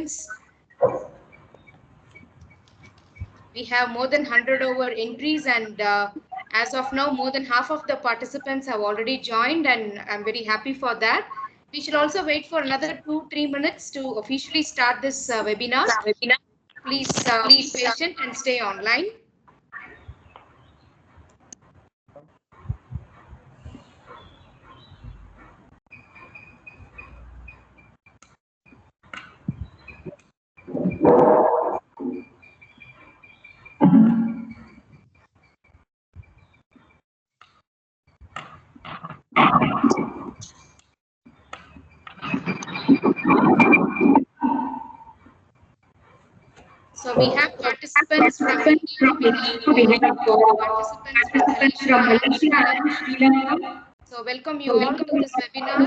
participants. We have more than 100 over entries, and as of now, more than half of the participants have already joined, and I'm very happy for that. We should also wait for another 2-3 minutes to officially start this webinar. Please be patient and stay online. So we have participants from India, we have participants from Malaysia and Sri Lanka. So welcome you all to this webinar.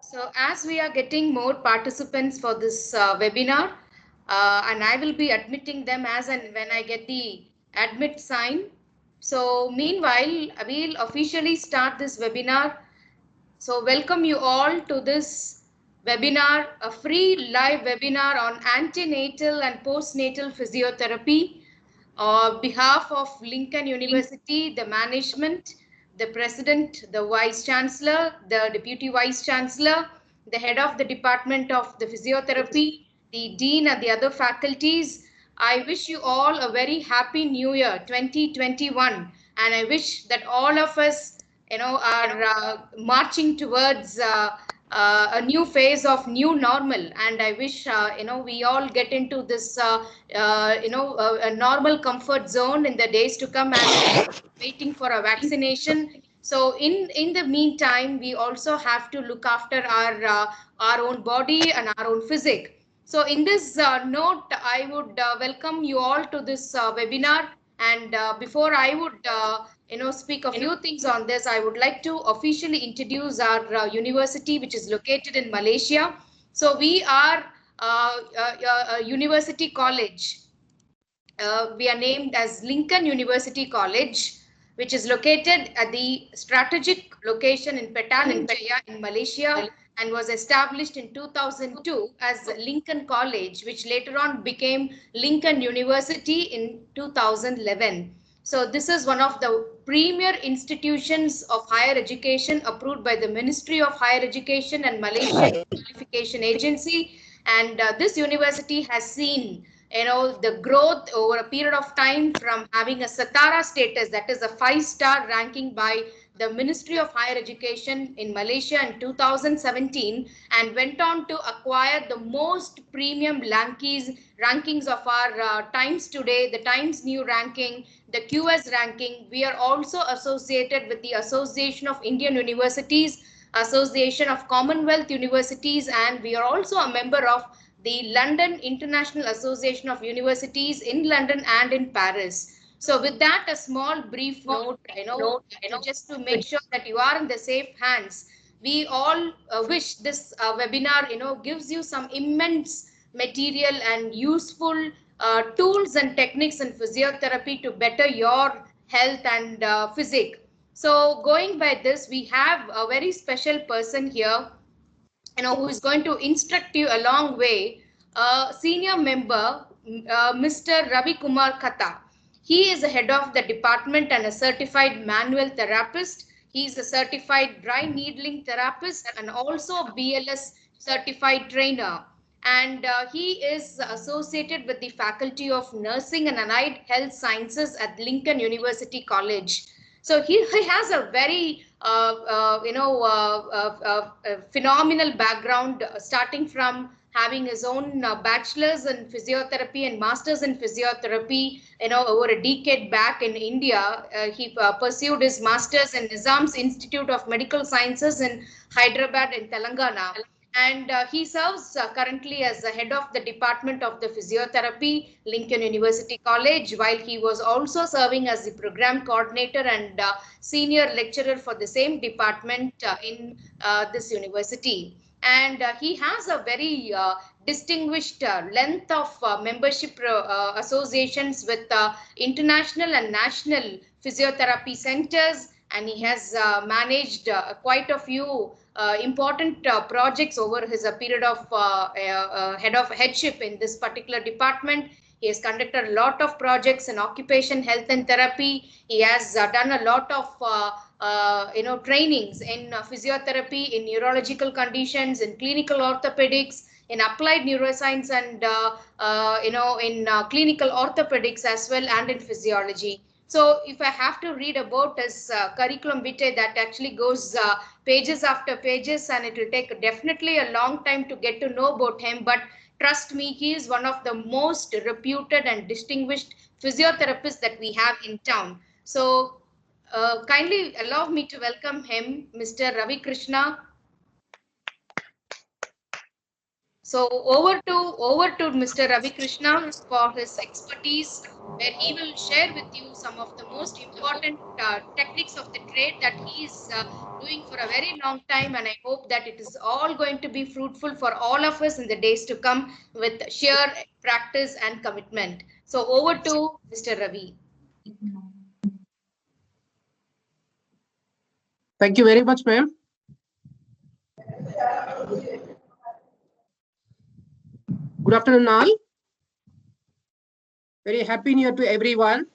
So as we are getting more participants for this webinar, and I will be admitting them as and when I get the admit sign. So meanwhile, we'll officially start this webinar. So welcome you all to this webinar, a free live webinar on antenatal and postnatal physiotherapy. On behalf of Lincoln University, the management, the president, the vice chancellor, the deputy vice chancellor, the head of the department of the physiotherapy, the dean and the other faculties, I wish you all a very happy new year 2021, and I wish that all of us are marching towards a new phase of new normal, and I wish we all get into this a normal comfort zone in the days to come, and waiting for a vaccination. So in the meantime, we also have to look after our own body and our own physique. So in this note, I would welcome you all to this webinar. And before I would speak a few things on this, I would like to officially introduce our university, which is located in Malaysia. So we are a university college. We are named as Lincoln University College, which is located at the strategic location in Petaling Jaya in Malaysia, and was established in 2002 as Lincoln College, which later on became Lincoln University in 2011. So this is one of the premier institutions of higher education approved by the Ministry of Higher Education and Malaysian Qualification Agency. And this university has seen the growth over a period of time from having a Satara status, that is a 5-star ranking by the Ministry of Higher Education in Malaysia in 2017, and went on to acquire the most premium rankings of our Times Today, the Times New ranking, the QS ranking. We are also associated with the Association of Indian Universities, Association of Commonwealth Universities, and we are also a member of the London International Association of Universities in London and in Paris. So with that, a small brief note, just to make sure that you are in the safe hands, we all wish this webinar, gives you some immense material and useful tools and techniques in physiotherapy to better your health and physique. So going by this, we have a very special person here, who is going to instruct you a long way. Senior member, Mr. Ravi Kumar Kata. He is the head of the department and a certified manual therapist. He is a certified dry needling therapist and also BLS certified trainer. And he is associated with the Faculty of Nursing and Allied Health Sciences at Lincoln University College. So he has a very phenomenal background, starting from having his own bachelor's in physiotherapy and master's in physiotherapy, over a decade back in India. He pursued his master's in Nizam's Institute of Medical Sciences in Hyderabad in Telangana. And he serves currently as the head of the Department of the Physiotherapy, Lincoln University College, while he was also serving as the program coordinator and senior lecturer for the same department in this university. And he has a very distinguished length of membership associations with international and national physiotherapy centers, and he has managed quite a few important projects over his period of headship in this particular department. He has conducted a lot of projects in occupation health and therapy. He has done a lot of trainings in physiotherapy, in neurological conditions, in clinical orthopedics, in applied neuroscience, and in clinical orthopedics as well, and in physiology. So if I have to read about his curriculum vitae, that actually goes pages after pages, and it will take definitely a long time to get to know about him. But trust me, he is one of the most reputed and distinguished physiotherapists that we have in town. So kindly allow me to welcome him, Mr. Ravi Krishna. So over to Mr. Ravi Krishna for his expertise, where he will share with you some of the most important techniques of the trade that he is doing for a very long time, and I hope that it is all going to be fruitful for all of us in the days to come with sheer practice and commitment. So over to Mr. Ravi. Thank you very much, ma'am. Good afternoon, all. Very happy new year to everyone.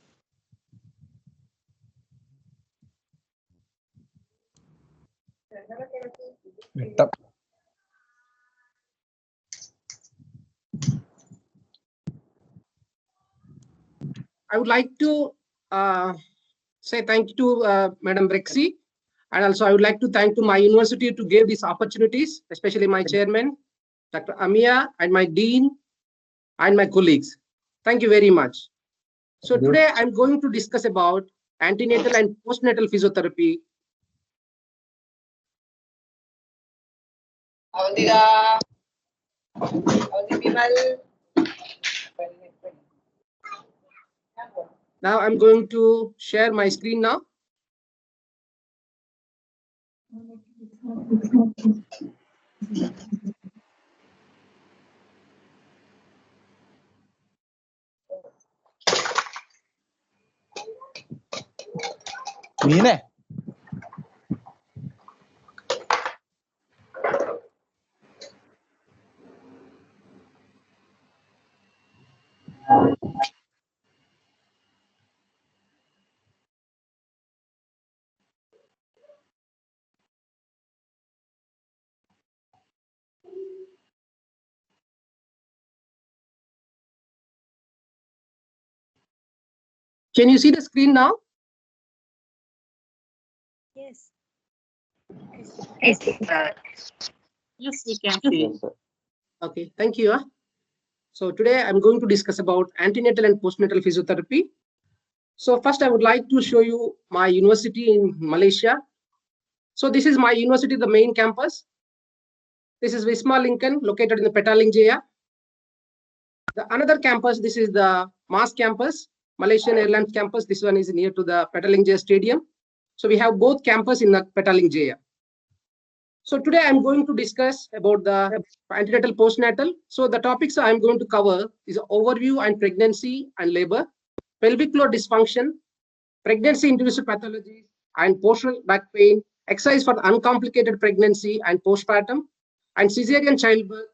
I would like to say thank you to Madam Rexy, and also I would like to thank to my university to give these opportunities, especially my chairman, Dr. Amia, and my dean, and my colleagues. Thank you very much. So today I'm going to discuss about antenatal and postnatal physiotherapy. Now I'm going to share my screen now. Can you see the screen now? Yes. Yes, we can see. Okay, thank you. So today I'm going to discuss about antenatal and postnatal physiotherapy. So first I would like to show you my university in Malaysia. So this is my university, the main campus. This is Wisma Lincoln, located in the Petaling Jaya. The another campus, this is the MAS campus, Malaysian Airlines campus. This one is near to the Petaling Jaya Stadium. So we have both campus in the Petaling Jaya. So today I'm going to discuss about the antenatal postnatal. So the topics I'm going to cover is overview and pregnancy and labor, pelvic floor dysfunction, pregnancy-induced pathologies, and postural back pain, exercise for uncomplicated pregnancy and postpartum, and cesarean childbirth,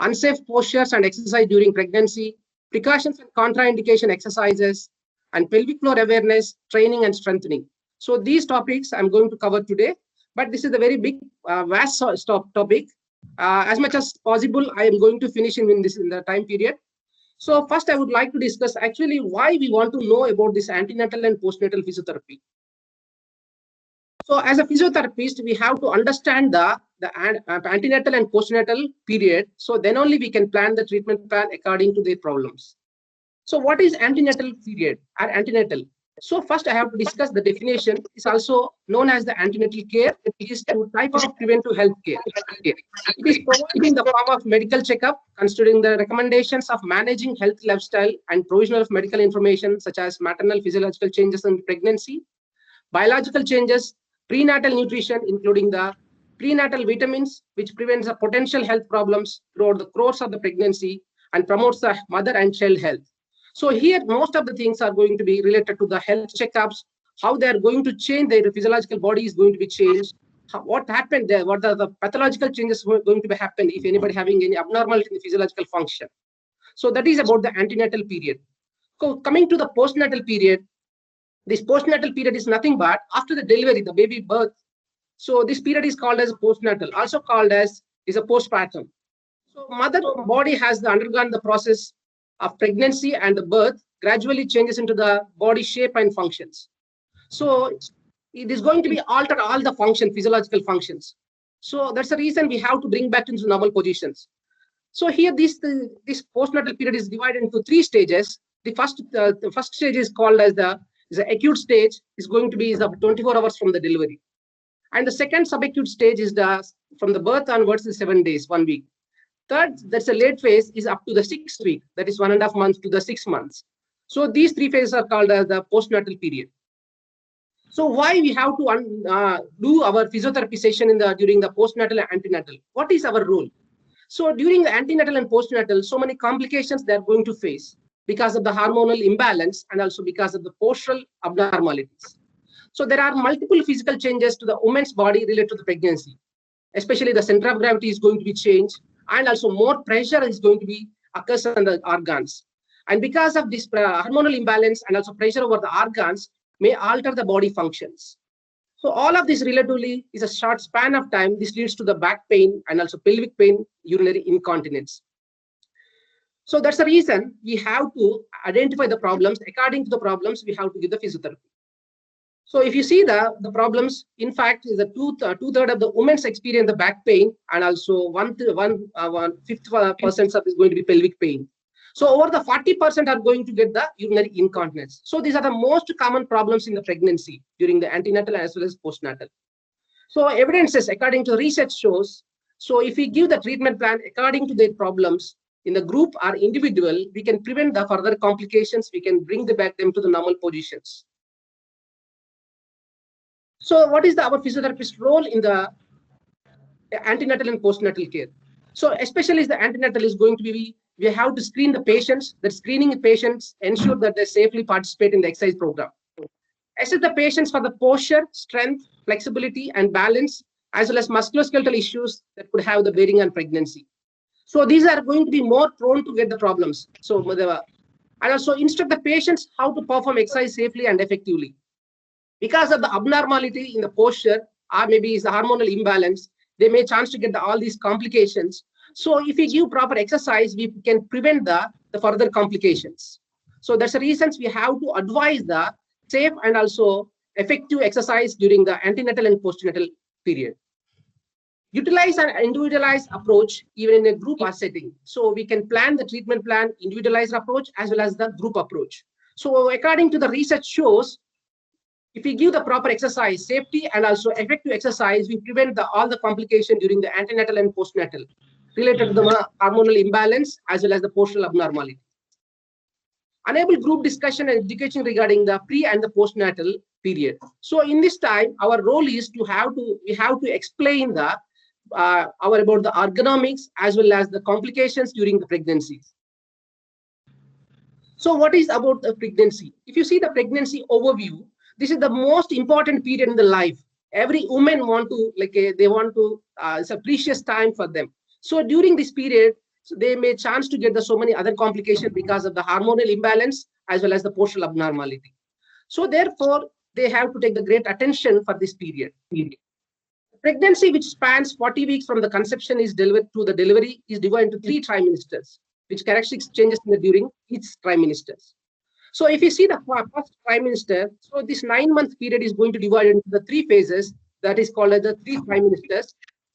unsafe postures and exercise during pregnancy, precautions and contraindication exercises, and pelvic floor awareness, training and strengthening. So these topics I'm going to cover today, but this is a very big, vast topic. As much as possible, I am going to finish in the time period. So first, I would like to discuss actually why we want to know about this antenatal and postnatal physiotherapy. So as a physiotherapist, we have to understand the antenatal and postnatal period. So then only we can plan the treatment plan according to their problems. So what is antenatal period or antenatal? So first I have to discuss the definition. It's also known as the antenatal care. It is a type of preventive health care. It is provided in the form of medical checkup, considering the recommendations of managing health lifestyle and provision of medical information such as maternal physiological changes in pregnancy, biological changes, prenatal nutrition, including the prenatal vitamins, which prevents the potential health problems throughout the course of the pregnancy and promotes the mother and child health. So here, most of the things are going to be related to the health checkups, how they are going to change, their physiological body is going to be changed, what happened there, what are the pathological changes going to be happen if anybody having any abnormality in the physiological function. So that is about the antenatal period. So coming to the postnatal period, this postnatal period is nothing but after the delivery, the baby birth. So this period is called as postnatal, also called as is a postpartum. So mother body has undergone the process of pregnancy and the birth gradually changes into the body shape and functions. So it is going to be altered all the function, physiological functions. So that's the reason we have to bring back into normal positions. So here this postnatal period is divided into three stages. The first stage is called as the acute stage, is going to be is 24 hours from the delivery. And the second subacute stage is from the birth onwards is 7 days, 1 week. Third, that's a late phase, is up to the 6th week, that is 1.5 months to the 6 months. So these three phases are called as the postnatal period. So why we have to do our physiotherapy session during the postnatal and antenatal? What is our role? So during the antenatal and postnatal, so many complications they are going to face because of the hormonal imbalance and also because of the postural abnormalities. So there are multiple physical changes to the woman's body related to the pregnancy. Especially the center of gravity is going to be changed, and also more pressure is going to be occurs on the organs. And because of this hormonal imbalance and also pressure over the organs may alter the body functions. So all of this relatively is a short span of time. This leads to the back pain and also pelvic pain, urinary incontinence. So that's the reason we have to identify the problems. According to the problems, we have to give the physiotherapy. So if you see the problems, in fact, is the two-thirds of the women's experience the back pain, and also 1/5% of is going to be pelvic pain. So over the 40% are going to get the urinary incontinence. So these are the most common problems in the pregnancy during the antenatal as well as postnatal. So evidences according to research shows, so if we give the treatment plan according to their problems in the group or individual, we can prevent the further complications, we can bring them back to the normal positions. So what is our physiotherapist role in the antenatal and postnatal care? So especially the antenatal is going to be, we have to screen the patients. That screening patients ensure that they safely participate in the exercise program. Assess the patients for the posture, strength, flexibility, and balance, as well as musculoskeletal issues that could have the bearing on pregnancy. So these are going to be more prone to get the problems. So and also instruct the patients how to perform exercise safely and effectively. Because of the abnormality in the posture, or maybe is the hormonal imbalance, they may chance to get all these complications. So if we give proper exercise, we can prevent the further complications. So that's the reasons we have to advise the safe and also effective exercise during the antenatal and postnatal period. Utilize an individualized approach even in a group setting. So we can plan the treatment plan, individualized approach as well as the group approach. So according to the research shows, if we give the proper exercise, safety and also effective exercise, we prevent all the complication during the antenatal and postnatal related to the hormonal imbalance as well as the postural abnormality. Enable group discussion and education regarding the pre and the postnatal period. So in this time, our role is we have to explain the about the ergonomics as well as the complications during the pregnancy. So what is about the pregnancy? If you see the pregnancy overview, this is the most important period in the life. Every woman want to they want to it's a precious time for them. So during this period, so they may chance to get the so many other complications because of the hormonal imbalance as well as the postural abnormality. So therefore, they have to take the great attention for this period. Pregnancy, which spans 40 weeks from the conception is delivered to the delivery, is divided into 3 trimesters, which characteristics changes during each trimesters. So if you see the first trimester, so this 9-month period is going to divide into the 3 phases that is called as the 3 trimesters.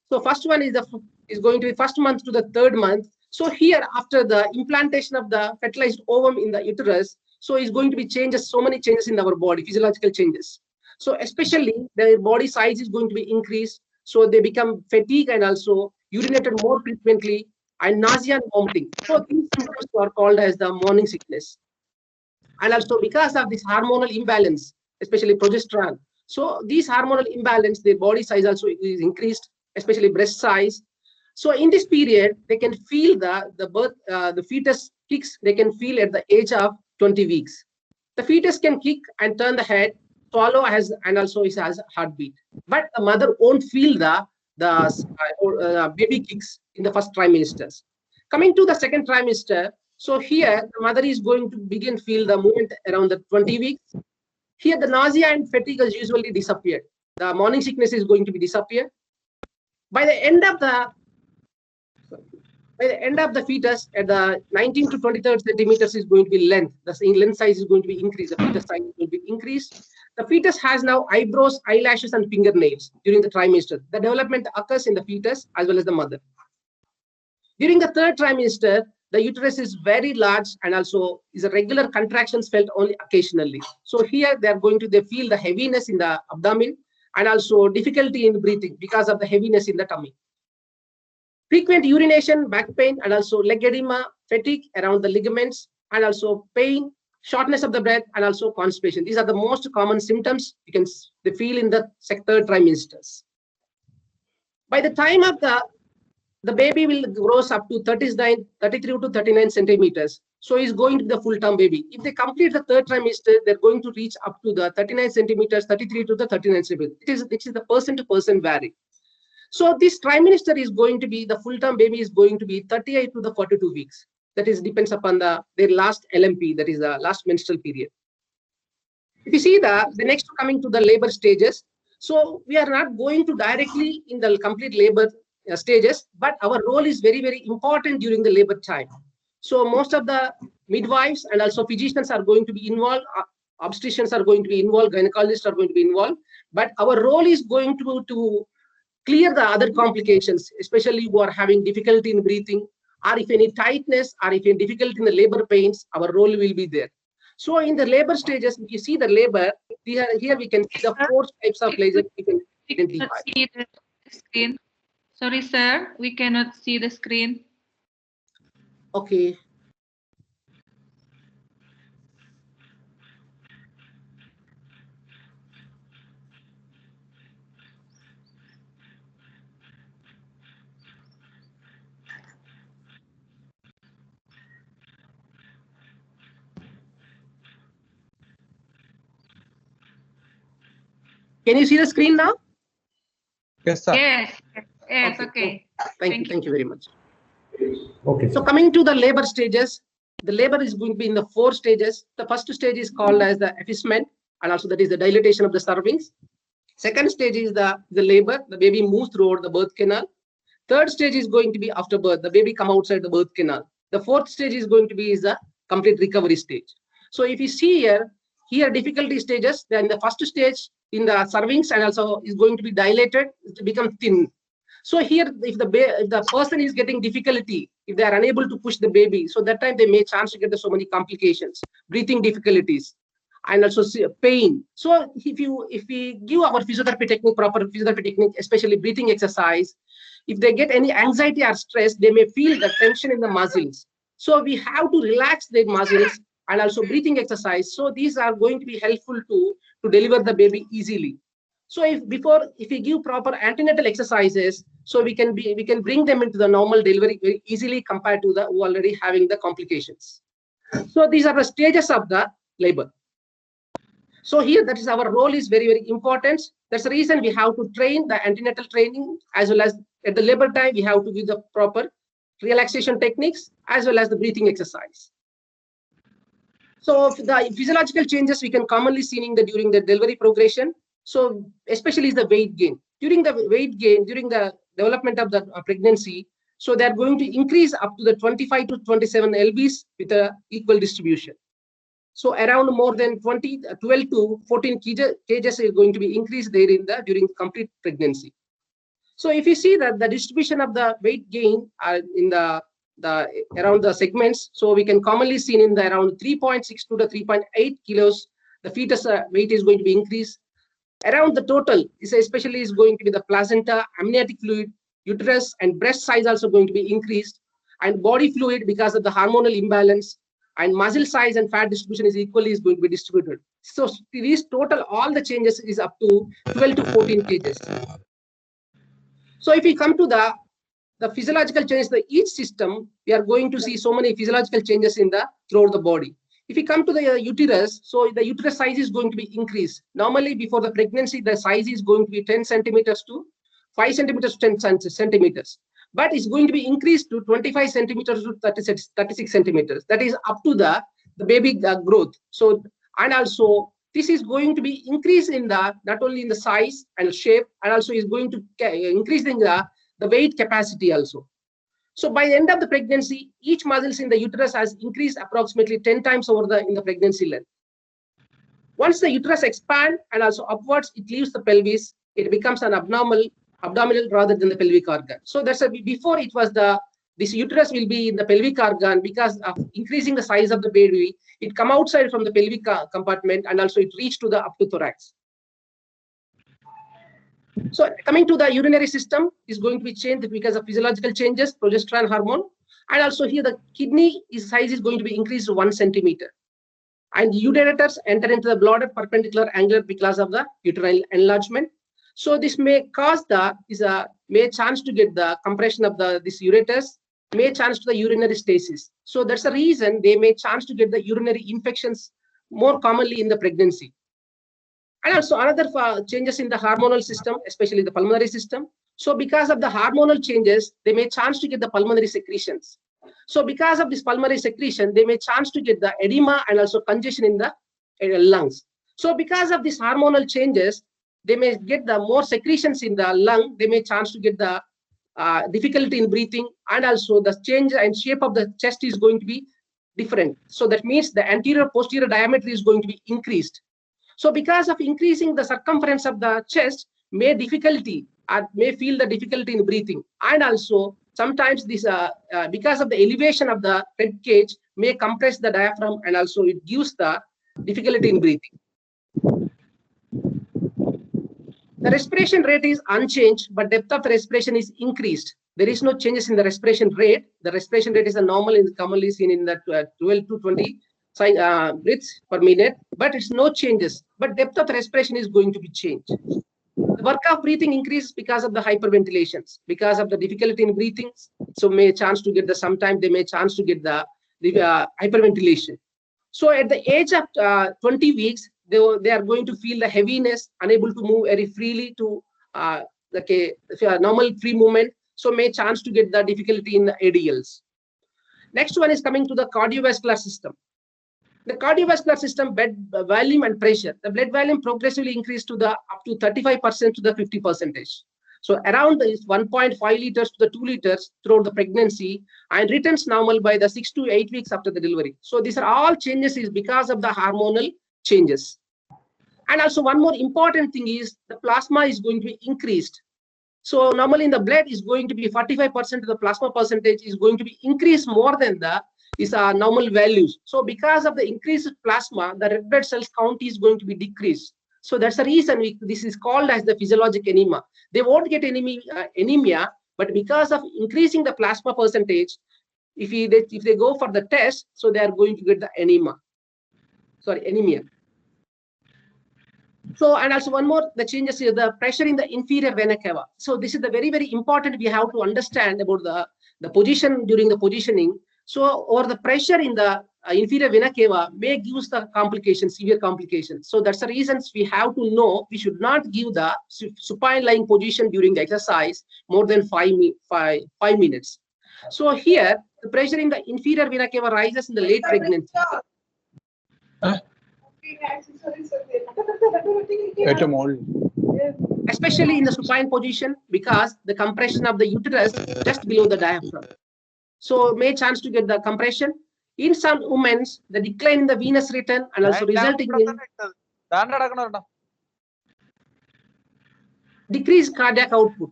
So first one is going to be first month to the 3rd month. So here, after the implantation of the fertilized ovum in the uterus, so is going to be changes, so many changes in our body, physiological changes. So especially their body size is going to be increased. So they become fatigue and also urinated more frequently and nausea and vomiting. So these symptoms are called as the morning sickness. And also because of this hormonal imbalance, especially progesterone. So these hormonal imbalance, their body size also is increased, especially breast size. So in this period, they can feel the fetus kicks, they can feel at the age of 20 weeks. The fetus can kick and turn the head, swallow and also it has heartbeat. But the mother won't feel the baby kicks in the first trimesters. Coming to the second trimester, so here the mother is going to begin feel the movement around the 20 weeks. Here the nausea and fatigue is usually disappeared. The morning sickness is going to be disappeared. By the end of the fetus, at the 19 to 23 centimeters is going to be length. The length size is going to be increased. The fetus size is going to be increased. The fetus has now eyebrows, eyelashes, and fingernails during the trimester. The development occurs in the fetus as well as the mother. During the 3rd trimester, the uterus is very large and also is a regular contractions felt only occasionally. So here they feel the heaviness in the abdomen and also difficulty in breathing because of the heaviness in the tummy. Frequent urination, back pain, and also leg edema, fatigue around the ligaments, and also pain, shortness of the breath, and also constipation. These are the most common symptoms they feel in the 3rd trimesters. By the time of the baby will grows up to 33 to 39 centimeters. So he's going to be the full-term baby. If they complete the 3rd trimester, they're going to reach up to the 39 centimeters, 33 to the 39 centimeters. It is the person to person vary. So this trimester is going to be, the full-term baby is going to be 38 to the 42 weeks. That is depends upon their last LMP, that is the last menstrual period. If you see the next coming to the labor stages, so we are not going to directly in the complete labor stages, but our role is very, very important during the labor time. So most of the midwives and also physicians are going to be involved, obstetricians are going to be involved, gynecologists are going to be involved, but our role is going to clear the other complications, especially who are having difficulty in breathing, or if any tightness, or if any difficulty in the labor pains, our role will be there. So in the labor stages, if you see the labor, here we can see the 4 types of labor we can identify. See the screen. Sorry, sir, we cannot see the screen. Okay. Can you see the screen now? Yes, sir. Yes, okay. Thank you very much. Okay. So coming to the labor stages, the labor is going to be in the 4 stages. The first stage is called as the effacement, and also that is the dilatation of the cervix. Second stage is the labor. The baby moves throughout the birth canal. 3rd stage is going to be after birth. The baby come outside the birth canal. The 4th stage is going to be the complete recovery stage. So if you see here difficulty stages, then the first stage in the cervix and also is going to be dilated to become thin. So here, if the person is getting difficulty, if they are unable to push the baby, so that time they may chance to get so many complications, breathing difficulties, and also pain. So if we give our physiotherapy technique, proper physiotherapy technique, especially breathing exercise, if they get any anxiety or stress, they may feel the tension in the muscles. So we have to relax their muscles and also breathing exercise. So these are going to be helpful to deliver the baby easily. So if we give proper antenatal exercises, so we can bring them into the normal delivery very easily compared to the who already having the complications. So these are the stages of the labor. So here, that is our role is very, very important. That's the reason we have to train the antenatal training, as well as at the labor time, we have to give the proper relaxation techniques as well as the breathing exercise. So the physiological changes we can commonly see during the delivery progression. So especially is the weight gain. During the development of the pregnancy, so they are going to increase up to the 25 to 27 lbs with a equal distribution. So around more than 12 to 14 kgs is going to be increased there during complete pregnancy. So if you see that the distribution of the weight gain in the around the segments, so we can commonly see in the around 3.6 to the 3.8 kilos, the fetus weight is going to be increased. Around the total, especially is going to be the placenta, amniotic fluid, uterus, and breast size also going to be increased, and body fluid because of the hormonal imbalance, and muscle size and fat distribution is going to be distributed. So these total, all the changes is up to 12 to 14 kgs. So if we come to the physiological changes, each system, we are going to see so many physiological changes throughout the body. If we come to the uterus, so the uterus size is going to be increased. Normally, before the pregnancy, the size is going to be 10 centimeters to 5 centimeters to 10 centimeters. But it's going to be increased to 25 centimeters to 36 centimeters. That is up to the baby growth. So, and also, this is going to be increased in not only in the size and shape, and also is going to increase in the weight capacity also. So by the end of the pregnancy, each muscles in the uterus has increased approximately 10 times over in the pregnancy length. Once the uterus expands and also upwards, it leaves the pelvis, it becomes an abdominal rather than the pelvic organ. So that's before it was this uterus will be in the pelvic organ. Because of increasing the size of the baby, it come outside from the pelvic compartment, and also it reach to up to thorax. So coming to the urinary system is going to be changed because of physiological changes, progesterone hormone, and also here the kidney size is going to be increased to 1 centimeter. And ureters enter into the bladder perpendicular angular because of the uterine enlargement. So this may cause may chance to get the compression of this ureters, may chance to the urinary stasis. So that's the reason they may chance to get the urinary infections more commonly in the pregnancy. And also another changes in the hormonal system, especially the pulmonary system. So because of the hormonal changes, they may chance to get the pulmonary secretions. So because of this pulmonary secretion, they may chance to get the edema and also congestion in the lungs. So because of these hormonal changes, they may get the more secretions in the lung. They may chance to get the difficulty in breathing, and also the change and shape of the chest is going to be different. So that means the anterior posterior diameter is going to be increased. So because of increasing the circumference of the chest, may feel the difficulty in breathing, and also sometimes this because of the elevation of the rib cage may compress the diaphragm, and also it gives the difficulty in breathing. The respiration rate is unchanged, but depth of respiration is increased. There is no changes in the respiration rate. The respiration rate is commonly seen in the 12 to 20 breaths per minute, but it's no changes. But depth of respiration is going to be changed. The work of breathing increases because of the hyperventilations, because of the difficulty in breathing. So may chance to get sometimes they may chance to get the hyperventilation. So at the age of 20 weeks, they are going to feel the heaviness, unable to move very freely to normal free movement. So may chance to get the difficulty in the ADLs. Next one is coming to the cardiovascular system. The cardiovascular system, blood volume and pressure. The blood volume progressively increased to up to 35% to the 50%. So around 1.5 liters to the 2 liters throughout the pregnancy, and returns normal by the 6 to 8 weeks after the delivery. So these are all changes is because of the hormonal changes. And also one more important thing is the plasma is going to be increased. So normally in the blood is going to be 45% of the plasma percentage is going to be increased more than normal values. So because of the increased plasma, the red blood cells count is going to be decreased. So that's the reason this is called as the physiologic anemia. They won't get anemia, but because of increasing the plasma percentage, if they go for the test, so they are going to get the anemia. So, and also one more, the changes here, the pressure in the inferior vena cava. So this is the very, very important. We have to understand about the position during the positioning. So, or the pressure in the inferior vena cava may give the complications, severe complications. So that's the reasons we have to know we should not give the supine lying position during the exercise more than 5 minutes. So here, the pressure in the inferior vena cava rises in the late pregnancy. Especially in the supine position, because the compression of the uterus just below the diaphragm. So may chance to get the compression. In some women, the decline in the venous return and also resulting in decreased cardiac output.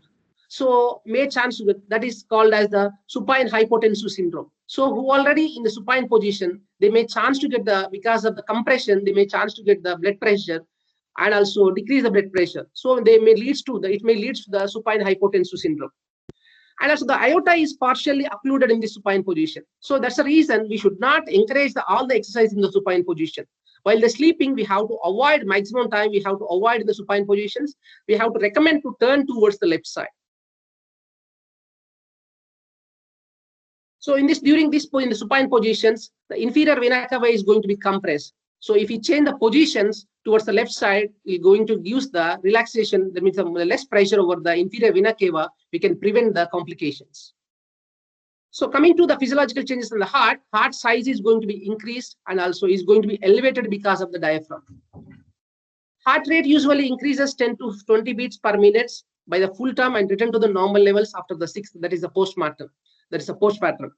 So may chance to get, that is called as the supine hypotensive syndrome. So who already in the supine position, they may chance to get the, because of the compression, they may chance to get the blood pressure and also decrease the blood pressure. So they may leads to the, it may lead to the supine hypotensive syndrome. And also the aorta is partially occluded in the supine position. So that's the reason we should not encourage all the exercise in the supine position. While the sleeping, we have to avoid maximum time, we have to avoid the supine positions. We have to recommend to turn towards the left side. So in this, during this in the supine positions, the inferior vena cava is going to be compressed. So if we change the positions towards the left side, we're going to use the relaxation, that means the less pressure over the inferior vena cava, we can prevent the complications. So coming to the physiological changes in the heart size is going to be increased and also is going to be elevated because of the diaphragm. Heart rate usually increases 10 to 20 beats per minute by the full term and return to the normal levels after the 6th, that is the postmortem, that is a postpartum.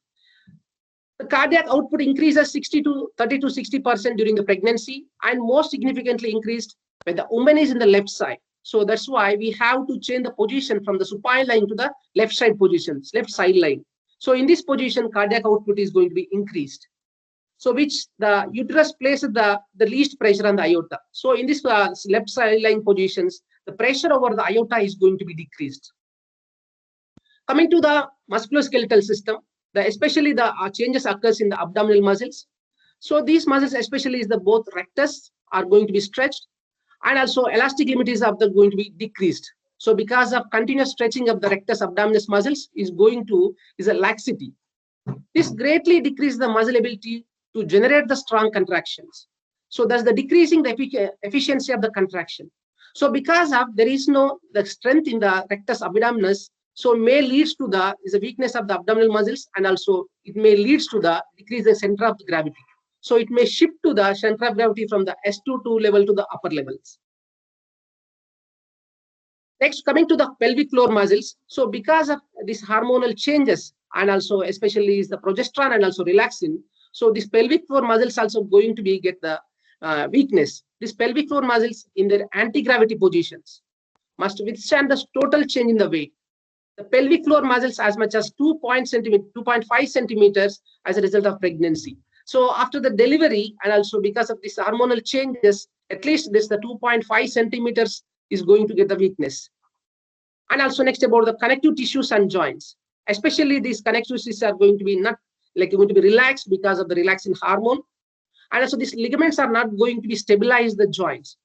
The cardiac output increases 30 to 60% during the pregnancy and most significantly increased when the woman is in the left side. So that's why we have to change the position from the supine line to the left side positions, left side line. So in this position, cardiac output is going to be increased. So which the uterus places the least pressure on the aorta. So in this left side line positions, the pressure over the aorta is going to be decreased. Coming to the musculoskeletal system, especially the changes occurs in the abdominal muscles. So these muscles, especially is the both rectus are going to be stretched and also elastic limit is going to be decreased. So because of continuous stretching of the rectus abdominis muscles is a laxity. This greatly decreases the muscle ability to generate the strong contractions. So that's the decreasing the efficiency of the contraction. So because of there is no the strength in the rectus abdominis, so may leads to the weakness of the abdominal muscles and also it may leads to the decrease the center of gravity. So it may shift to the center of gravity from the S2 level to the upper levels. Next, coming to the pelvic floor muscles. So because of these hormonal changes and also especially is the progesterone and also relaxin, so this pelvic floor muscles also going to be get the weakness. These pelvic floor muscles in their anti-gravity positions must withstand the total change in the weight. The pelvic floor muscles as much as 2.5 centimeters as a result of pregnancy. So after the delivery and also because of these hormonal changes, at least this the 2.5 centimeters is going to get the weakness. And also next about the connective tissues and joints, especially these connective tissues are going to be not like going to be relaxed because of the relaxin hormone. And also these ligaments are not going to be stabilized the joints.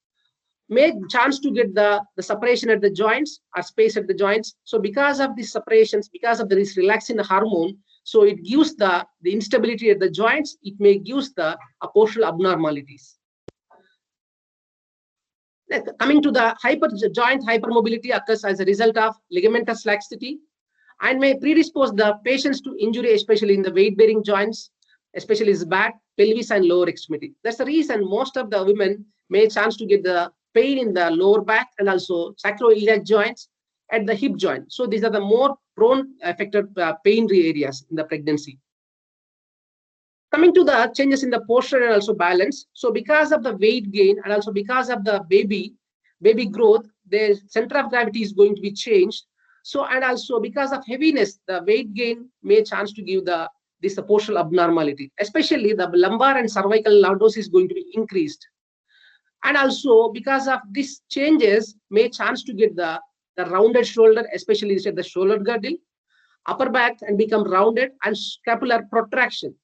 May chance to get the separation at the joints or space at the joints. So because of these separations, because of this relaxin hormone, so it gives the instability at the joints, it may give the postural abnormalities. Coming to the joint hypermobility occurs as a result of ligamentous laxity and may predispose the patients to injury, especially in the weight-bearing joints, especially his back, pelvis, and lower extremity. That's the reason most of the women may chance to get the pain in the lower back and also sacroiliac joints at the hip joint. So these are the more prone affected pain areas in the pregnancy. Coming to the changes in the posture and also balance. So because of the weight gain and also because of the baby growth, the center of gravity is going to be changed. So and also because of heaviness, the weight gain may chance to give this postural abnormality, especially the lumbar and cervical lordosis is going to be increased. And also because of these changes may chance to get the rounded shoulder, especially at the shoulder girdle, upper back and become rounded and scapular protraction.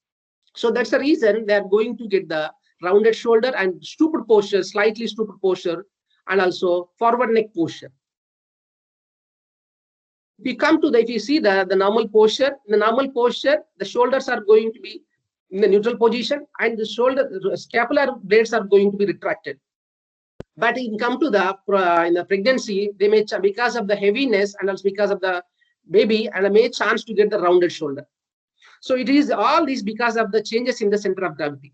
So that's the reason they are going to get the rounded shoulder and stupid posture, slightly stupid posture, and also forward neck posture. If you see the normal posture, the shoulders are going to be in the neutral position and the scapular blades are going to be retracted. But in come to in the pregnancy, they may, because of the heaviness and also because of the baby, and may chance to get the rounded shoulder. So it is all this because of the changes in the center of gravity.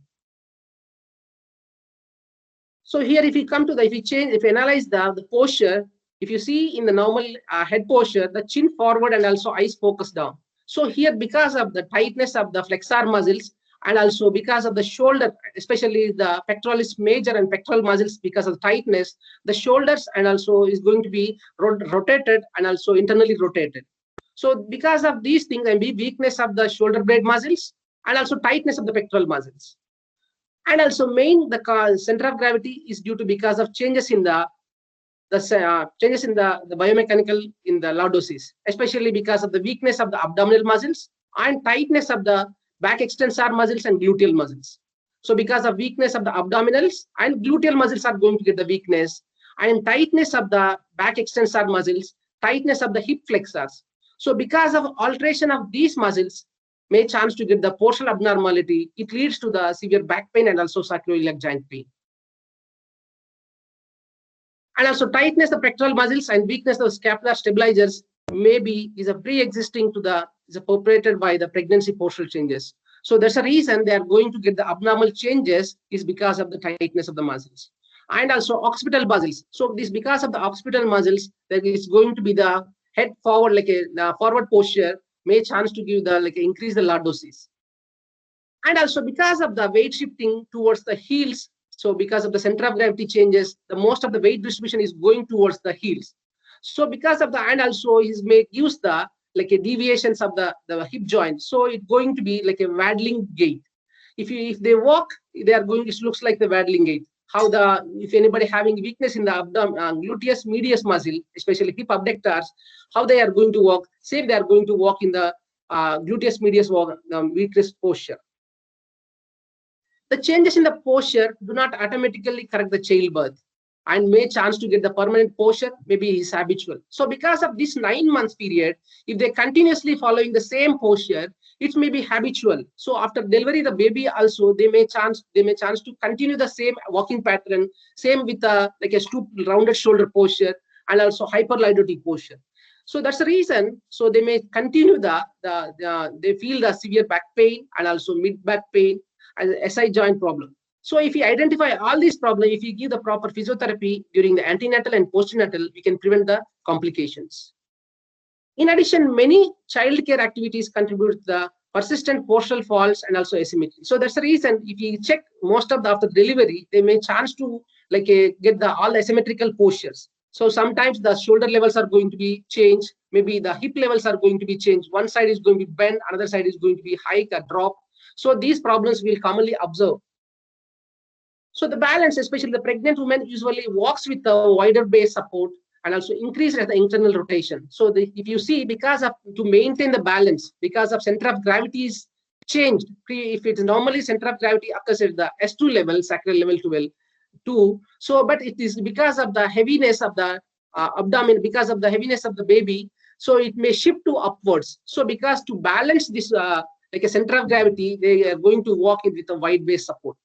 So here, if you come to if you analyze the posture, if you see in the normal head posture, the chin forward and also eyes focus down. So here, because of the tightness of the flexor muscles and also because of the shoulder, especially the pectoralis major and pectoral muscles, because of the tightness, the shoulders and also is going to be rotated and also internally rotated. So because of these things, and be weakness of the shoulder blade muscles and also tightness of the pectoral muscles. And also the center of gravity is due to because of changes in the biomechanical in the lordosis, especially because of the weakness of the abdominal muscles and tightness of the back extensor muscles and gluteal muscles. So because of weakness of the abdominals and gluteal muscles are going to get the weakness, and tightness of the back extensor muscles, tightness of the hip flexors. So because of alteration of these muscles, may chance to get the postural abnormality, it leads to the severe back pain and also sacroiliac joint pain. And also tightness of pectoral muscles and weakness of scapular stabilizers is a pre-existing to is appropriated by the pregnancy postural changes. So there's a reason they are going to get the abnormal changes is because of the tightness of the muscles. And also occipital muscles. So this because of the occipital muscles, there is going to be the head forward, like the forward posture, may chance to give the increase the lordosis. And also because of the weight shifting towards the heels, so because of the center of gravity changes, the most of the weight distribution is going towards the heels. So because of the, and also is may use the deviations of the hip joint. So it's going to be like a waddling gait. If they walk, they are going, it looks like the waddling gait. If anybody having weakness in the gluteus medius muscle, especially hip abductors, how they are going to walk, say they are going to walk in the gluteus medius weakness posture. The changes in the posture do not automatically correct the childbirth and may chance to get the permanent posture, maybe is habitual. So because of this 9 months period, if they continuously following the same posture, it may be habitual. So after delivery, the baby also, they may chance to continue the same walking pattern, same with a stoop rounded shoulder posture and also hyperlordotic posture. So that's the reason. So they may continue they feel the severe back pain and also mid back pain and SI joint problem. So if you identify all these problems, if you give the proper physiotherapy during the antenatal and postnatal, we can prevent the complications. In addition, many child care activities contribute to the persistent postural falls and also asymmetry. So that's the reason if you check most of the after delivery, they may chance to get all the asymmetrical postures. So sometimes the shoulder levels are going to be changed. Maybe the hip levels are going to be changed. One side is going to be bent, another side is going to be hike or drop. So these problems we'll commonly observe. So the balance, especially the pregnant woman, usually walks with a wider base support and also increases the internal rotation. So if you see, to maintain the balance, because of center of gravity is changed. If it's normally center of gravity occurs at the S2 level, sacral level 2. So, but it is because of the heaviness of the abdomen, because of the heaviness of the baby, so it may shift to upwards. So because to balance this a center of gravity, they are going to walk with a wide base support.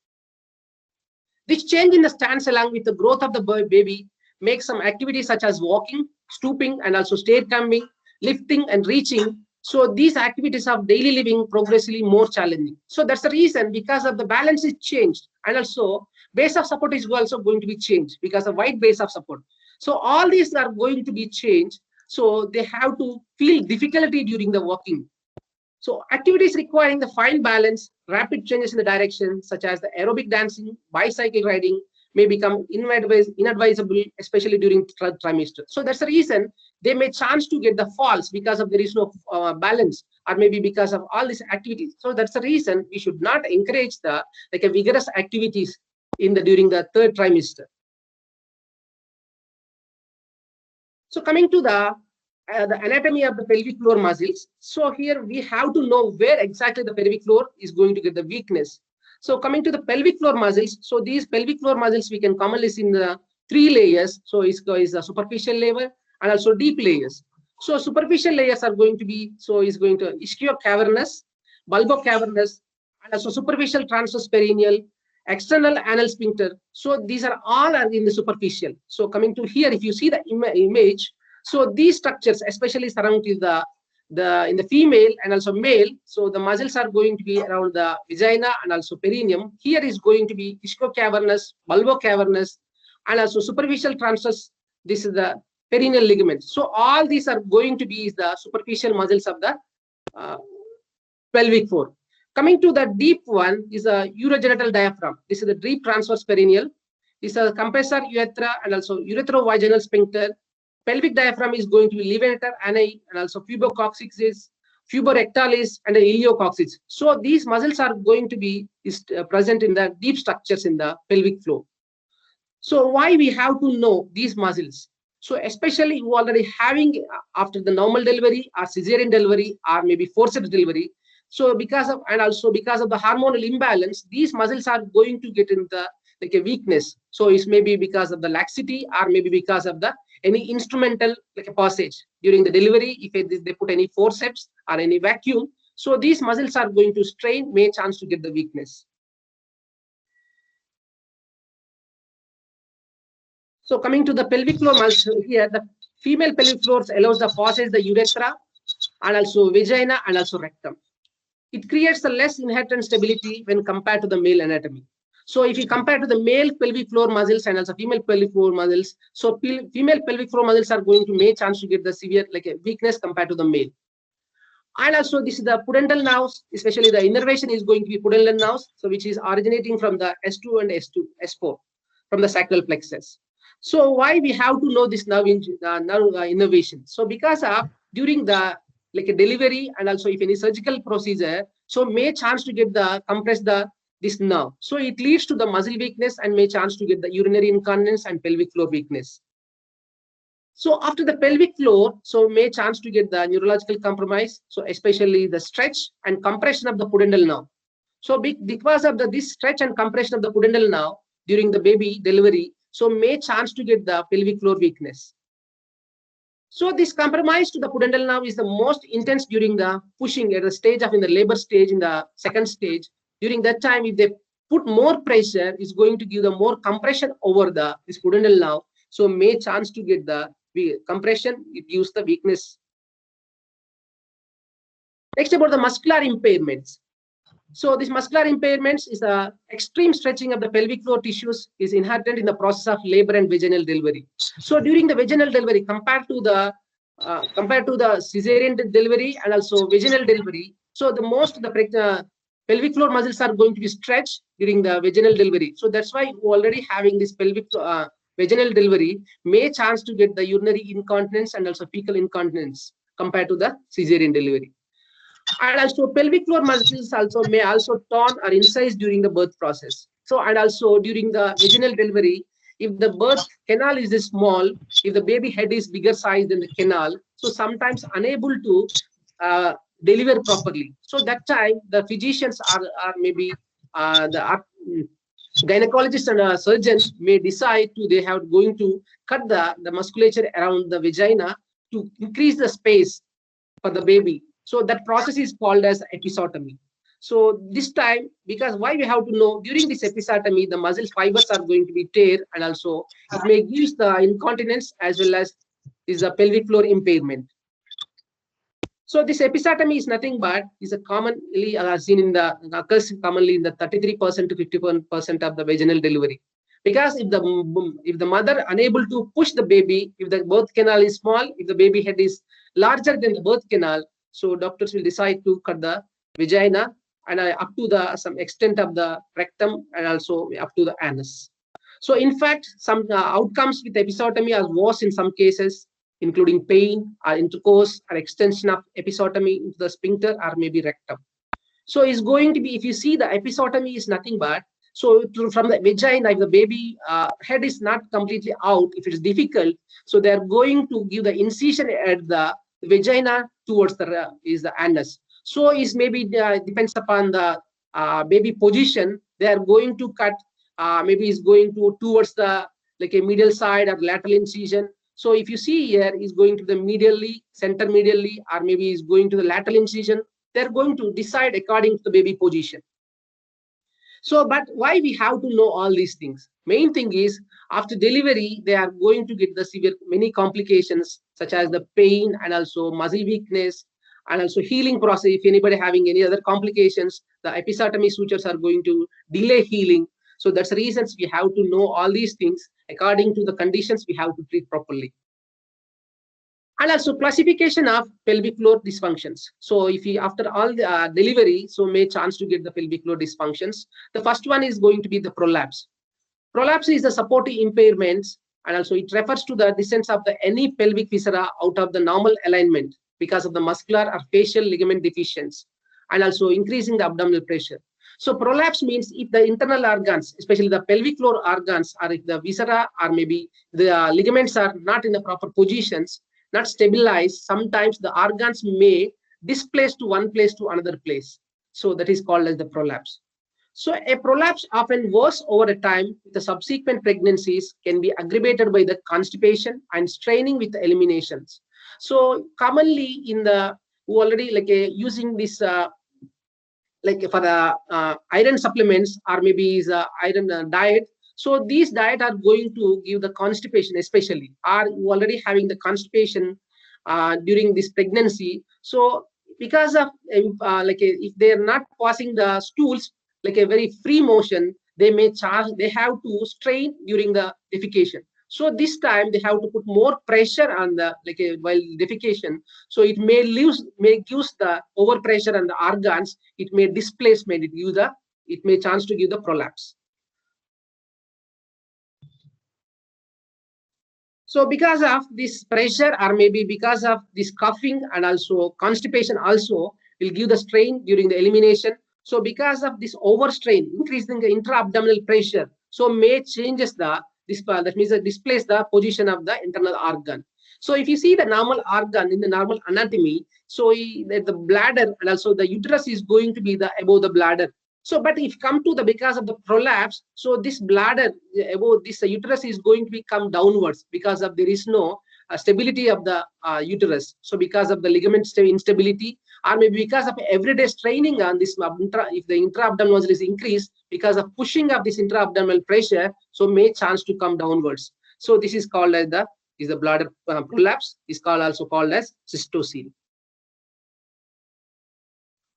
This change in the stance along with the growth of the baby makes some activities such as walking, stooping, and also stair climbing, lifting, and reaching. So these activities of daily living progressively more challenging. So that's the reason, because of the balance is changed, and also base of support is also going to be changed because of wide base of support. So all these are going to be changed. So they have to feel difficulty during the walking. So activities requiring the fine balance, rapid changes in the direction, such as the aerobic dancing, bicycle riding, may become inadvisable, especially during trimester. So that's the reason they may chance to get the falls because of there is no balance, or maybe because of all these activities. So that's the reason we should not encourage the vigorous activities during the 3rd trimester. So coming to the anatomy of the pelvic floor muscles. So here we have to know where exactly the pelvic floor is going to get the weakness. So coming to the pelvic floor muscles, so these pelvic floor muscles we can commonly see in the three layers. So it's a superficial layer and also deep layers. So superficial layers are going to be, so is going to ischio-cavernous, bulbo-cavernous, and also superficial transverse perineal, external anal sphincter. So these are all are in the superficial. So coming to here, if you see the image, so these structures, especially surrounding the in the female and also male, so the muscles are going to be around the vagina and also perineum. Here is going to be ischio-cavernous, bulbo-cavernous, and also superficial transverse. This is the perineal ligament. So all these are going to be the superficial muscles of the uh, pelvic floor. Coming to the deep one is a urogenital diaphragm. This is the deep transverse perineal. This is a compressor urethra and also ureterovaginal sphincter. Pelvic diaphragm is going to be levator ani and also pubococcyx, puborectalis, and the iliococcyx. So these muscles are going to be present in the deep structures in the pelvic floor. So why we have to know these muscles? So especially who already having after the normal delivery or cesarean delivery or maybe forced delivery. So because of and also because of the hormonal imbalance, these muscles are going to get in the like a weakness. So it's maybe because of the laxity or maybe because of the any instrumental like a passage during the delivery. If they put any forceps or any vacuum, so these muscles are going to strain, may chance to get the weakness. So coming to the pelvic floor muscle here, the female pelvic floors allows the passage the urethra and also vagina and also rectum. It creates a less inherent stability when compared to the male anatomy. So if you compare to the male pelvic floor muscles and also female pelvic floor muscles, so female pelvic floor muscles are going to may chance to get the severe like a weakness compared to the male. And also this is the pudendal nerves, especially the innervation is going to be pudendal nerves, so which is originating from the S2 and S4 from the sacral plexus. So why we have to know this nerve innervation? So because of during the like a delivery and also if any surgical procedure, so may chance to get the compress this nerve. So it leads to the muscle weakness and may chance to get the urinary incontinence and pelvic floor weakness. So after the pelvic floor, so may chance to get the neurological compromise. So especially the stretch and compression of the pudendal nerve. So because of this stretch and compression of the pudendal nerve during the baby delivery, so may chance to get the pelvic floor weakness. So this compromise to the pudendal nerve is the most intense during the pushing at the stage of in the labor stage in the second stage. During that time, if they put more pressure, it's going to give the more compression over this pudendal nerve. So may chance to get the compression, it gives the weakness. Next about the muscular impairments. So this muscular impairments is a extreme stretching of the pelvic floor tissues is inherent in the process of labor and vaginal delivery. So during the vaginal delivery, compared to the cesarean delivery and also vaginal delivery, so the most the pelvic floor muscles are going to be stretched during the vaginal delivery. So that's why already having this pelvic vaginal delivery may chance to get the urinary incontinence and also fecal incontinence compared to the cesarean delivery. And also pelvic floor muscles also may also torn or incise during the birth process. So and also during the vaginal delivery, if the birth canal is small, if the baby head is bigger size than the canal, so sometimes unable to deliver properly. So that time the physicians are maybe the gynecologists and surgeons may decide to they have going to cut the musculature around the vagina to increase the space for the baby. So that process is called as episiotomy. So this time, because why we have to know during this episiotomy, the muscle fibers are going to be tear and also it may give the incontinence as well as is a pelvic floor impairment. So this episiotomy is nothing but is a commonly seen in the occurs commonly in the 33% to 51% of the vaginal delivery. Because if the mother unable to push the baby, if the birth canal is small, if the baby head is larger than the birth canal, so doctors will decide to cut the vagina and up to the some extent of the rectum and also up to the anus. So in fact, some outcomes with episiotomy are worse in some cases, including pain or intercourse or extension of episiotomy into the sphincter or maybe rectum. So it's going to be, if you see the episiotomy is nothing but, so from the vagina, if the baby head is not completely out, if it is difficult, so they are going to give the incision at the vagina towards the anus. So is maybe depends upon the baby position. They are going to cut maybe is going to towards the like a medial side or lateral incision. So if you see here, is going to the medially, center medially, or maybe is going to the lateral incision, they're going to decide according to the baby position. So, but why we have to know all these things? Main thing is after delivery, they are going to get the severe many complications such as the pain and also muscle weakness and also healing process. If anybody having any other complications, the episiotomy sutures are going to delay healing. So that's the reasons we have to know all these things according to the conditions we have to treat properly. And also classification of pelvic floor dysfunctions. So if you after all the delivery, so may chance to get the pelvic floor dysfunctions. The first one is going to be the prolapse. Prolapse is the supportive impairments, and also it refers to the descent of the any pelvic viscera out of the normal alignment because of the muscular or facial ligament deficiency, and also increasing the abdominal pressure. So prolapse means if the internal organs, especially the pelvic floor organs, or if the viscera or maybe the ligaments are not in the proper positions, not stabilized, sometimes the organs may displace to one place to another place. So that is called as the prolapse. So a prolapse often worse over a time. The subsequent pregnancies can be aggravated by the constipation and straining with the eliminations. So commonly in the who already like using this like for the iron supplements or maybe is iron diet. So these diet are going to give the constipation, especially are you already having the constipation during this pregnancy. So because of if they are not passing the stools like a very free motion, they may charge. They have to strain during the defecation. So this time they have to put more pressure on the while defecation. So it may gives the overpressure on the organs. It may displacement. It may chance to give the prolapse. So because of this pressure or maybe because of this coughing and also constipation also will give the strain during the elimination. So because of this overstrain, increasing the intra-abdominal pressure, so may changes that means displace the position of the internal organ. So if you see the normal organ in the normal anatomy, so the bladder and also the uterus is going to be the above the bladder. So, but if come to the because of the prolapse, so this bladder above this uterus is going to become downwards because of there is no stability of the uterus. So because of the ligament instability, or maybe because of everyday straining on this if the intra-abdominal muscle is increased because of pushing of this intra-abdominal pressure, so may chance to come downwards. So this is called as the bladder prolapse. Is also called as cystocele.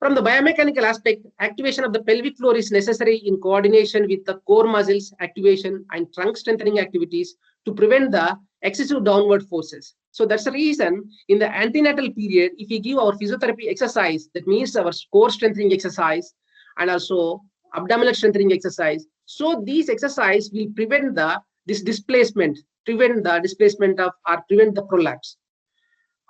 From the biomechanical aspect, activation of the pelvic floor is necessary in coordination with the core muscles activation and trunk strengthening activities to prevent the excessive downward forces. So that's the reason in the antenatal period, if we give our physiotherapy exercise, that means our core strengthening exercise and also abdominal strengthening exercise. So these exercise will prevent this displacement, prevent the prolapse.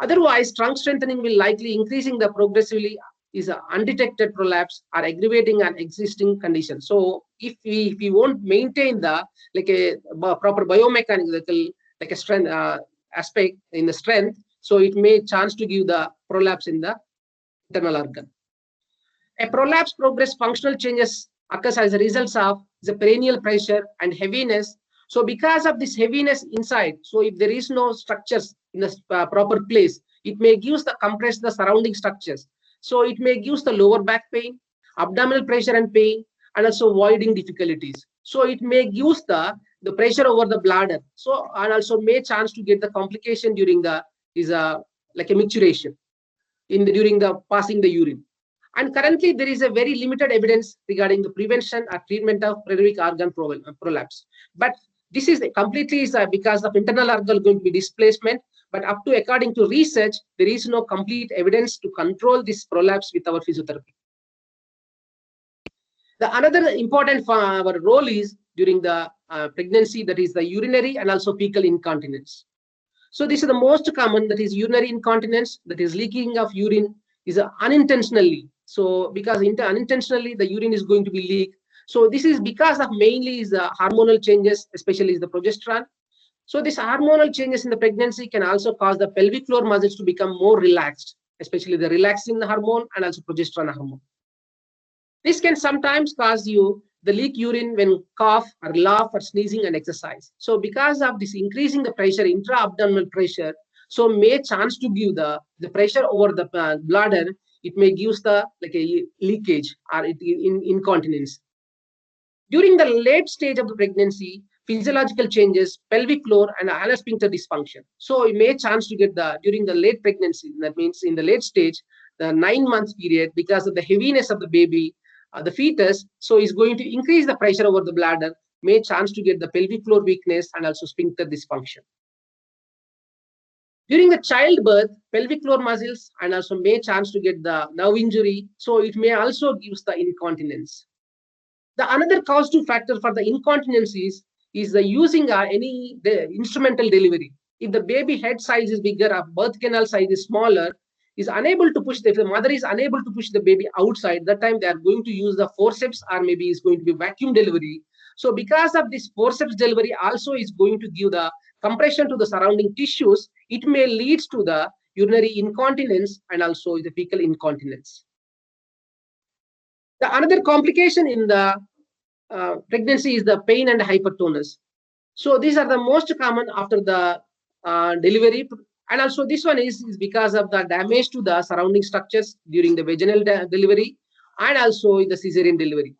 Otherwise, trunk strengthening will likely increasing the progressively is an undetected prolapse or aggravating an existing condition. So if we won't maintain the proper biomechanical strength aspect in the strength, so it may chance to give the prolapse in the internal organ. A prolapse progress functional changes occurs as a result of the perineal pressure and heaviness. So because of this heaviness inside, so if there is no structures in the proper place, it may give the compress the surrounding structures. So it may give the lower back pain, abdominal pressure and pain, and also voiding difficulties. So it may give the pressure over the bladder. So and also may chance to get the complication during the like a micturition during the passing the urine. And currently there is a very limited evidence regarding the prevention or treatment of pelvic organ prolapse. But this is completely because of internal organ going to be displacement. But up to according to research, there is no complete evidence to control this prolapse with our physiotherapy. The another important for our role is during the pregnancy, that is the urinary and also fecal incontinence. So this is the most common, that is urinary incontinence, that is leaking of urine is unintentionally. So because unintentionally the urine is going to be leaked. So this is because of mainly is the hormonal changes, especially is the progesterone. So these hormonal changes in the pregnancy can also cause the pelvic floor muscles to become more relaxed, especially the relaxin hormone and also progesterone hormone. This can sometimes cause you the leak urine when cough or laugh or sneezing and exercise. So because of this increasing the pressure, intra-abdominal pressure, so may chance to give the pressure over the bladder, it may give the like a leakage or incontinence. During the late stage of the pregnancy, physiological changes, pelvic floor and anal sphincter dysfunction. So it may chance to get during the late pregnancy, that means in the late stage, the 9 months period, because of the heaviness of the baby, the fetus, so is going to increase the pressure over the bladder, may chance to get the pelvic floor weakness and also sphincter dysfunction. During the childbirth, pelvic floor muscles and also may chance to get the nerve injury, so it may also gives the incontinence. The another causative factor for the incontinence is the using the instrumental delivery. If the baby head size is bigger, or birth canal size is smaller, is unable to push if the mother is unable to push the baby outside, that time they are going to use the forceps or maybe is going to be vacuum delivery. So because of this forceps delivery also is going to give the compression to the surrounding tissues, it may lead to the urinary incontinence and also the fecal incontinence. The another complication in the pregnancy is the pain and hypertonus. So these are the most common after the delivery. And also this one is because of the damage to the surrounding structures during the vaginal delivery and also in the cesarean delivery.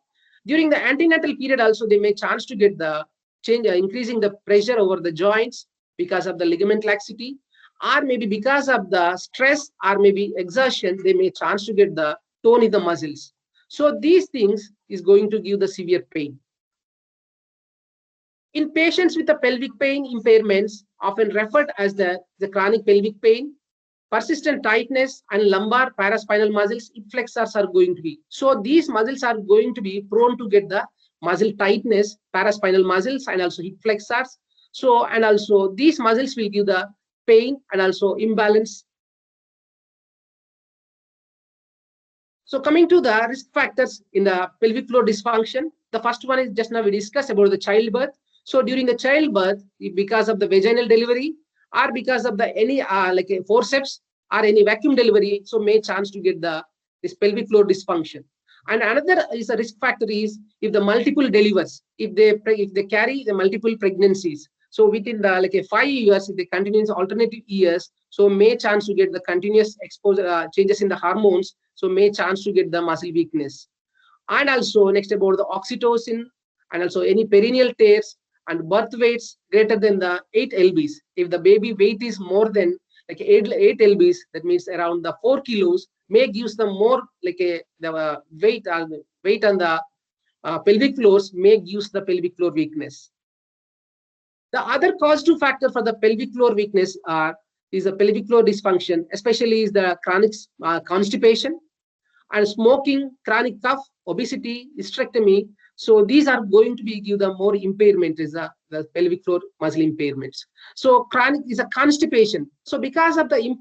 During the antenatal period also, they may chance to get the change, increasing the pressure over the joints because of the ligament laxity, or maybe because of the stress or maybe exertion, they may chance to get the tone in the muscles. So these things is going to give the severe pain. In patients with the pelvic pain impairments, often referred as the chronic pelvic pain, persistent tightness and lumbar paraspinal muscles, hip flexors are going to be. So these muscles are going to be prone to get the muscle tightness, paraspinal muscles and also hip flexors. So, and also these muscles will give the pain and also imbalance. So coming to the risk factors in the pelvic floor dysfunction, the first one is just now we discussed about the childbirth. So during the childbirth, because of the vaginal delivery or because of the any like a forceps or any vacuum delivery, so may chance to get this pelvic floor dysfunction. And another is a risk factor is if the multiple delivers, if they carry the multiple pregnancies. So within the like a 5 years, if they continue alternative years, so may chance to get the continuous exposure changes in the hormones. So may chance to get the muscle weakness. And also next about the oxytocin and also any perineal tears and birth weights greater than the 8 lbs. If the baby weight is more than like 8 lbs, that means around the 4 kilos, may gives them more like the weight on the pelvic floors may gives the pelvic floor weakness. The other causative factor for the pelvic floor weakness is the pelvic floor dysfunction, especially is the chronic constipation and smoking, chronic cough, obesity, hysterectomy. So these are going to be give the more impairment is the pelvic floor muscle impairments. So chronic is a constipation. So because of the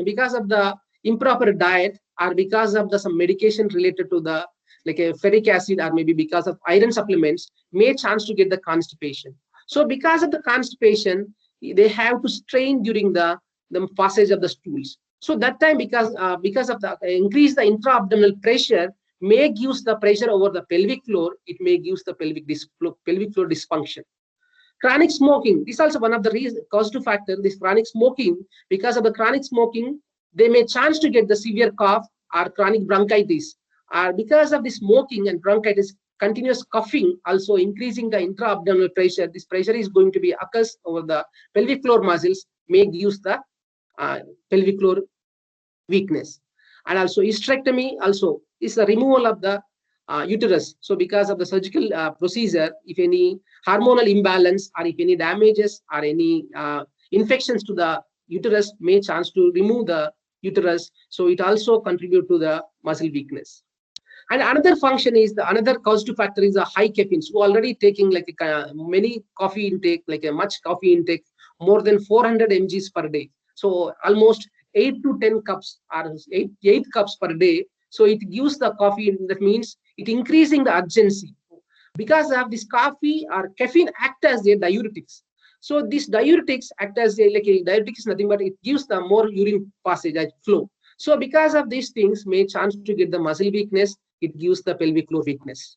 because of the improper diet or because of the some medication related to the like a ferric acid or maybe because of iron supplements, may chance to get the constipation. So because of the constipation, they have to strain during the passage of the stools. So that time, because of the increase the intra-abdominal pressure, may gives the pressure over the pelvic floor. It may gives the pelvic floor dysfunction. Chronic smoking. This is also one of the causative factor. This chronic smoking, because of the chronic smoking, they may chance to get the severe cough or chronic bronchitis. Because of the smoking and bronchitis, continuous coughing, also increasing the intra-abdominal pressure. This pressure is going to be occurs over the pelvic floor muscles, may gives the pelvic floor weakness. And also hysterectomy also is the removal of the uterus. So because of the surgical procedure, if any hormonal imbalance or if any damages or any infections to the uterus, may chance to remove the uterus. So it also contribute to the muscle weakness. And another function is another causative factor is a high caffeine. So already taking like many coffee intake, like a much coffee intake, more than 400 mgs per day. So almost 8 to 10 cups or 8 cups per day. So it gives the coffee, that means it increasing the urgency. Because of this coffee or caffeine act as a diuretics. So this diuretics act as like a diuretic is nothing but it gives the more urine passage flow. So because of these things, may chance to get the muscle weakness, it gives the pelvic floor weakness.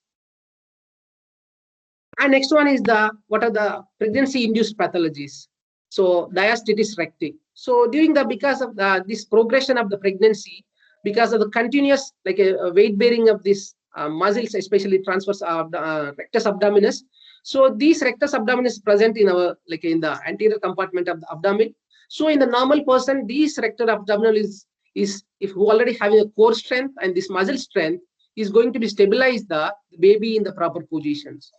And next one is what are the pregnancy-induced pathologies? So diastasis recti. So because of this progression of the pregnancy, because of the continuous weight bearing of these muscles, especially transverse rectus abdominis. So these rectus abdominis present in our in the anterior compartment of the abdomen. So in the normal person, these rectus abdominal is if who already having a core strength and this muscle strength is going to be stabilize the baby in the proper positions.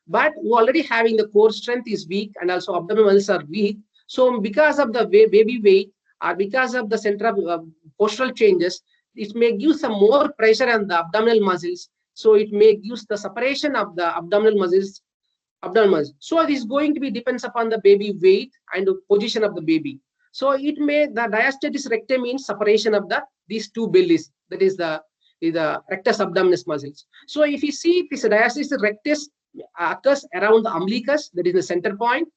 But who already having the core strength is weak and also abdominal muscles are weak. So because of the baby weight or because of the center of postural changes, it may give some more pressure on the abdominal muscles. So it may give the separation of the abdominal muscles. So this is going to be depends upon the baby weight and the position of the baby. So it may the diastasis recti means separation of these two bellies. That is the rectus abdominis muscles. So if you see this diastasis rectus occurs around the umbilicus, that is the center point,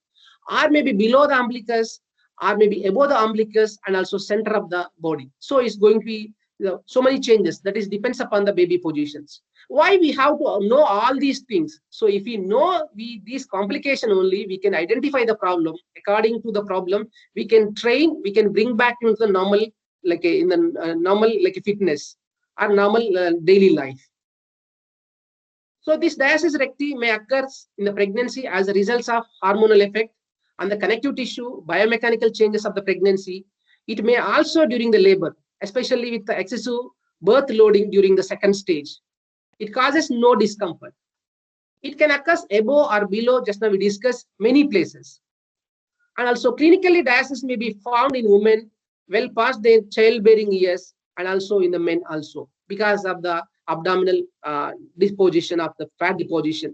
or maybe below the umbilicus, or maybe above the umbilicus, and also center of the body. So it's going to be so many changes. That is depends upon the baby positions. Why we have to know all these things? So if we know these complication only, we can identify the problem. According to the problem, we can train, we can bring back into the normal, normal fitness or normal daily life. So this diastasis recti may occur in the pregnancy as a result of hormonal effect on the connective tissue, biomechanical changes of the pregnancy. It may also during the labor, especially with the excessive birth loading during the second stage. It causes no discomfort. It can occur above or below, just now we discussed, many places. And also clinically, diastasis may be found in women well past their childbearing years and also in the men also because of the abdominal disposition of the fat deposition.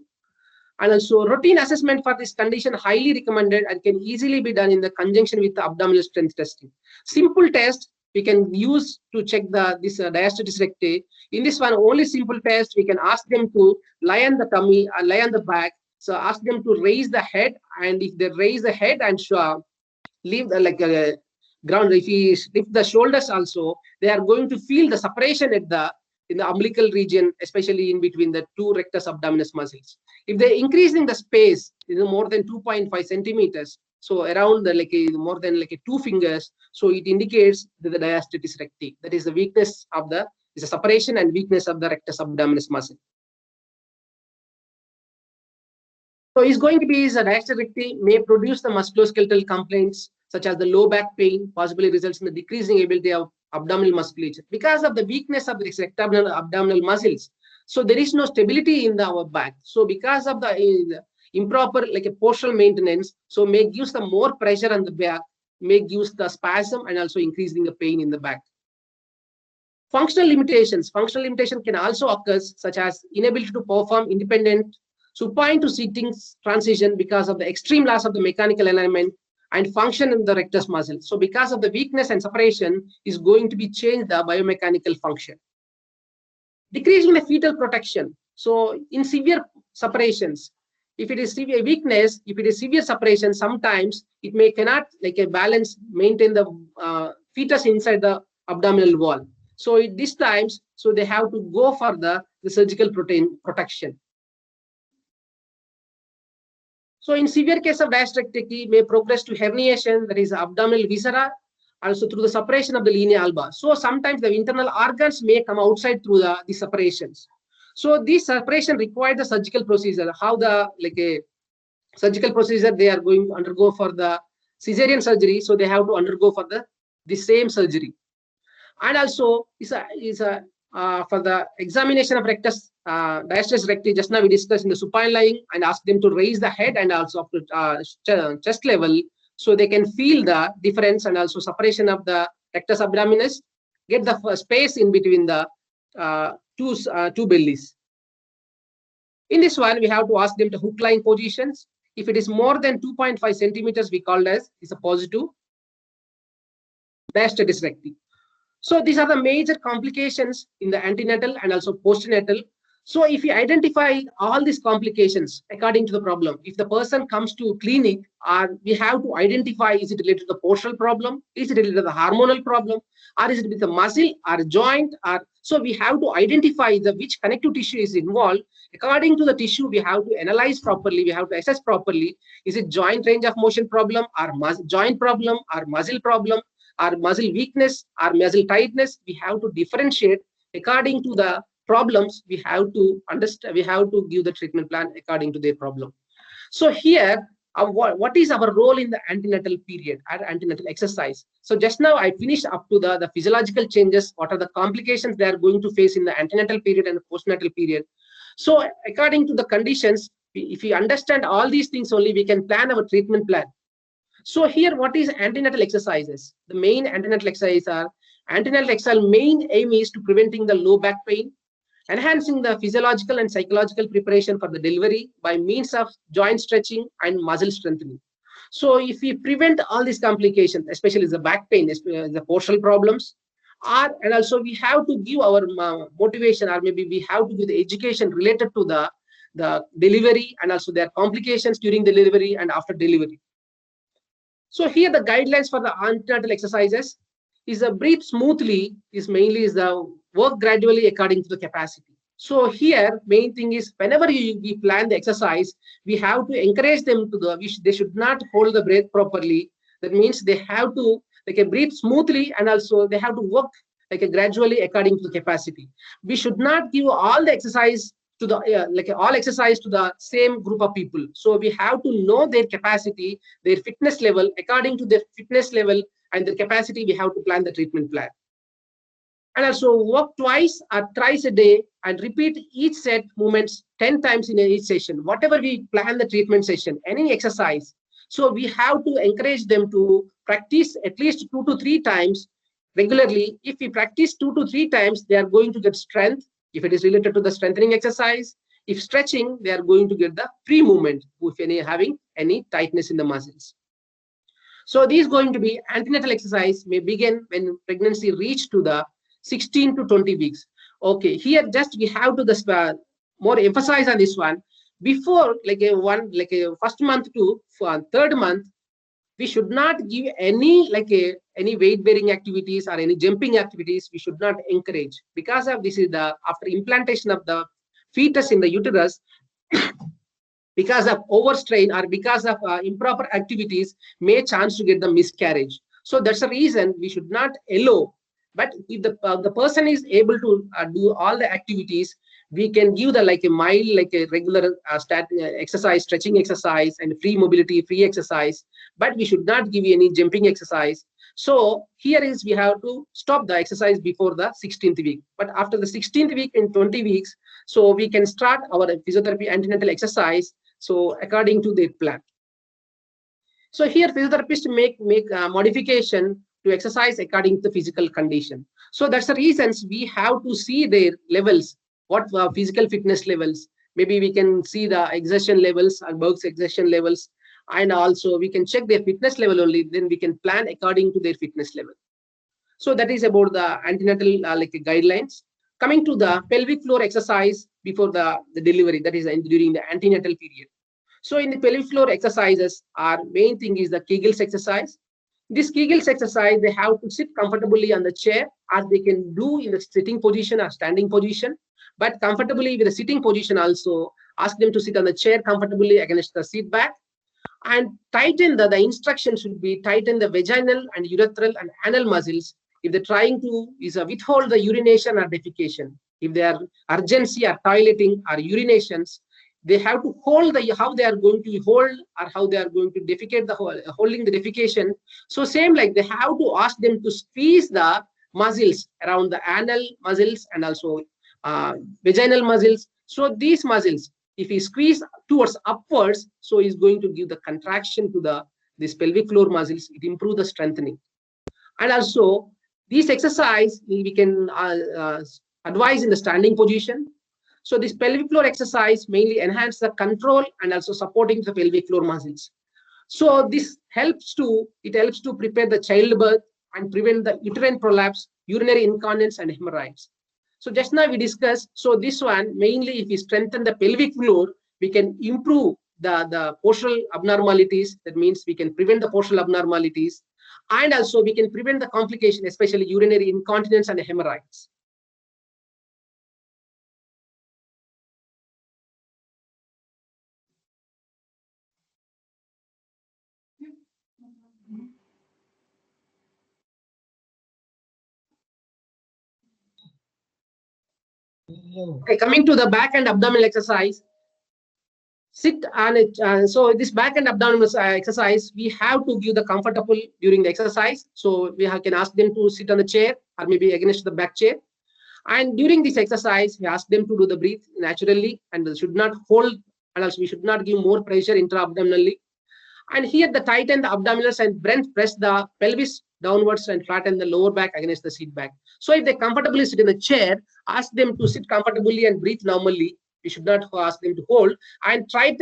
And also routine assessment for this condition highly recommended and can easily be done in the conjunction with the abdominal strength testing. Simple test we can use to check this diastasis recti. In this one, only simple test, we can ask them to lie on the tummy or lie on the back. So ask them to raise the head, and if they raise the head and leave the ground, if we lift the shoulders also, they are going to feel the separation in the umbilical region, especially in between the two rectus abdominis muscles. If they're increasing the space, more than 2.5 centimeters, so around more than 2 fingers, so it indicates the diastasis recti. That is the weakness of the separation and weakness of the rectus abdominis muscle. So it's going to be the diastasis recti may produce the musculoskeletal complaints such as the low back pain, possibly results in the decreasing ability of abdominal musculature because of the weakness of the abdominal muscles. So there is no stability in our back. So because of the improper postural maintenance, so may gives the more pressure on the back, may gives the spasm and also increasing the pain in the back. Functional limitations. Functional limitation can also occur, such as inability to perform independent supine to sitting transition because of the extreme loss of the mechanical alignment and function in the rectus muscle. So because of the weakness and separation is going to be changed the biomechanical function. Decreasing the fetal protection. So in severe separations, if it is severe weakness, if it is severe separation, sometimes it may cannot balance, maintain the fetus inside the abdominal wall. So at these times, so they have to go for the surgical protection. So in severe case of diastrecticity, may progress to herniation, that is abdominal viscera, also through the separation of the linea alba. So sometimes the internal organs may come outside through the separations. So this separation requires the surgical procedure. How the surgical procedure they are going to undergo for the cesarean surgery, so they have to undergo for the same surgery. And also for the examination of rectus diastasis recti, just now we discussed in the supine lying and ask them to raise the head and also up to chest level, so they can feel the difference and also separation of the rectus abdominis, get the space in between the two bellies. In this one, we have to ask them to hook lying positions. If it is more than 2.5 centimeters, we call as is a positive diastasis recti. So these are the major complications in the antenatal and also postnatal. So if we identify all these complications according to the problem, if the person comes to clinic, we have to identify, is it related to the postural problem, is it related to the hormonal problem, or is it with the muscle or joint, or so we have to identify the which connective tissue is involved. According to the tissue, we have to analyze properly, we have to assess properly. Is it joint range of motion problem, or joint problem, or muscle problem, or muscle weakness, or muscle tightness? We have to differentiate according to the problems. We have to understand, we have to give the treatment plan according to their problem. So here, what is our role in the antenatal period or antenatal exercise? So just now I finished up to the physiological changes, what are the complications they are going to face in the antenatal period and the postnatal period. So according to the conditions, if we understand all these things only, we can plan our treatment plan. So here, what is antenatal exercises? The main antenatal exercises are, antenatal exercise main aim is to preventing the low back pain, enhancing the physiological and psychological preparation for the delivery by means of joint stretching and muscle strengthening. So if we prevent all these complications, especially the back pain, the postural problems, and also we have to give our motivation, or maybe we have to give the education related to the delivery and also their complications during delivery and after delivery. So here the guidelines for the antenatal exercises is breathe smoothly, is mainly is the work gradually according to the capacity. So here main thing is, whenever we plan the exercise, we have to encourage them to they should not hold the breath properly. That means they have to breathe smoothly, and also they have to work gradually according to the capacity. We should not give all the exercise to the all exercise to the same group of people. So we have to know their capacity, their fitness level. According to their fitness level and their capacity, we have to plan the treatment plan. And also work twice or thrice a day and repeat each set movements 10 times in each session. Whatever we plan the treatment session, any exercise. So we have to encourage them to practice at least 2 to 3 times regularly. If we practice 2 to 3 times, they are going to get strength. If it is related to the strengthening exercise, if stretching, they are going to get the free movement if any having any tightness in the muscles. So these going to be antenatal exercise may begin when pregnancy reach to the 16 to 20 weeks. Okay, here just we have to more emphasize on this one. Before a first month to third month, we should not give any any weight bearing activities or any jumping activities. We should not encourage, because of this is the after implantation of the fetus in the uterus, because of overstrain or because of improper activities, may chance to get the miscarriage. So that's the reason we should not allow. But if the person is able to do all the activities, we can give the a mild a regular exercise, stretching exercise, and free mobility, free exercise. But we should not give any jumping exercise. So here is we have to stop the exercise before the 16th week. But after the 16th week in 20 weeks, so we can start our physiotherapy antenatal exercise. So according to their plan. So here physiotherapists make modification to exercise according to the physical condition. So that's the reasons we have to see their levels, what physical fitness levels. Maybe we can see the exertion levels, Burke's exertion levels, and also we can check their fitness level only. Then we can plan according to their fitness level. So that is about the antenatal guidelines. Coming to the pelvic floor exercise before the delivery, that is during the antenatal period. So in the pelvic floor exercises, our main thing is the Kegels exercise. This Kegels exercise, they have to sit comfortably on the chair, as they can do in the sitting position or standing position. But comfortably with the sitting position also, ask them to sit on the chair comfortably against the seat back. And tighten the instruction should be tighten the vaginal and urethral and anal muscles. If they're trying to withhold the urination or defecation, if they are urgency or toileting or urinations, they have to hold how they are going to hold or how they are going to defecate holding the defecation. So same they have to ask them to squeeze the muscles around the anal muscles and also vaginal muscles. So these muscles, if we squeeze towards upwards, so is going to give the contraction to this pelvic floor muscles. It improves the strengthening. And also this exercise we can advise in the standing position. So this pelvic floor exercise mainly enhance the control and also supporting the pelvic floor muscles. So this helps to prepare the childbirth and prevent the uterine prolapse, urinary incontinence, and hemorrhoids. So just now we discussed, so this one, mainly if we strengthen the pelvic floor, we can improve the postural abnormalities. That means we can prevent the postural abnormalities, and also we can prevent the complication, especially urinary incontinence and hemorrhoids. Okay, coming to the back and abdominal exercise, sit on it. So this back and abdominal exercise, we have to give the comfortable during the exercise. So can ask them to sit on the chair or maybe against the back chair. And during this exercise, we ask them to do the breathe naturally and they should not hold, and also we should not give more pressure intra-abdominally. And here the tighten the abdominals and press the pelvis downwards and flatten the lower back against the seat back. So if they comfortably sit in the chair, ask them to sit comfortably and breathe normally. We should not ask them to hold, and ask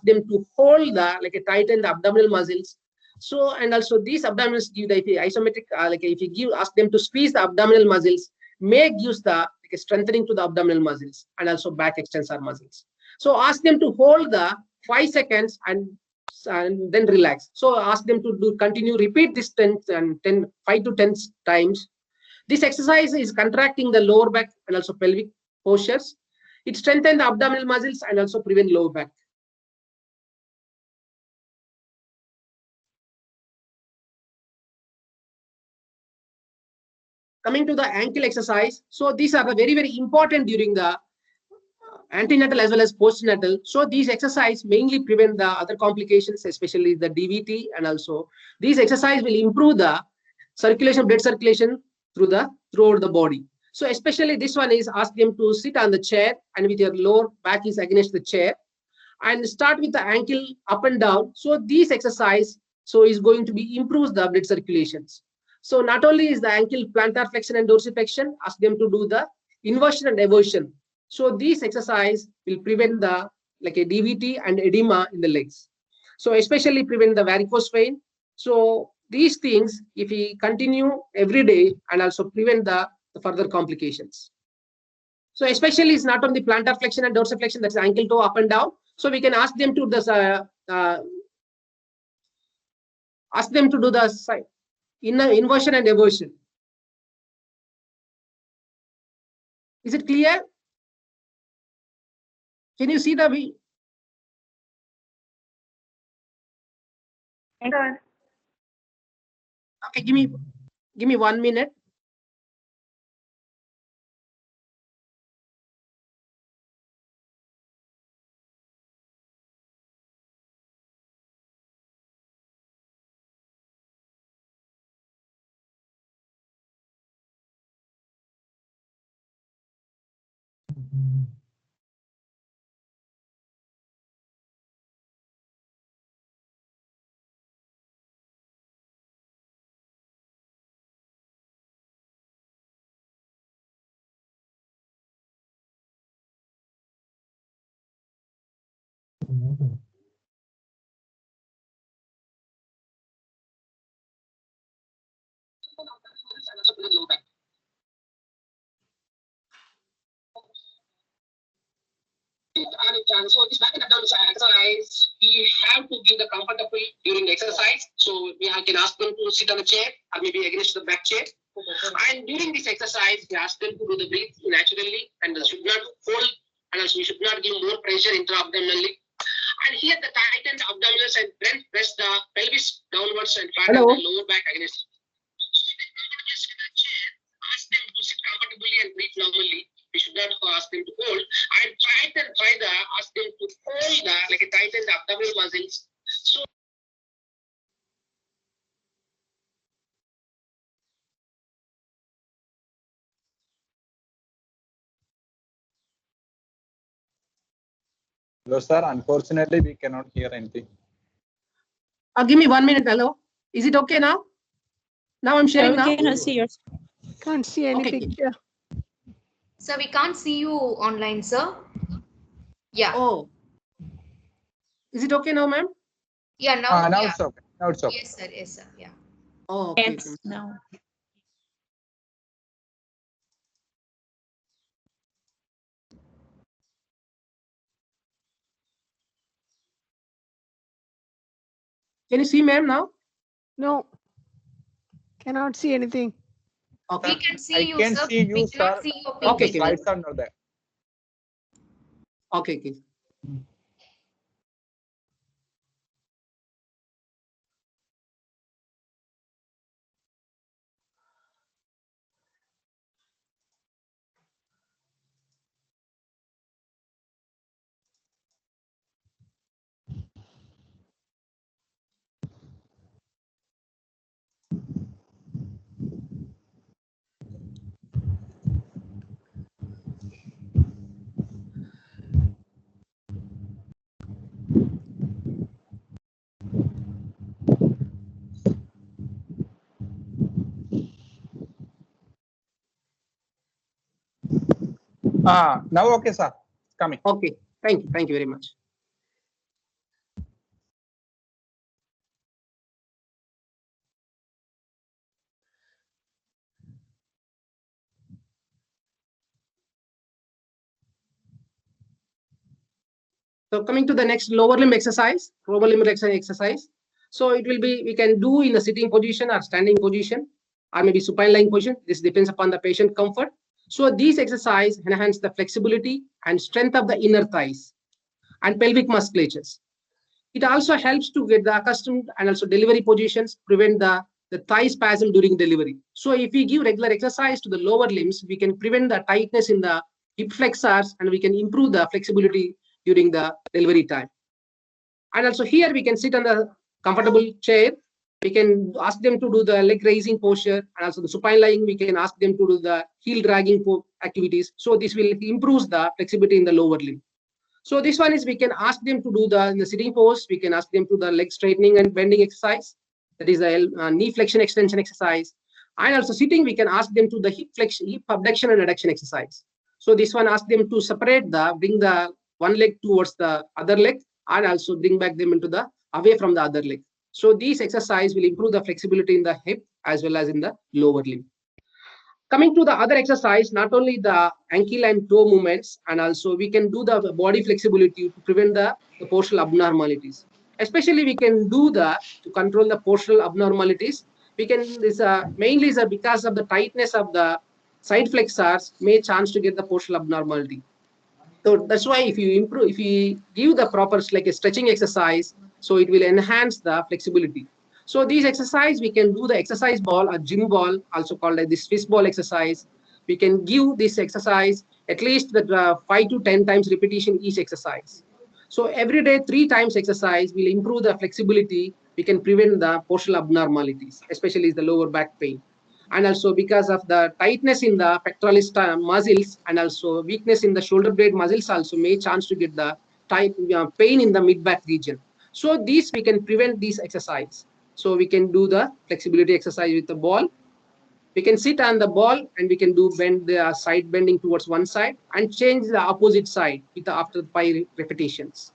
them to hold tighten the abdominal muscles. So, and also these abdominals give the isometric, if you ask them to squeeze the abdominal muscles, may gives the strengthening to the abdominal muscles and also back extensor muscles. So ask them to hold the 5 seconds and then relax. So ask them to continue, repeat this 5 to 10 times. This exercise is contracting the lower back and also pelvic postures. It strengthens the abdominal muscles and also prevent lower back. Coming to the ankle exercise. So these are very, very important during the antenatal as well as postnatal. So these exercise mainly prevent the other complications, especially the DVT, and also these exercise will improve the circulation, blood circulation throughout the body. So especially this one is ask them to sit on the chair and with your lower back is against the chair and start with the ankle up and down. So this exercise is going to be improves the blood circulations. So not only is the ankle plantar flexion and dorsiflexion, ask them to do the inversion and eversion. So this exercise will prevent the a DVT and edema in the legs. So especially prevent the varicose vein. So these things, if we continue every day, and also prevent the further complications. So especially it's not only plantar flexion and dorsiflexion, that's ankle toe up and down. So we can ask them to do the inversion and eversion. Is it clear? Can you see the V? Okay, give me 1 minute. So this back and abdominal exercise, we have to give the comfortable during the exercise. So we can ask them to sit on a chair or maybe against the back chair. And during this exercise, we ask them to do the breathe naturally and should not hold, and also we should not give more pressure intra-abdominally. And here the tighten the abdominals and then press the pelvis downwards and flatten the lower back against. Ask them to sit comfortably and breathe normally. We should not ask them to hold. And ask them to hold tighten the abdominal muscles. So Hello, sir. Unfortunately, we cannot hear anything. Give me 1 minute. Hello. Is it okay now? Now I'm sharing now. We cannot see yours. Can't see anything. Okay. Yeah. So we can't see you online, sir. Yeah. Oh. Is it okay now, ma'am? Yeah, now. Now Yeah. it's okay. Now it's okay. Yes, sir. Yes, sir. Yeah. Oh, okay. Yes, now. Can you see, ma'am, now? No. Cannot see anything. Okay. We can see I you, can sir. see We you, cannot sir. see your But Okay, the okay. slides are not there. Okay, okay. Now okay, sir. Coming. Okay. Thank you. Thank you very much. So coming to the next lower limb exercise, lower limb exercise. So it will be, we can do in a sitting position or standing position, or maybe supine lying position. This depends upon the patient comfort. So these exercise enhance the flexibility and strength of the inner thighs and pelvic musculatures. It also helps to get the accustomed and also delivery positions, prevent the thigh spasm during delivery. So if we give regular exercise to the lower limbs, we can prevent the tightness in the hip flexors and we can improve the flexibility during the delivery time. And also here we can sit on the comfortable chair. We can ask them to do the leg raising posture, and also the supine lying, we can ask them to do the heel dragging activities. So this will improve the flexibility in the lower limb. So this one is we can ask them to do in the sitting pose, we can ask them to the leg straightening and bending exercise. That is the knee flexion extension exercise. And also sitting, we can ask them to the hip flexion, hip abduction and adduction exercise. So this one ask them to bring the one leg towards the other leg and also bring back them into the away from the other leg. So these exercise will improve the flexibility in the hip as well as in the lower limb. Coming to the other exercise, not only the ankle and toe movements, and also we can do the body flexibility to prevent the postural abnormalities. Especially we can do to control the postural abnormalities. We can, mainly is because of the tightness of the side flexors may chance to get the postural abnormality. So that's why if you give the proper like a stretching exercise, so it will enhance the flexibility. So these exercise, we can do the exercise ball or gym ball, also called like the Swiss ball exercise. We can give this exercise at least 5 to 10 times repetition each exercise. So every day, 3 times exercise will improve the flexibility. We can prevent the postural abnormalities, especially the lower back pain. And also because of the tightness in the pectoralis muscles and also weakness in the shoulder blade muscles also may chance to get the pain in the mid back region. So these we can prevent these exercise. So we can do the flexibility exercise with the ball. We can sit on the ball and we can do bend the side bending towards one side and change the opposite side with after 5 repetitions.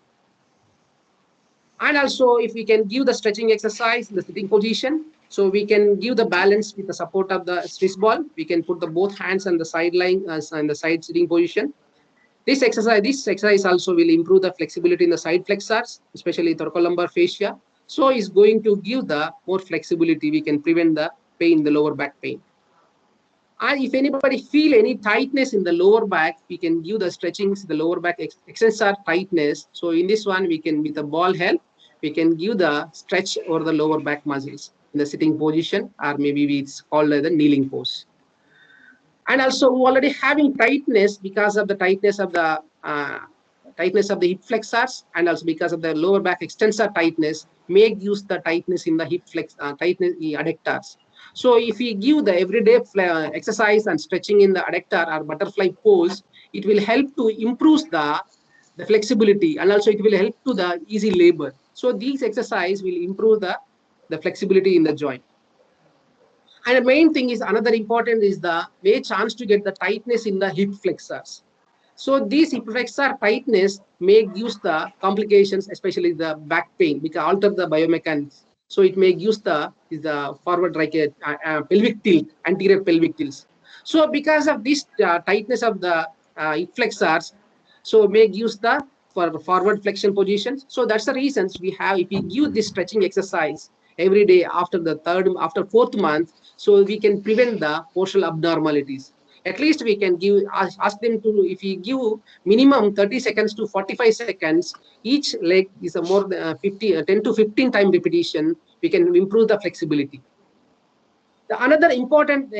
And also if we can give the stretching exercise in the sitting position, so we can give the balance with the support of the Swiss ball. We can put the both hands on the sideline and the side sitting position. This exercise also will improve the flexibility in the side flexors, especially thoracolumbar fascia. So it's going to give the more flexibility. We can prevent the pain, the lower back pain. And if anybody feel any tightness in the lower back, we can give the stretchings, the lower back extensor tightness. So in this one, we can, with the ball help, we can give the stretch over the lower back muscles in the sitting position, or maybe it's called the kneeling pose. And also already having tightness because of the tightness of the hip flexors, and also because of the lower back extensor tightness may use the tightness in the hip flex tightness adductors. So if we give the everyday exercise and stretching in the adductor or butterfly pose, it will help to improve the flexibility, and also it will help to the easy labor. So these exercise will improve the flexibility in the joint. And the main thing is another important is the way chance to get the tightness in the hip flexors. So these hip flexor tightness may use the complications, especially the back pain, because alter the biomechanics. So it may use the forward like a pelvic tilt, anterior pelvic tilts. So because of this tightness of the hip flexors, so may use the for forward flexion positions. So that's the reasons we have, if we give this stretching exercise every day after fourth month, so we can prevent the postural abnormalities. At least we can ask them to, if we give minimum 30 seconds to 45 seconds, each leg is a more than 10 to 15 time repetition, we can improve the flexibility. The another important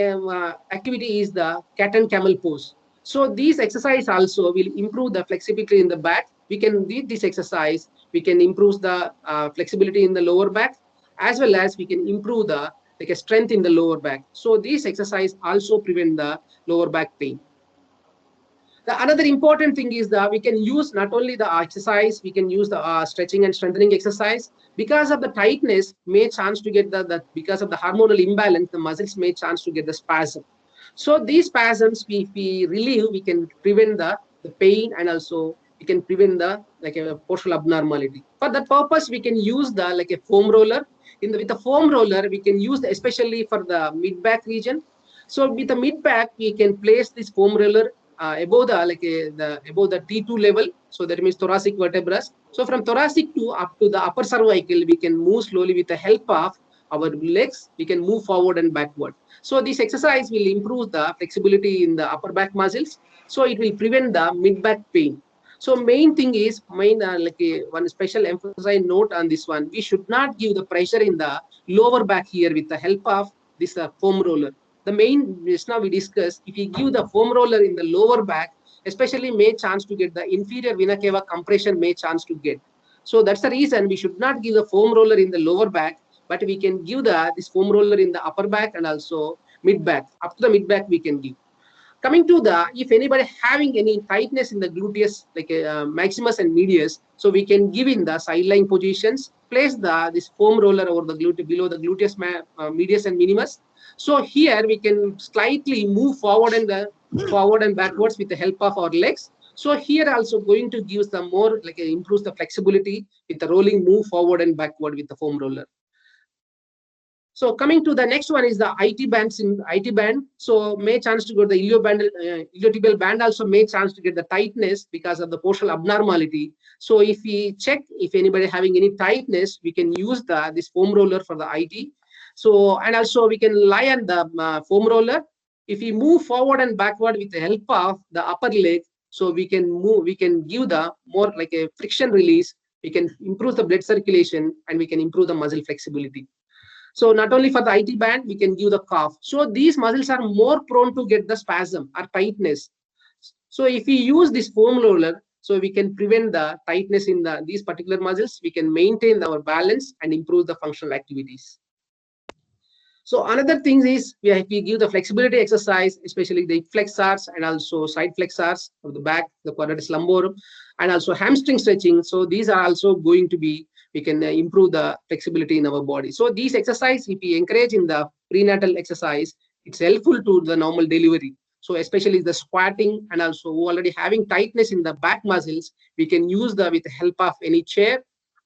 activity is the cat and camel pose. So these exercise also will improve the flexibility in the back. We can do this exercise. We can improve the flexibility in the lower back, as well as we can improve the strength in the lower back. So these exercise also prevent the lower back pain. The another important thing is that we can use not only the exercise, we can use the stretching and strengthening exercise. Because of the tightness, may chance to get because of the hormonal imbalance, the muscles may chance to get the spasm. So these spasms, if we relieve, we can prevent the pain, and also we can prevent the a postural abnormality. For that purpose, we can use the a foam roller. With the foam roller, we can use especially for the mid back region. So with the mid back, we can place this foam roller above the T2 level. So that means thoracic vertebrae. So from thoracic to up to the upper cervical, we can move slowly with the help of our legs. We can move forward and backward. So this exercise will improve the flexibility in the upper back muscles. So it will prevent the mid back pain. So main thing is one special emphasize note on this one. We should not give the pressure in the lower back here with the help of this foam roller. The main just now we discussed, if you give the foam roller in the lower back, especially may chance to get the inferior vena cava compression may chance to get. So that's the reason we should not give the foam roller in the lower back, but we can give this foam roller in the upper back and also mid back. Up to the mid back we can give. Coming to if anybody having any tightness in the gluteus, maximus and medius, so we can give in the sideline positions, place this foam roller over the below the gluteus medius and minimus. So here we can slightly move forward and backwards with the help of our legs. So here also going to give some more improves the flexibility with the rolling move forward and backward with the foam roller. So coming to the next one is the IT bands in IT band. So may chance to get the iliotibial band also may chance to get the tightness because of the postural abnormality. So if we check if anybody having any tightness, we can use this foam roller for the IT. So and also we can lie on the foam roller. If we move forward and backward with the help of the upper leg, so we can give the more a friction release. We can improve the blood circulation and we can improve the muscle flexibility. So not only for the IT band, we can give the calf. So these muscles are more prone to get the spasm or tightness. So if we use this foam roller, so we can prevent the tightness in these particular muscles. We can maintain our balance and improve the functional activities. So another thing is we give the flexibility exercise, especially the flexors and also side flexors of the back, the quadratus lumborum, and also hamstring stretching. So these are also going to be, we can improve the flexibility in our body. So these exercise, if we encourage in the prenatal exercise, it's helpful to the normal delivery. So especially the squatting and also already having tightness in the back muscles, we can use with the help of any chair,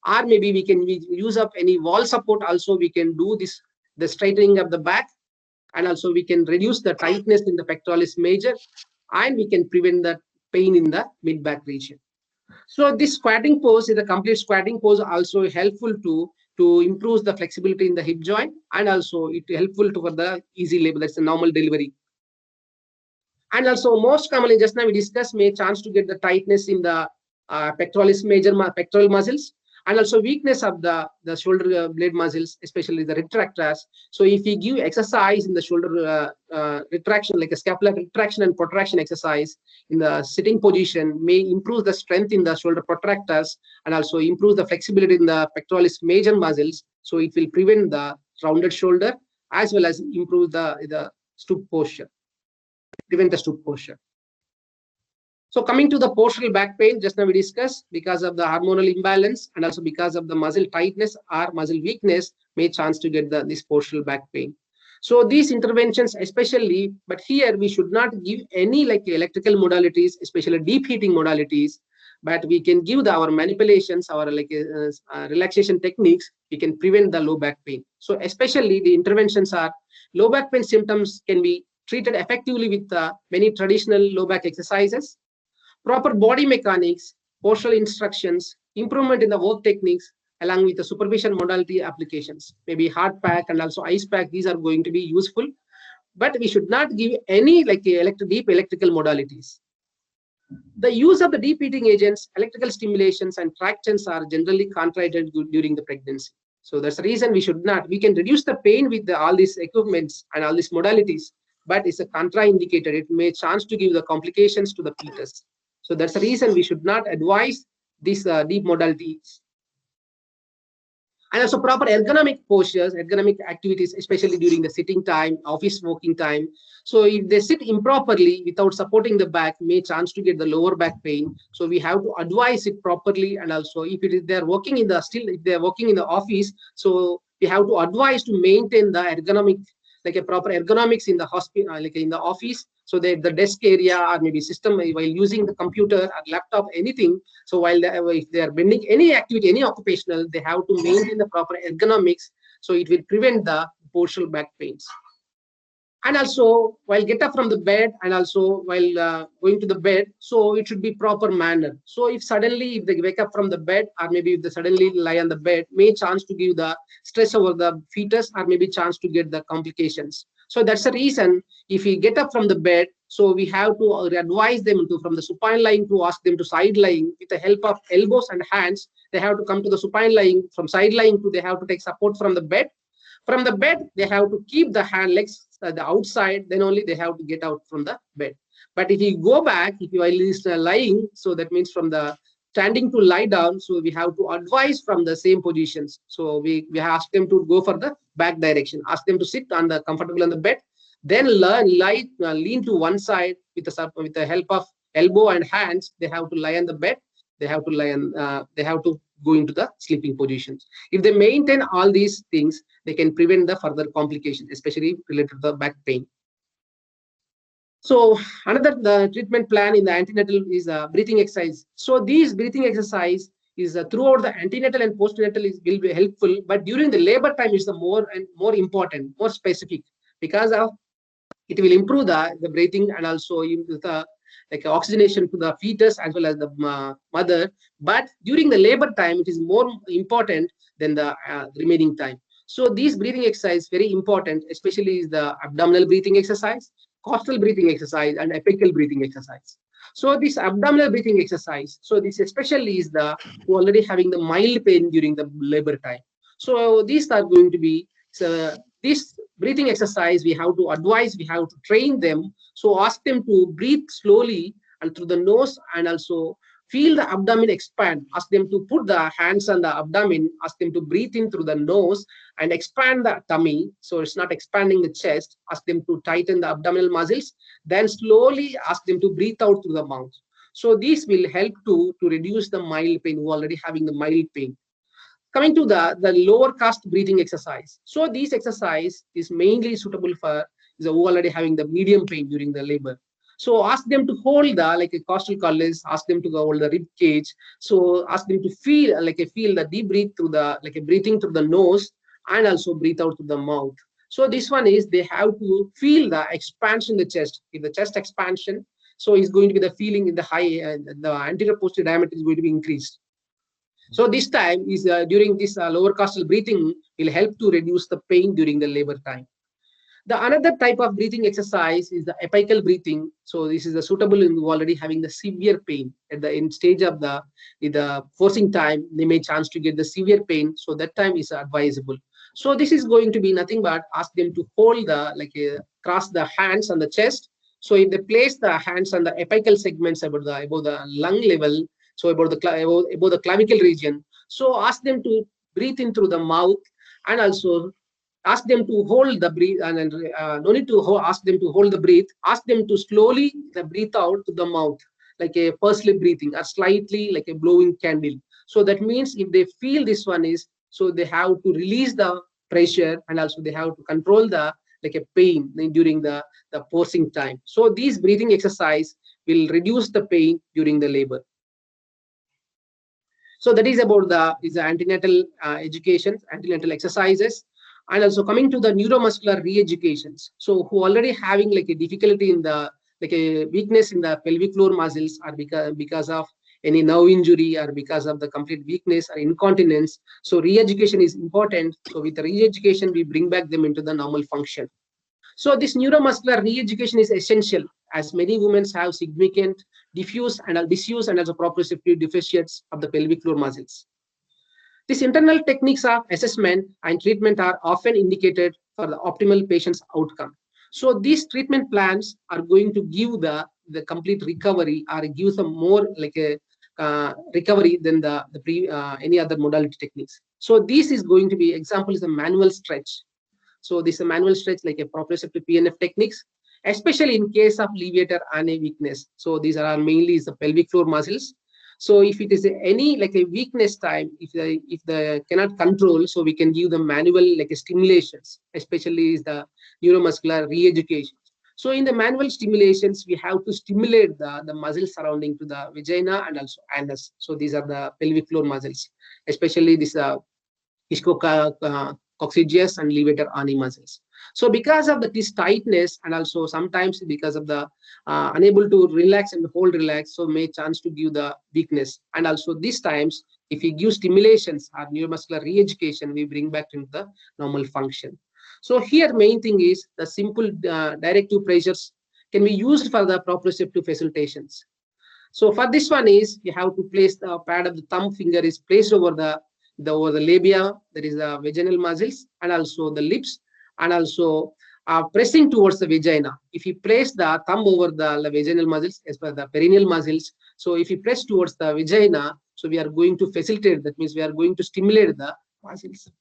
or maybe we can use up any wall support. Also, we can do the straightening of the back, and also we can reduce the tightness in the pectoralis major, and we can prevent the pain in the mid back region. So this squatting pose is a complete squatting pose, also helpful to improve the flexibility in the hip joint, and also it helpful for the easy labor, that's the normal delivery. And also most commonly, just now we discussed, may chance to get the tightness in the pectoralis major pectoral muscles, and also weakness of the shoulder blade muscles, especially the retractors. So if we give exercise in the shoulder retraction, like a scapular retraction and protraction exercise in the sitting position, may improve the strength in the shoulder protractors and also improve the flexibility in the pectoralis major muscles. So it will prevent the rounded shoulder as well as improve the stoop posture, prevent the stoop posture. So coming to the postural back pain, just now we discussed, because of the hormonal imbalance and also because of the muscle tightness or muscle weakness, may chance to get this postural back pain. So these interventions especially, but here we should not give any electrical modalities, especially deep heating modalities, but we can give our manipulations, our relaxation techniques, we can prevent the low back pain. So especially the interventions are, low back pain symptoms can be treated effectively with many traditional low back exercises. Proper body mechanics postural instructions, improvement in the work techniques, along with the supervision modality applications. Maybe hard pack and also ice pack, these are going to be useful, but we should not give any like deep electrical modalities. The use of the deep heating agents, electrical stimulations, and tractions are generally contraindicated during the pregnancy. So that's the reason we should not. We can reduce the pain with all these equipments and all these modalities, but it's a contraindicated. It may chance to give the complications to the fetus. So that's the reason we should not advise these deep modalities. And also proper ergonomic postures, ergonomic activities, especially during the sitting time, office working time. So if they sit improperly without supporting the back, may chance to get the lower back pain. So we have to advise it properly. And also if it is they're working in the if they're working in the office, so we have to advise to maintain the ergonomic, like a proper ergonomics in the hospital, like in the office, so that the desk area or maybe system while using the computer or laptop, anything. So while if they are bending any activity, any occupational, they have to maintain the proper ergonomics. So it will prevent the postural back pains. And also while get up from the bed and also while going to the bed, so it should be proper manner. So if suddenly if they wake up from the bed or maybe if they suddenly lie on the bed, may chance to give the stress over the fetus or maybe chance to get the complications. So that's the reason if we get up from the bed, so we have to advise them to from the supine lying to ask them to side lying with the help of elbows and hands. They have to come to the supine lying. From side lying to they have to take support from the bed. From the bed, they have to keep the hand legs at the outside, then only they have to get out from the bed. But if you go back, if you are lying, so that means from the standing to lie down, so we have to advise from the same positions. So we ask them to go for the back direction, ask them to sit on the comfortable on the bed, then lean to one side with the help of elbow and hands. They have to lie on the bed. They have to lie on. They have to go into the sleeping positions. If they maintain all these things, they can prevent the further complications, especially related to the back pain. So another treatment plan in the antenatal is breathing exercise. So these breathing exercise is throughout the antenatal and postnatal will be helpful, but during the labor time is the more important, more specific, because of it will improve the breathing and also the like oxygenation to the fetus as well as the mother. But during the labor time, it is more important than the remaining time. So these breathing exercise very important, especially is the abdominal breathing exercise, costal breathing exercise, and apical breathing exercise. So this abdominal breathing exercise, so this especially is the who already having the mild pain during the labor time. So these are going to be this breathing exercise. We have to advise, we have to train them. So ask them to breathe slowly and through the nose and also feel the abdomen expand. Ask them to put the hands on the abdomen, ask them to breathe in through the nose and expand the tummy. So it's not expanding the chest. Ask them to tighten the abdominal muscles. Then slowly ask them to breathe out through the mouth. So these will help to reduce the mild pain, who already having the mild pain. Coming to the lower cast breathing exercise. So this exercise is mainly suitable for the who already having the medium pain during the labor. So ask them to hold the like a costal collis, ask them to hold the rib cage. So ask them to feel feel the deep breathe through the breathing through the nose and also breathe out through the mouth. So this one is they have to feel the expansion in the chest. If the chest expansion, so it's going to be the feeling in the high, the anterior posterior diameter is going to be increased. So this time is during this lower costal breathing will help to reduce the pain during the labor time. The another type of breathing exercise is the apical breathing. So this is the suitable in already having the severe pain at the end stage of the forcing time. They may chance to get the severe pain. So that time is advisable. So this is going to be nothing but ask them to hold the cross the hands on the chest. So if they place the hands on the apical segments above the lung level, so above the clavicle region. So ask them to breathe in through the mouth and also ask them to hold the breath and no need to ask them to hold the breath. Ask them to slowly breathe out to the mouth, like a pursed lip breathing or slightly like a blowing candle. So that means if they feel this one is, so they have to release the pressure and also they have to control the pain during the forcing time. So these breathing exercise will reduce the pain during the labor. So that is about the antenatal education, antenatal exercises, and also coming to the neuromuscular re-educations. So who already having a difficulty in the a weakness in the pelvic floor muscles or because of any nerve injury or because of the complete weakness or incontinence. So re-education is important. So with the re-education, we bring back them into the normal function. So this neuromuscular re-education is essential as many women have significant diffuse and disuse and also proprioceptive deficits of the pelvic floor muscles. These internal techniques of assessment and treatment are often indicated for the optimal patient's outcome. So these treatment plans are going to give the complete recovery or give some more like a recovery than any other modality techniques. So this is going to be example is a manual stretch. So this is a manual stretch like a proprioceptive PNF techniques, especially in case of levator and a weakness. So these are mainly is the pelvic floor muscles. So if it is any like a weakness time, if the cannot control, so we can give them manual like a stimulations, especially is the neuromuscular re-education. So in the manual stimulations, we have to stimulate the muscles surrounding to the vagina and also anus. So these are the pelvic floor muscles, especially this ischiococcygeus and levator ani muscles. So because of this tightness and also sometimes because of the unable to relax and hold relax, so may chance to give the weakness. And also these times, if we give stimulations or neuromuscular re-education, we bring back into the normal function. So here main thing is the simple directive pressures can be used for the proprioceptive facilitations. So for this one is you have to place the pad of the thumb finger is placed over the labia, that is the vaginal muscles, and also the lips, and also pressing towards the vagina. If you place the thumb over the vaginal muscles as per the perineal muscles, so if you press towards the vagina, so we are going to facilitate, that means we are going to stimulate the muscles.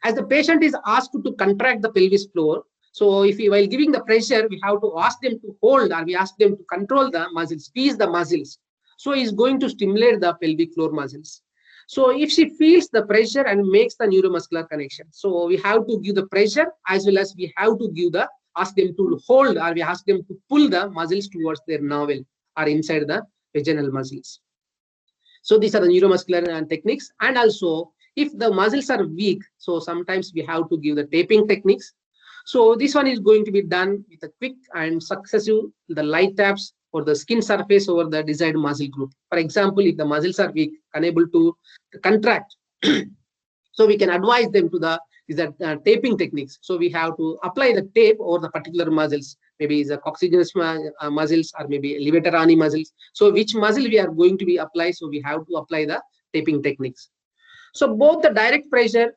As the patient is asked to contract the pelvis floor, so if we, while giving the pressure, we have to ask them to hold or we ask them to control the muscles, squeeze the muscles. So he's going to stimulate the pelvic floor muscles. So if she feels the pressure and makes the neuromuscular connection, so we have to give the pressure as well as we have to give the ask them to hold or we ask them to pull the muscles towards their navel or inside the vaginal muscles. So these are the neuromuscular techniques. And also if the muscles are weak, so sometimes we have to give the taping techniques. So this one is going to be done with a quick and successive the light taps or the skin surface over the desired muscle group. For example, if the muscles are weak, unable to contract, so we can advise them to the taping techniques. So we have to apply the tape over the particular muscles, maybe the coccygeus muscles or maybe levator ani muscles. So which muscle we are going to be apply, so we have to apply the taping techniques. So both the direct pressure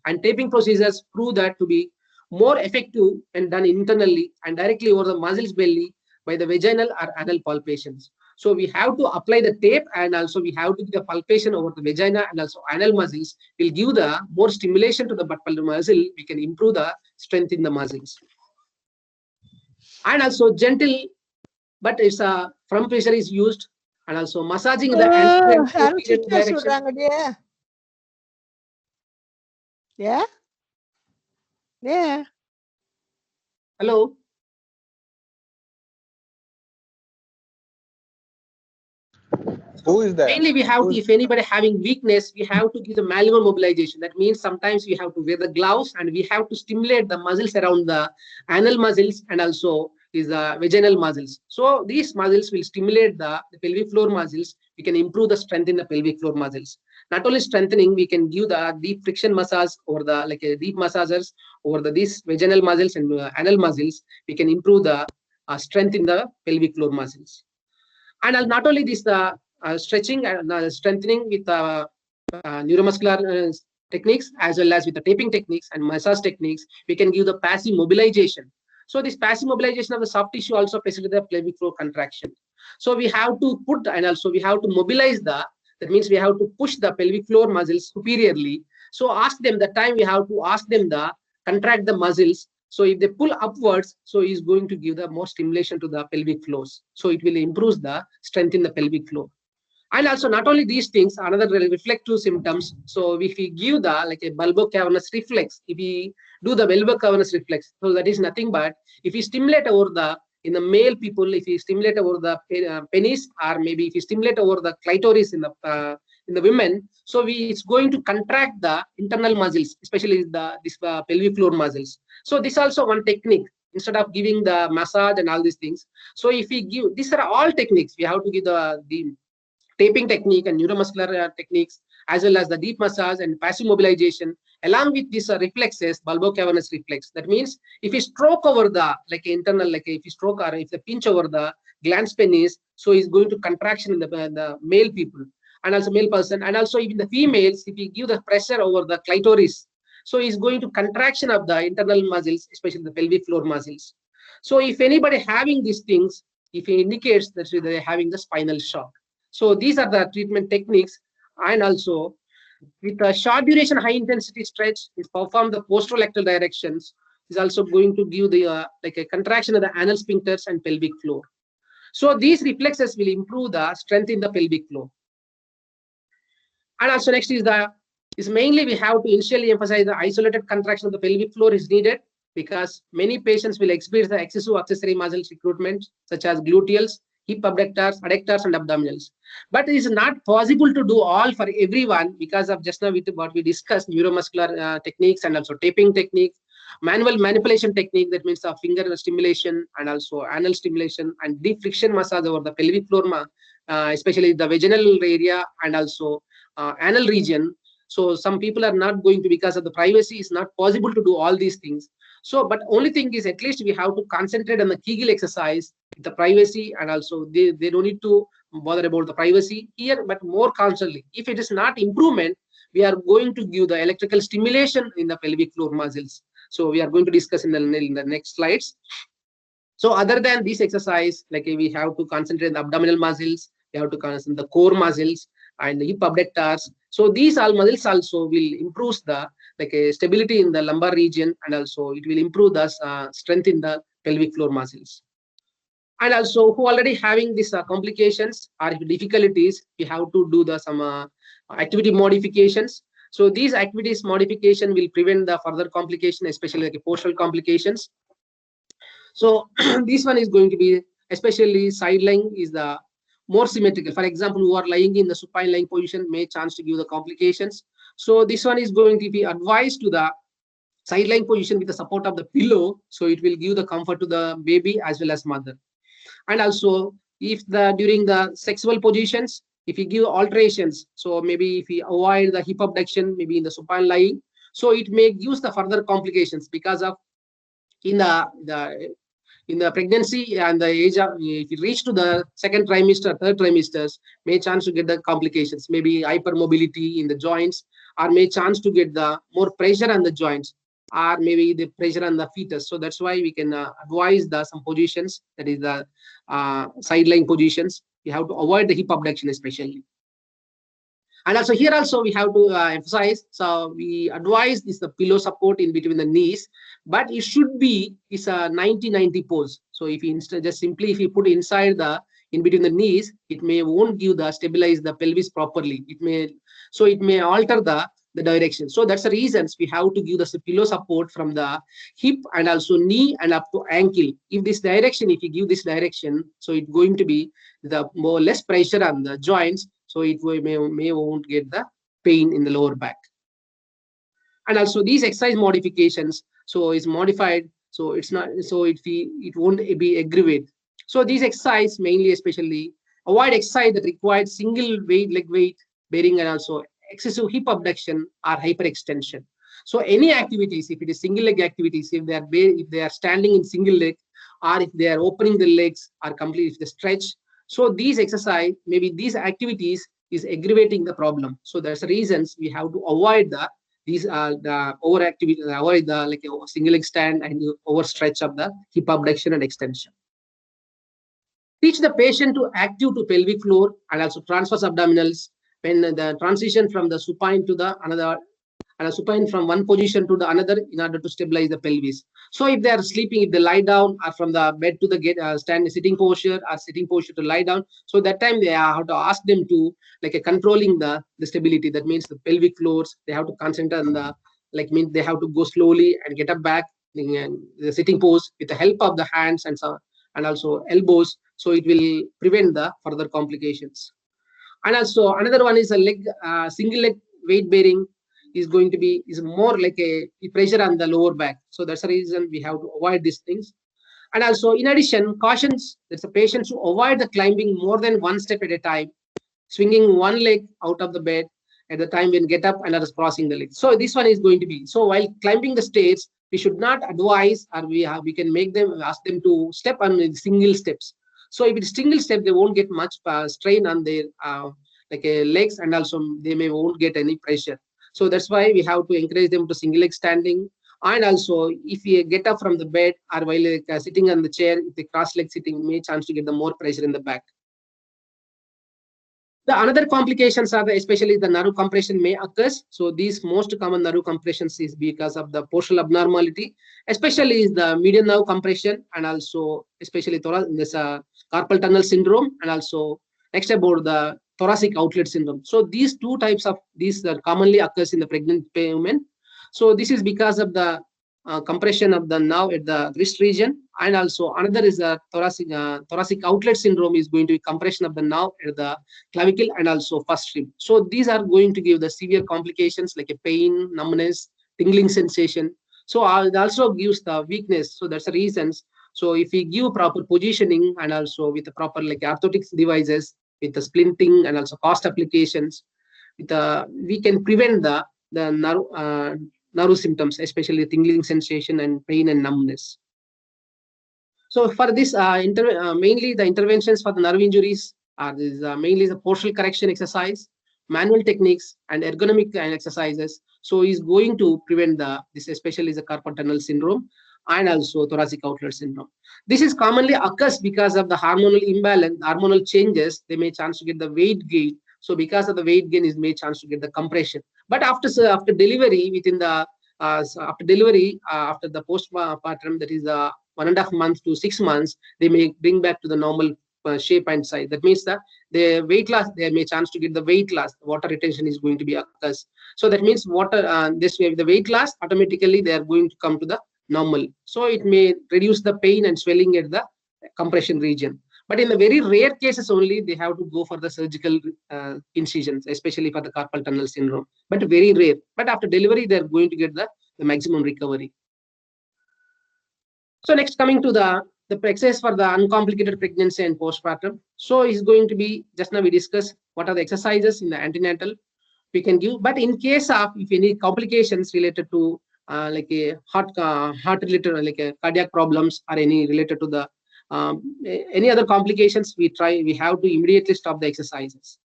and taping procedures prove that to be more effective and done internally and directly over the muscles belly by the vaginal or anal palpations. So we have to apply the tape and also we have to do the palpation over the vagina and also anal muscles will give the more stimulation to the butt muscle. We can improve the strength in the muscles. And also gentle, but it's a firm pressure is used and also massaging the anterior direction. Yeah. Yeah. Hello. Who is there? Mainly we have to, if anybody having weakness, we have to give the malleable mobilization. That means sometimes we have to wear the gloves and we have to stimulate the muscles around the anal muscles and also is the vaginal muscles. So these muscles will stimulate the pelvic floor muscles. We can improve the strength in the pelvic floor muscles. Not only strengthening, we can give the deep friction massage or the like a deep massagers over these vaginal muscles and anal muscles. We can improve the strength in the pelvic floor muscles. And not only this, the stretching and strengthening with neuromuscular techniques as well as with the taping techniques and massage techniques, we can give the passive mobilization. So this passive mobilization of the soft tissue also facilitates the pelvic floor contraction. So we have to put and also we have to mobilize that means we have to push the pelvic floor muscles superiorly. So ask them the time we have to ask them the contract the muscles. So if they pull upwards, so it's going to give the more stimulation to the pelvic floors. So it will improve the strength in the pelvic floor. And also not only these things, another reflective symptoms. So if we give the like a bulbocavernous reflex, if we do the bulbocavernous reflex, so that is nothing but if we stimulate over the in the male people, if we stimulate over the penis or maybe if we stimulate over the clitoris in the women, so it's going to contract the internal muscles, especially this pelvic floor muscles. So this also one technique instead of giving the massage and all these things. So if we give, these are all techniques. We have to give the taping technique and neuromuscular techniques, as well as the deep massage and passive mobilization, along with these reflexes, bulbocavernous reflex. That means if you stroke over the like internal, like if you stroke or if you pinch over the glans penis, so it's going to contraction in the male people and also male person, and also even the females, if you give the pressure over the clitoris, so it's going to contraction of the internal muscles, especially the pelvic floor muscles. So if anybody having these things, if it indicates that they're having the spinal shock. So these are the treatment techniques. And also with a short duration high intensity stretch is perform the posterolateral directions, is also going to give the like a contraction of the anal sphincters and pelvic floor. So these reflexes will improve the strength in the pelvic floor. And also next is mainly we have to initially emphasize the isolated contraction of the pelvic floor is needed, because many patients will experience the excessive accessory muscles recruitment such as gluteals, hip abductors, adductors, and abdominals. But it is not possible to do all for everyone because of just now with what we discussed, neuromuscular techniques and also taping technique, manual manipulation technique, that means the finger stimulation and also anal stimulation and deep friction massage over the pelvic floor, especially the vaginal area and also anal region. So some people are not going to, because of the privacy, is not possible to do all these things. So, but only thing is, at least we have to concentrate on the Kegel exercise, the privacy, and also they don't need to bother about the privacy here, but more constantly. If it is not improvement, we are going to give the electrical stimulation in the pelvic floor muscles. So we are going to discuss in the next slides. So other than this exercise, like we have to concentrate on the abdominal muscles, we have to concentrate on the core muscles and the hip abductors. So these all muscles also will improve the stability in the lumbar region, and also it will improve the strength in the pelvic floor muscles. And also who already having these complications or difficulties, we have to do some activity modifications. So these activities modification will prevent the further complication, especially like postural complications. So this one is going to be, especially side lying is the more symmetrical. For example, who are lying in the supine lying position may chance to give the complications. So this one is going to be advised to the side lying position with the support of the pillow. So it will give the comfort to the baby as well as mother. And also if during the sexual positions, if you give alterations, so maybe if you avoid the hip abduction, maybe in the supine lying, so it may give the further complications because of in the pregnancy and the age of, if you reach to the second trimester, third trimesters, may chance to get the complications, maybe hypermobility in the joints, or may chance to get the more pressure on the joints, or maybe the pressure on the fetus. So that's why we can advise some positions, that is the sideline positions. We have to avoid the hip abduction especially. And also here also we have to emphasize, so we advise is the pillow support in between the knees, but it should be is a 90-90 pose. So if you instead just simply if you put inside the in between the knees, it may won't give the stabilize the pelvis properly. It may alter the direction. So that's the reasons we have to give the pillow support from the hip and also knee and up to ankle. If this direction, if you give this direction, so it's going to be the more less pressure on the joints. So it may won't get the pain in the lower back. And also these exercise modifications, so is modified, so it's not, so it won't be aggravate. So these exercise mainly, especially avoid exercise that requires single leg weight bearing, and also excessive hip abduction or hyperextension. So any activities, if it is single leg activities, if they are standing in single leg, or if they are opening the legs or complete if they stretch, so these exercise, maybe these activities is aggravating the problem. So there's reasons we have to avoid these the overactivity, avoid the like a single leg stand and overstretch of the hip abduction and extension. Teach the patient to active to pelvic floor and also transverse abdominals when the transition from the supine to the another, and a supine from one position to the another in order to stabilize the pelvis. So if they are sleeping, if they lie down, or from the bed to the stand sitting posture, or sitting posture to lie down, so that time they have to ask them to like controlling the stability. That means the pelvic floors, they have to concentrate on the they have to go slowly and get up back in the sitting pose with the help of the hands and also elbows. So it will prevent the further complications. And also another one is a single leg weight bearing is going to be more like a pressure on the lower back. So that's the reason we have to avoid these things. And also, in addition, cautions that the patients to avoid the climbing more than one step at a time, swinging one leg out of the bed at the time when get up and are crossing the leg. So this one is going to be, so while climbing the stairs, we should not advise, or we can make them, ask them to step on single steps. So if it's single step, they won't get much strain on their legs, and also they won't get any pressure. So that's why we have to encourage them to single leg standing. And also, if you get up from the bed or while sitting on the chair, if they cross leg sitting, may chance to get the more pressure in the back. The another complications are especially the nerve compression may occur. So these most common nerve compressions is because of the postural abnormality, especially is the median nerve compression, and also especially this carpal tunnel syndrome, and also next about the thoracic outlet syndrome. So these two types of these commonly occurs in the pregnant women. So this is because of the compression of the nerve at the wrist region, and also another is the thoracic outlet syndrome is going to be compression of the nerve at the clavicle and also first rib. So these are going to give the severe complications like a pain, numbness, tingling sensation. So it also gives the weakness. So that's the reasons. So if we give proper positioning and also with the proper like orthotics devices, with the splinting and also cost applications, with we can prevent the nerve symptoms, especially tingling sensation and pain and numbness. So for this, mainly the interventions for the nerve injuries are mainly the postural correction exercise, manual techniques, and ergonomic exercises. So is going to prevent this, especially the carpal tunnel syndrome and also thoracic outlet syndrome. This is commonly occurs because of the hormonal imbalance, hormonal changes. They may chance to get the weight gain. So because of the weight gain, is may chance to get the compression. But after delivery, within the after the postpartum, that is 1.5 months to 6 months, they may bring back to the normal shape and size. That means that the weight loss, they may chance to get the weight loss. Water retention is going to be occurs. So that means water this way, the weight loss automatically they are going to come to the normal. So it may reduce the pain and swelling at the compression region. But in the very rare cases only, they have to go for the surgical incisions, especially for the carpal tunnel syndrome. But very rare. But after delivery, they are going to get the maximum recovery. So next, coming to the exercise for the uncomplicated pregnancy and postpartum. So is going to be, just now we discussed what are the exercises in the antenatal we can give. But in case of if any complications related to like a heart related like a cardiac problems or any related to the any other complications, we have to immediately stop the exercises.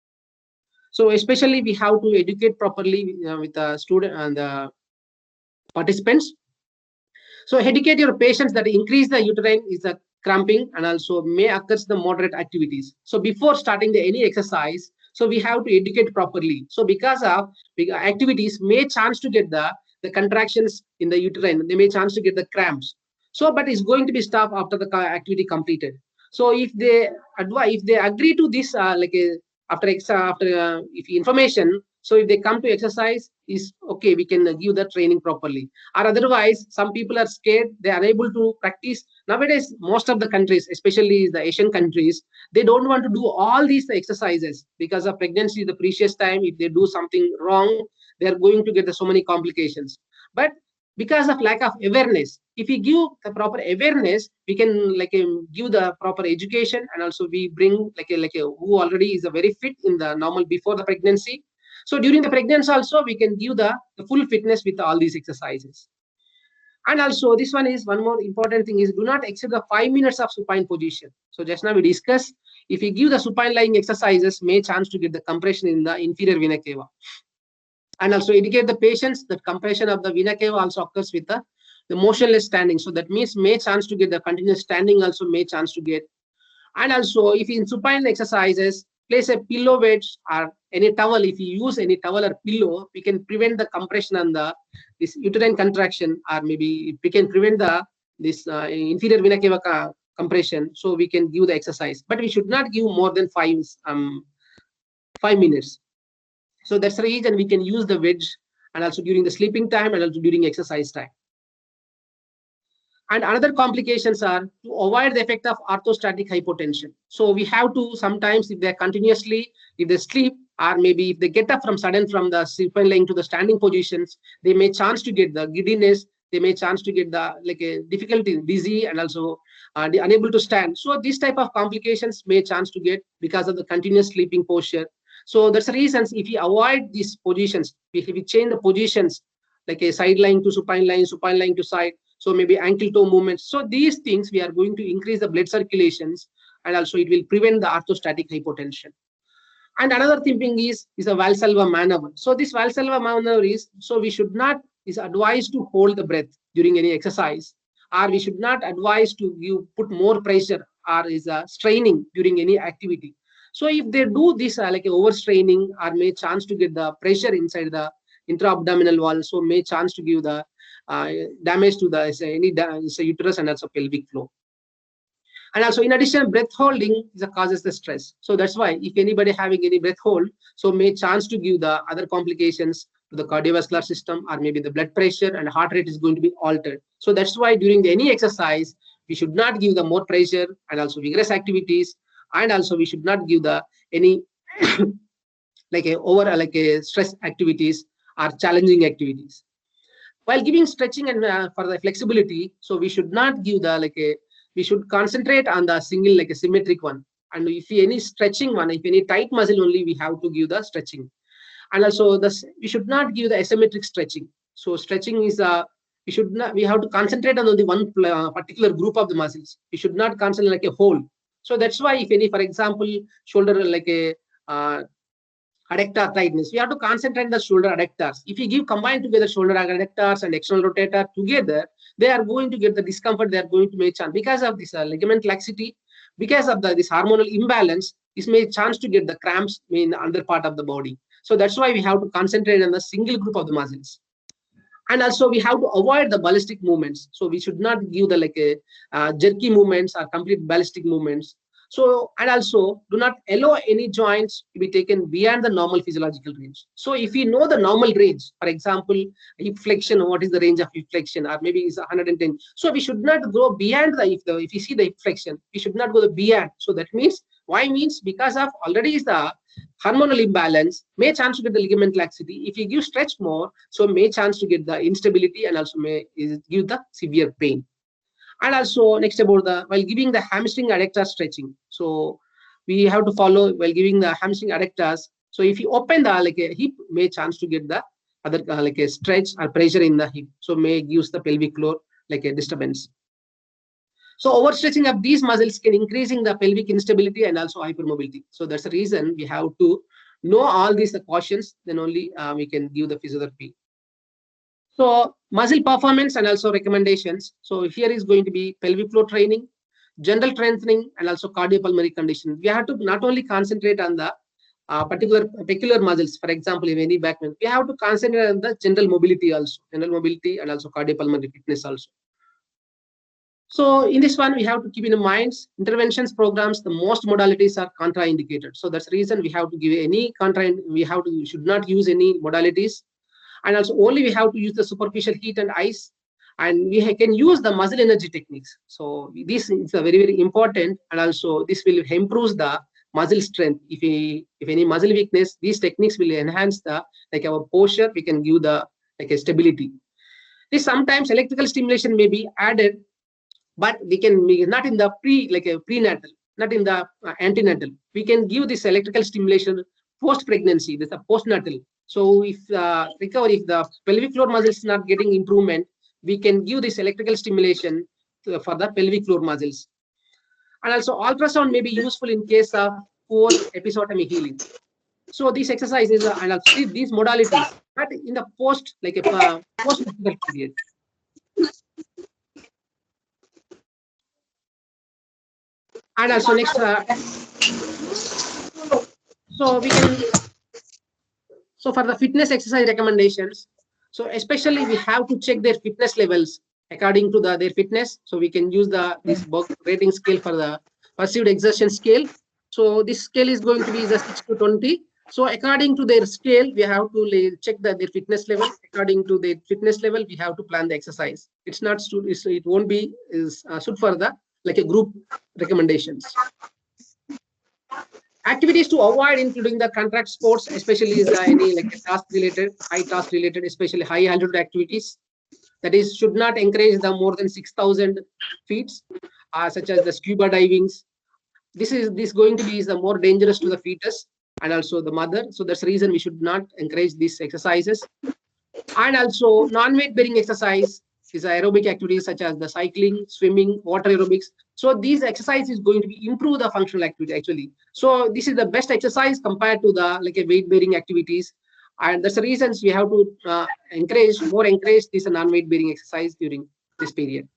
So especially we have to educate properly with the student and the participants. So educate your patients that increase the uterine is the cramping and also may occur the moderate activities. So before starting any exercise, so we have to educate properly. So because of activities may chance to get the contractions in the uterine, they may chance to get the cramps. So, but it's going to be stopped after the activity completed. So if they agree to this, after if information, so if they come to exercise, is okay, we can give the training properly. Or otherwise, some people are scared, they are able to practice. Nowadays, most of the countries, especially the Asian countries, they don't want to do all these exercises because of pregnancy, the precious time. If they do something wrong, they are going to get so many complications. But because of lack of awareness, if we give the proper awareness, we can give the proper education, and also we bring who already is a very fit in the normal before the pregnancy. So during the pregnancy also we can give the full fitness with all these exercises. And also this one is one more important thing is do not exceed the 5 minutes of supine position. So just now we discussed, if we give the supine lying exercises, may chance to get the compression in the inferior vena cava. And also educate the patients that compression of the vena cava also occurs with the motionless standing. So that means may chance to get the continuous standing also may chance to get. And also if in supine exercises, place a pillow wedge or any towel. If you use any towel or pillow, we can prevent the compression and this uterine contraction, or maybe we can prevent this inferior vena cava compression. So we can give the exercise, but we should not give more than 5 minutes. So that's the reason we can use the wedge, and also during the sleeping time and also during exercise time. And another complications are to avoid the effect of orthostatic hypotension. So we have to sometimes, if they continuously, if they sleep, or maybe if they get up from the supine lying to the standing positions, they may chance to get the giddiness, they may chance to get the like a difficulty, dizzy, and also unable to stand. So these type of complications may chance to get because of the continuous sleeping posture. So that's the reasons if we avoid these positions, if we change the positions like a side lying to supine lying to side, so maybe ankle toe movements. So these things we are going to increase the blood circulations, and also it will prevent the orthostatic hypotension. And another thinking is a Valsalva maneuver. So this Valsalva maneuver is, so we should not, is advised to hold the breath during any exercise, or we should not advise to put more pressure or is straining during any activity. So if they do this like a overstraining or may chance to get the pressure inside the intra-abdominal wall, so may chance to give the damage to the uterus and also pelvic floor. And also, in addition, breath holding is a causes the stress. So that's why if anybody having any breath hold, so may chance to give the other complications to the cardiovascular system, or maybe the blood pressure and heart rate is going to be altered. So that's why during any exercise, we should not give the more pressure and also vigorous activities, and also we should not give the any like a over like a stress activities or challenging activities. While giving stretching and for the flexibility, so we should not give the like a, we should concentrate on the single like a symmetric one. And if any stretching one, if any tight muscle only, we have to give the stretching. And also this, we should not give the asymmetric stretching. So stretching is we should not, we have to concentrate on only one particular group of the muscles. We should not concentrate like a whole. So that's why if any, for example, shoulder like a adductor tightness, we have to concentrate on the shoulder adductors. If you give combined together shoulder adductors and external rotator together, they are going to get the discomfort, they are going to make chance because of this ligament laxity, because of this hormonal imbalance, this may chance to get the cramps in the under part of the body. So that's why we have to concentrate on the single group of the muscles. And also we have to avoid the ballistic movements. So we should not give the like a jerky movements or complete ballistic movements. So, and also do not allow any joints to be taken beyond the normal physiological range. So if we know the normal range, for example, hip flexion, what is the range of hip flexion, or maybe is 110. So we should not go beyond if you see the hip flexion, we should not go beyond. So that means, why means because of already is the hormonal imbalance, may chance to get the ligament laxity. If you give stretch more, so may chance to get the instability and also may give the severe pain. And also next about the, while giving the hamstring adductor stretching, so we have to follow while giving the hamstring adductors. So if you open the like a hip, may chance to get the other like a stretch or pressure in the hip, so may gives the pelvic floor like a disturbance. So overstretching of these muscles can increasing the pelvic instability and also hypermobility. So that's the reason we have to know all these cautions, then only we can give the physiotherapy. So muscle performance and also recommendations. So here is going to be pelvic floor training, general strengthening, and also cardiopulmonary condition. We have to not only concentrate on the peculiar muscles, for example, if any back pain, we have to concentrate on the general mobility also, general mobility and also cardiopulmonary fitness also. So in this one, we have to keep in mind interventions programs, the most modalities are contraindicated. So that's the reason we have to give any we should not use any modalities. And also only we have to use the superficial heat and ice, and we can use the muscle energy techniques. So this is a very, very important, and also this will improve the muscle strength. If any muscle weakness, these techniques will enhance the like our posture, we can give the like a stability. This sometimes electrical stimulation may be added, but we can not in the prenatal, not in the antenatal. We can give this electrical stimulation post pregnancy, this is a postnatal. So if recovery, if the pelvic floor muscles is not getting improvement, we can give this electrical stimulation for the pelvic floor muscles. And also ultrasound may be useful in case of poor episiotomy healing. So these exercises and also these modalities, but in the post like a post period. And also next, so we can, so for the fitness exercise recommendations, so especially we have to check their fitness levels according to their fitness. So we can use this rating scale for the perceived exertion scale. So this scale is going to be the 6 to 20. So according to their scale, we have to check their fitness level. According to their fitness level, we have to plan the exercise. It's not it won't be suit for the like a group recommendations. Activities to avoid, including the contact sports, especially is any like a task related, high task related, especially high altitude activities. that is should not encourage the more than 6,000 feet, such as the scuba divings. This going to be is the more dangerous to the fetus and also the mother. So that's the reason we should not encourage these exercises. And also non-weight bearing exercise is aerobic activities such as the cycling, swimming, water aerobics. So these exercise is going to be improve the functional activity actually. So this is the best exercise compared to the like a weight bearing activities. And that's the reasons we have to encourage this non-weight bearing exercise during this period.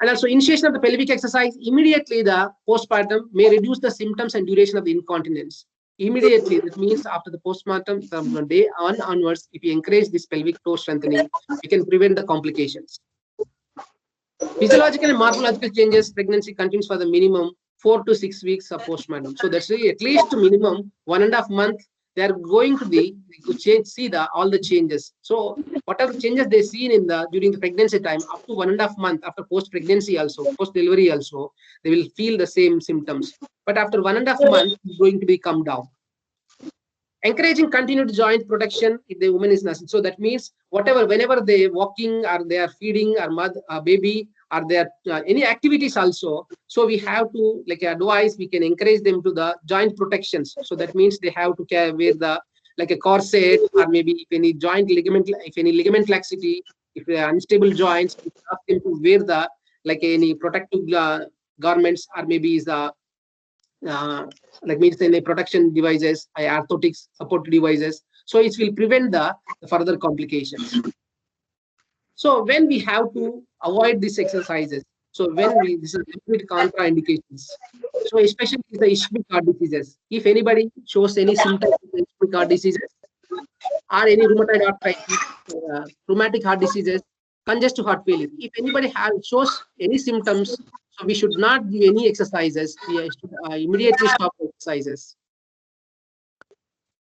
And also initiation of the pelvic exercise immediately the postpartum may reduce the symptoms and duration of the incontinence. Immediately, that means after the postpartum, from day on onwards, if we encourage this pelvic toe strengthening, we can prevent the complications. Physiological and morphological changes, pregnancy continues for the minimum 4 to 6 weeks of postpartum. So that's really at least minimum 1.5 months. They are going to be see all the changes. So whatever changes they seen in the during the pregnancy time, up to 1.5 months after post pregnancy also, post delivery also, they will feel the same symptoms. But after 1.5 months, it's going to be come down. Encouraging continued joint protection if the woman is nursing. So that means whenever they walking or they are feeding or mother baby or there any activities also. So we have to like advise, we can encourage them to the joint protections. So that means they have to wear the like a corset, or maybe if any joint ligament, if any ligament laxity, if they are unstable joints, we ask them to wear the like any protective garments, or maybe is the like means any protection devices, orthotics, support devices. So it will prevent the further complications. So when we have to avoid these exercises, so when we this is definite contraindications. So especially the ischemic heart diseases. If anybody shows any symptoms of ischemic heart diseases or any rheumatoid arthritis, rheumatic heart diseases, congestive heart failure. If anybody shows any symptoms, so we should not do any exercises. We should immediately stop exercises.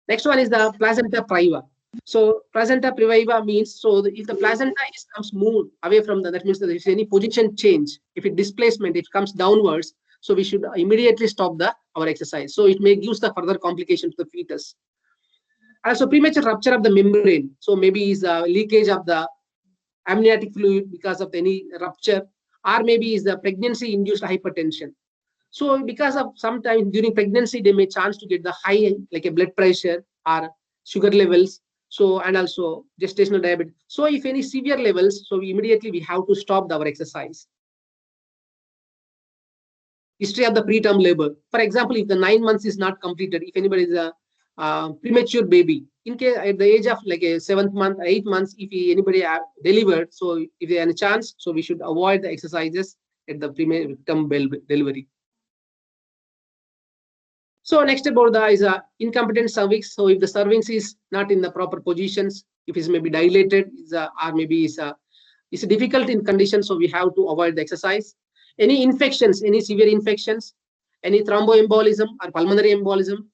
Next one is the placenta previa. So placenta previa means if the placenta comes moved away from that means that if any position change, if it displacement, it comes downwards, so we should immediately stop our exercise. So it may give the further complication to the fetus. Also premature rupture of the membrane. So maybe is a leakage of the amniotic fluid because of any rupture, or maybe is the pregnancy induced hypertension. So because of sometimes during pregnancy, they may chance to get the high like a blood pressure or sugar levels. So and also gestational diabetes. So if any severe levels, so immediately we have to stop our exercise. History of the preterm labor. For example, if the 9 months is not completed, if anybody is a premature baby, in case at the age of like a 7th month, 8 months, if anybody are delivered, so if they have a chance, so we should avoid the exercises at the preterm delivery. So next about the is a incompetent cervix. So if the cervix is not in the proper positions, if it's maybe dilated, or maybe it's difficult in condition, so we have to avoid the exercise. Any infections, any severe infections, any thromboembolism or pulmonary embolism,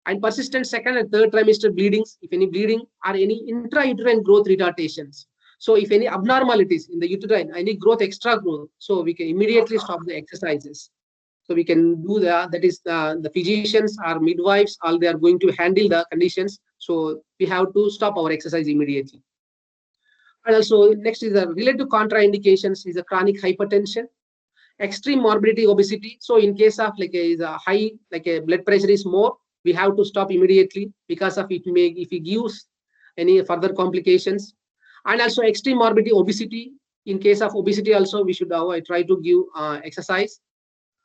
and persistent second and third trimester bleedings, if any bleeding, or any intrauterine growth retardations. So if any abnormalities in the uterine, any growth, extra growth, so we can immediately stop the exercises. So we can do that is the physicians or midwives, all they are going to handle the conditions. So we have to stop our exercise immediately. And also next is the related contraindications is a chronic hypertension, extreme morbidity, obesity. So in case of like is a high like a blood pressure is more, we have to stop immediately because of it may if it gives any further complications. And also extreme morbidity, obesity. In case of obesity also we should try to give exercise.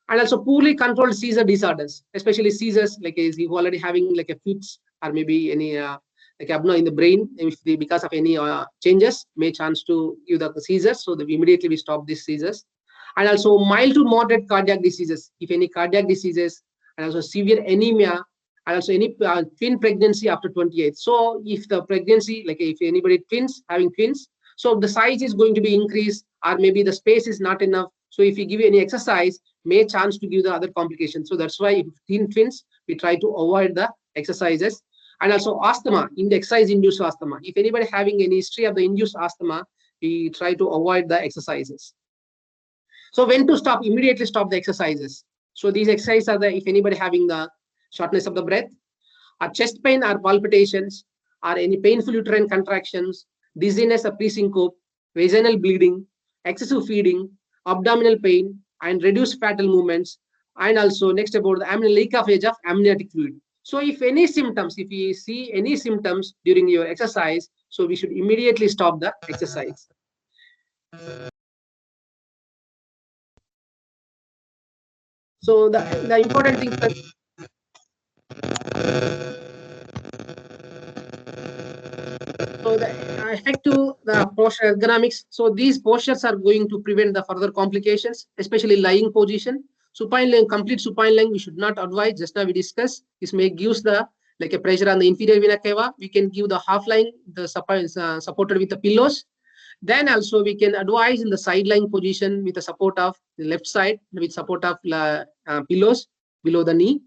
And also poorly controlled seizure disorders, especially seizures like is you already having like a fits or maybe any like abnormal in the brain, if they, because of any changes may chance to give the seizures, so that immediately we stop these seizures. And also mild to moderate cardiac diseases, if any cardiac diseases, and also severe anemia, and also any twin pregnancy after 28. So if the pregnancy, like if anybody having twins, so the size is going to be increased, or maybe the space is not enough. So if you give any exercise, may chance to give the other complications. So that's why in twins, we try to avoid the exercises. And also asthma, in the exercise-induced asthma. If anybody having any history of the induced asthma, we try to avoid the exercises. So when to stop? Immediately stop the exercises. So these exercises are if anybody having the shortness of the breath, or chest pain or palpitations, or any painful uterine contractions, dizziness or pre-syncope, vaginal bleeding, excessive feeding, abdominal pain, and reduced fatal movements. And also next about the leakage of amniotic fluid. So if any symptoms, if we see any symptoms during your exercise, so we should immediately stop the exercise. So the important thing that so the effective the posture ergonomics. So these postures are going to prevent the further complications, especially lying position. Supine lying, complete supine lying, we should not advise. Just now we discussed this may gives the like a pressure on the inferior vena cava. We can give the half lying, the supine supported with the pillows. Then also we can advise in the side lying position with the support of the left side with support of pillows below the knee.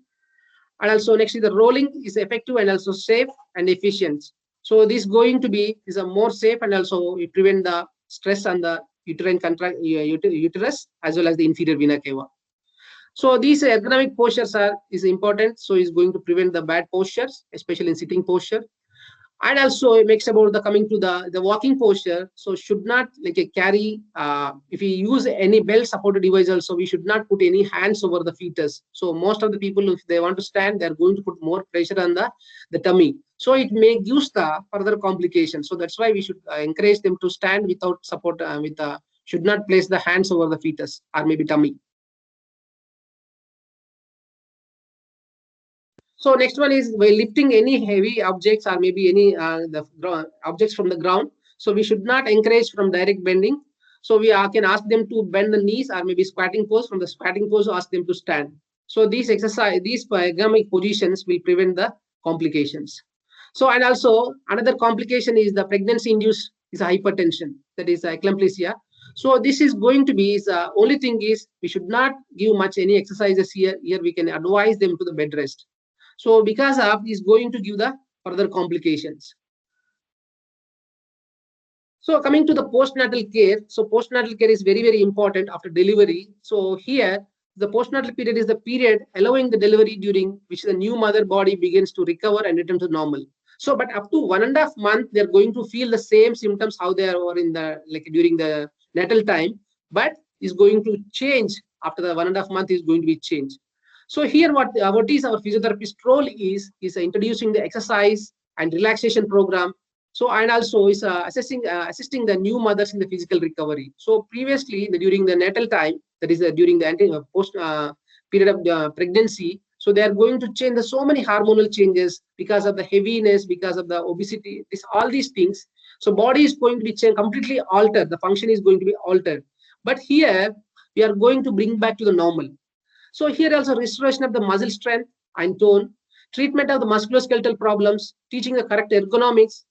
And also next is the rolling is effective and also safe and efficient. So this going to be is a more safe and also it prevent the stress on the uterine uterus as well as the inferior vena cava. So these ergonomic postures are is important. So it's going to prevent the bad postures, especially in sitting posture. And also it makes about the coming to the walking posture. So should not like a carry if we use any belt supported device also we should not put any hands over the fetus. So most of the people if they want to stand they're going to put more pressure on the tummy, so it may use the further complications. So that's why we should encourage them to stand without support with should not place the hands over the fetus or maybe tummy. So next one is by lifting any heavy objects or maybe any objects from the ground. So we should not encourage from direct bending. So we can ask them to bend the knees or maybe squatting pose. From the squatting pose, ask them to stand. So these exercise, these ergonomic positions will prevent the complications. So and also another complication is the pregnancy-induced is hypertension, that is eclampsia. So this is going to be is only thing is we should not give much any exercises here. Here we can advise them to the bed rest. So because of is going to give the further complications. So coming to the postnatal care. So postnatal care is very, very important after delivery. So here the postnatal period is the period allowing the delivery during which the new mother body begins to recover and return to normal. So but up to 1.5 months, they're going to feel the same symptoms how they are in the like during the natal time, but is going to change after the 1.5 months is going to be changed. So here what is our physiotherapist role is introducing the exercise and relaxation program. So and also is assisting the new mothers in the physical recovery. So previously during the natal time, that is during the post period of pregnancy, so they are going to change the so many hormonal changes because of the heaviness, because of the obesity, this all these things. So body is going to be changed, completely altered, the function is going to be altered. But here we are going to bring back to the normal. So here also restoration of the muscle strength and tone, treatment of the musculoskeletal problems, teaching the correct ergonomics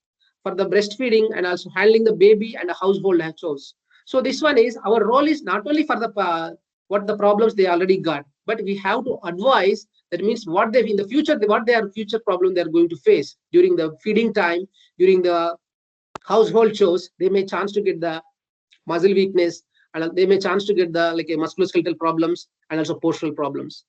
for the breastfeeding and also handling the baby and the household chores. So this one is our role is not only for the what the problems they already got, but we have to advise. That means what they in the future, what their future problem they are going to face during the feeding time, during the household chores. They may chance to get the muscle weakness and they may chance to get the like a musculoskeletal problems and also postural problems.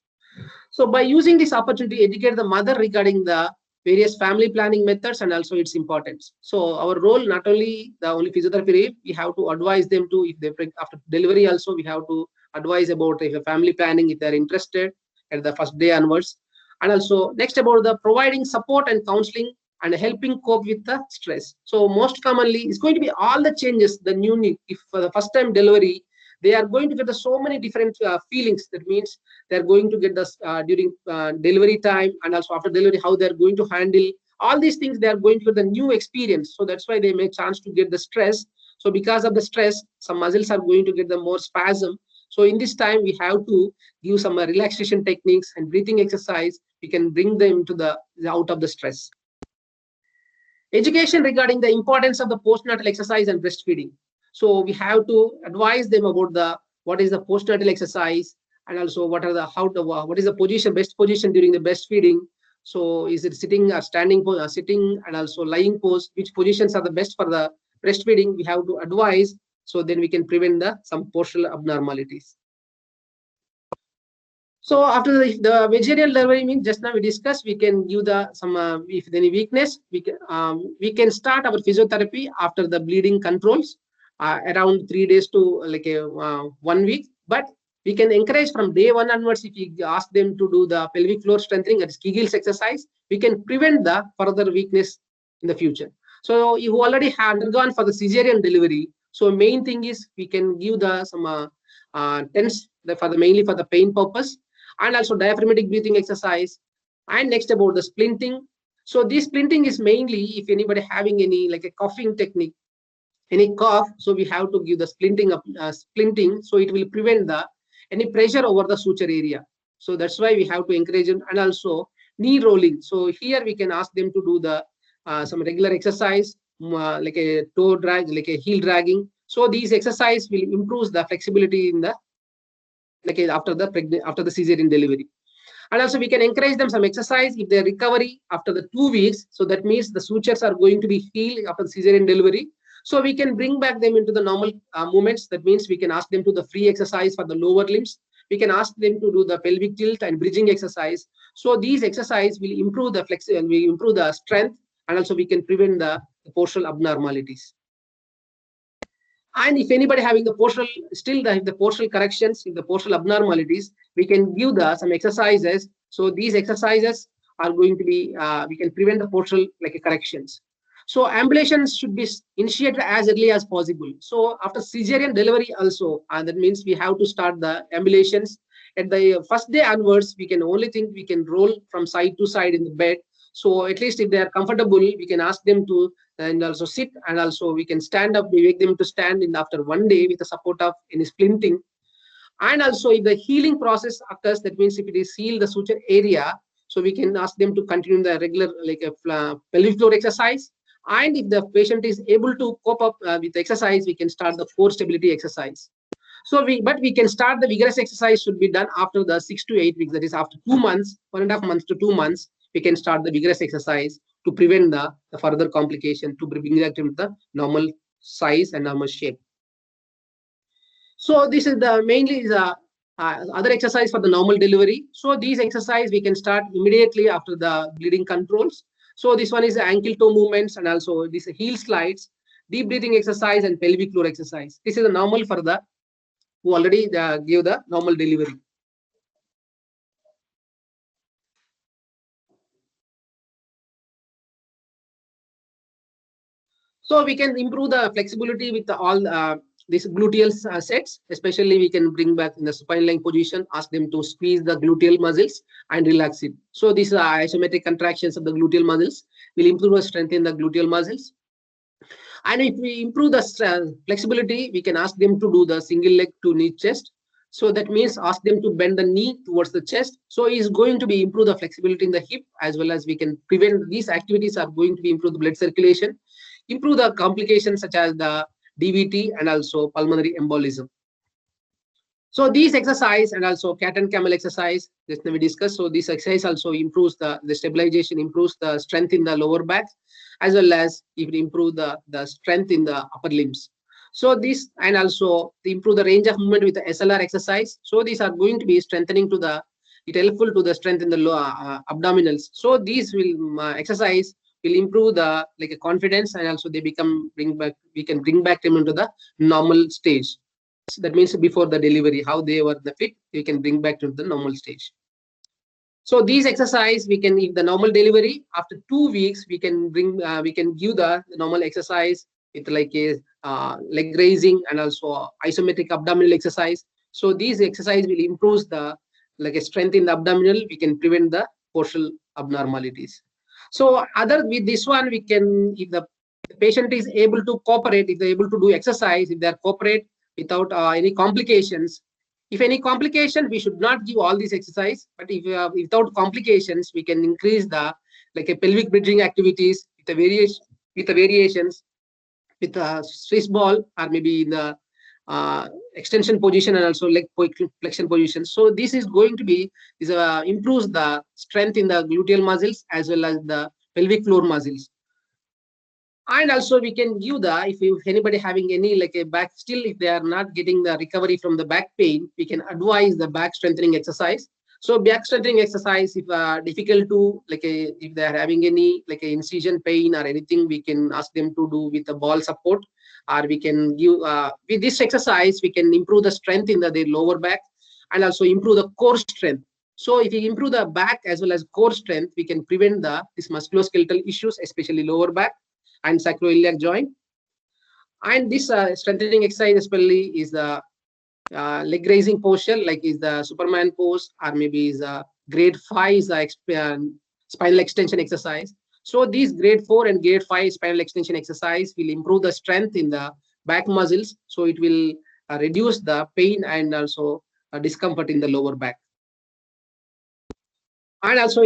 So by using this opportunity, educate the mother regarding the various family planning methods and also its importance. So our role not only the only physiotherapy, we have to advise them to if they after delivery also we have to advise about if a family planning if they're interested at the first day onwards, and also next about the providing support and counseling and helping cope with the stress. So most commonly it's going to be all the changes the new need if for the first time delivery they are going to get the so many different feelings. That means they're going to get this during delivery time and also after delivery how they're going to handle all these things. They are going to get the new experience, so that's why they may chance to get the stress. So because of the stress some muscles are going to get the more spasm. So in this time we have to give some relaxation techniques and breathing exercise. We can bring them to the out of the stress. Education regarding the importance of the postnatal exercise and breastfeeding. So we have to advise them about the what is the postnatal exercise and also what are the what is the position best position during the breastfeeding. So is it sitting or standing sitting and also lying pose, which positions are the best for the breastfeeding we have to advise, so then we can prevent the some postural abnormalities. So after the vaginal delivery means just now we discussed, we can give the some if any weakness we can start our physiotherapy after the bleeding controls. around 3 days to like a 1 week. But we can encourage from day one onwards. If we ask them to do the pelvic floor strengthening, that is Kegel's exercise, we can prevent the further weakness in the future. So you already have undergone for the cesarean delivery. So main thing is we can give the some tense for the mainly for the pain purpose, and also diaphragmatic breathing exercise. And next about the splinting. So this splinting is mainly if anybody having any like a coughing technique, any cough, so we have to give the splinting, so it will prevent the any pressure over the suture area. So that's why we have to encourage them. And also knee rolling, so here we can ask them to do the some regular exercise, like a toe drag, like a heel dragging. So these exercise will improve the flexibility in the like after the cesarean delivery. And also we can encourage them some exercise if they recovery after the 2 weeks. So that means the sutures are going to be healed after the cesarean delivery. So we can bring back them into the normal movements. That means we can ask them to the free exercise for the lower limbs. We can ask them to do the pelvic tilt and bridging exercise. So these exercise will improve the flexibility, will improve the strength, and also we can prevent the postural abnormalities. And if anybody having the postural, still the postural corrections, if the postural abnormalities, we can give the some exercises. So these exercises are going to be, we can prevent the postural like corrections. So ambulations should be initiated as early as possible. So after cesarean delivery also, that means we have to start the ambulations. At the first day onwards, we can only think we can roll from side to side in the bed. So at least if they are comfortable, we can ask them to and also sit, and also we can stand up, we make them to stand in after 1 day with the support of any splinting. And also if the healing process occurs, that means if it is heal the suture area, so we can ask them to continue the regular like a pelvic floor exercise. And if the patient is able to cope up with the exercise, we can start the core stability exercise. So we can start the vigorous exercise should be done after the 6 to 8 weeks, that is after 2 months, 1.5 months to 2 months, we can start the vigorous exercise to prevent the further complication, to bring that to the normal size and normal shape. So this is the mainly the other exercise for the normal delivery. So these exercise we can start immediately after the bleeding controls. So this one is the ankle toe movements, and also this heel slides, deep breathing exercise, and pelvic floor exercise. This is the normal for the who already give the normal delivery. So we can improve the flexibility with all these gluteal sets. Especially we can bring back in the supine lying position, ask them to squeeze the gluteal muscles and relax it. So these are isometric contractions of the gluteal muscles will improve the strength in the gluteal muscles. And if we improve the flexibility, we can ask them to do the single leg to knee chest. So that means ask them to bend the knee towards the chest. So it's going to be improve the flexibility in the hip, as well as we can prevent these activities are going to be improve the blood circulation, improve the complications such as the DVT and also pulmonary embolism. So these exercise and also cat and camel exercise, just we discussed. So this exercise also improves the stabilization, improves the strength in the lower back, as well as even improve the strength in the upper limbs. So this and also improve the range of movement with the SLR exercise. So these are going to be strengthening to the, it helpful to the strength in the lower abdominals. So these will exercise will improve the like a confidence, and also they become we can bring back them into the normal stage. So that means before the delivery, how they were the fit, we can bring back to the normal stage. So these exercise we can, if the normal delivery after 2 weeks, we can bring we can give the normal exercise with like a leg raising and also isometric abdominal exercise. So these exercise will improve the like a strength in the abdominal. We can prevent the postural abnormalities. So other with this one, we can, if the patient is able to cooperate, if they're able to do exercise, if they're cooperate without any complications. If any complication, we should not give all these exercise. But if without complications, we can increase the like a pelvic bridging activities with the variations with a Swiss ball, or maybe in the extension position and also leg flexion position. So this is going to be improves the strength in the gluteal muscles as well as the pelvic floor muscles. And also we can give the, if anybody having any like a back, still if they are not getting the recovery from the back pain, we can advise the back strengthening exercise. So back strengthening exercise, if difficult to like if they are having any like a incision pain or anything, we can ask them to do with the ball support. or we can give with this exercise we can improve the strength in the lower back and also improve the core strength. So if we improve the back as well as core strength, we can prevent this musculoskeletal issues, especially lower back and sacroiliac joint. And this strengthening exercise especially is the leg raising posture, like is the Superman pose, or maybe is grade 5 is the spinal extension exercise. So these grade 4 and grade 5 spinal extension exercise will improve the strength in the back muscles. So it will reduce the pain and also discomfort in the lower back. And also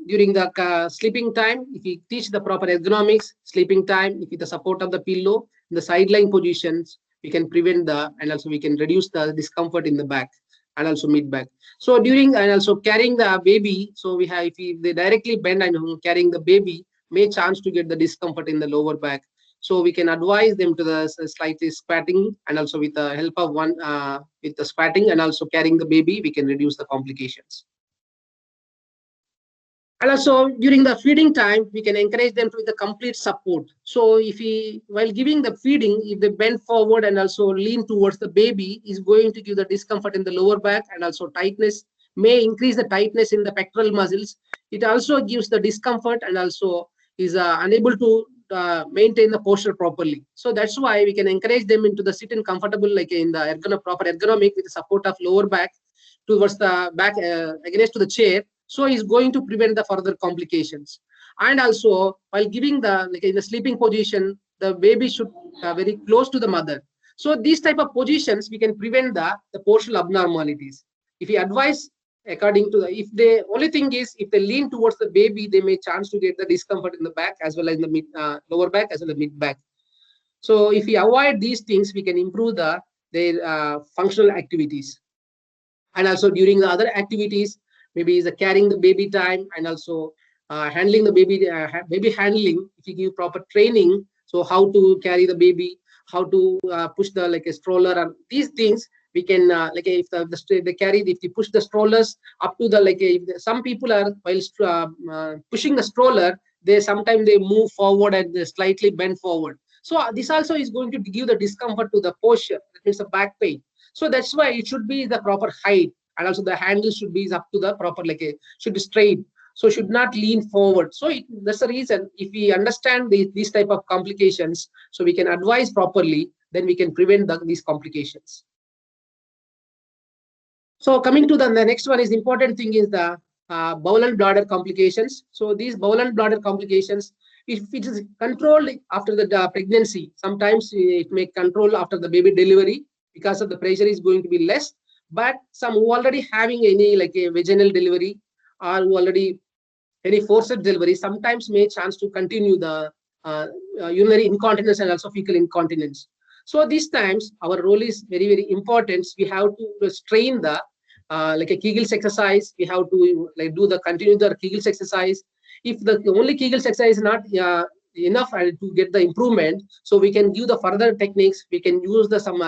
during the sleeping time, if we teach the proper ergonomics, sleeping time, if with the support of the pillow, in the sideline positions, we can prevent and also we can reduce the discomfort in the back and also mid back. So and also carrying the baby, so if they directly bend and carrying the baby, may chance to get the discomfort in the lower back. So we can advise them to the slightly squatting, and also with the help of with the squatting and also carrying the baby, we can reduce the complications. And also during the feeding time, we can encourage them with the complete support. So while giving the feeding, if they bend forward and also lean towards the baby, is going to give the discomfort in the lower back and also tightness, may increase the tightness in the pectoral muscles. It also gives the discomfort and also is unable to maintain the posture properly. So that's why we can encourage them into the sit in comfortable, like in the proper ergonomic with the support of lower back towards the back against to the chair. So is going to prevent the further complications. And also while giving in the sleeping position, the baby should very close to the mother. So these type of positions we can prevent the postural abnormalities. If we advise according to if the only thing is if they lean towards the baby, they may chance to get the discomfort in the back as well as in the lower back as well as mid back. So if we avoid these things, we can improve their functional activities. And also during the other activities, maybe is carrying the baby time and also handling the baby handling. If you give proper training, so how to carry the baby, how to push a stroller, and these things we can if they push the strollers up to if some people are while pushing the stroller, sometimes they move forward and they slightly bend forward. So this also is going to give the discomfort to the posture, that means the back pain. So that's why it should be the proper height, and also the handle should be up to the proper should be straight, so should not lean forward. So that's the reason if we understand these type of complications, so we can advise properly, then we can prevent these complications. So coming to the next one, is important thing is the bowel and bladder complications. So these bowel and bladder complications, if it is controlled after the pregnancy, sometimes it may control after the baby delivery because of the pressure is going to be less. But some who already having any a vaginal delivery or who already any forced delivery, sometimes may chance to continue the urinary incontinence and also fecal incontinence. So these times our role is very, very important. We have to strain the a Kegels exercise. We have to continue the Kegels exercise. If the only Kegels exercise is not enough to get the improvement, so we can give the further techniques. We can use the some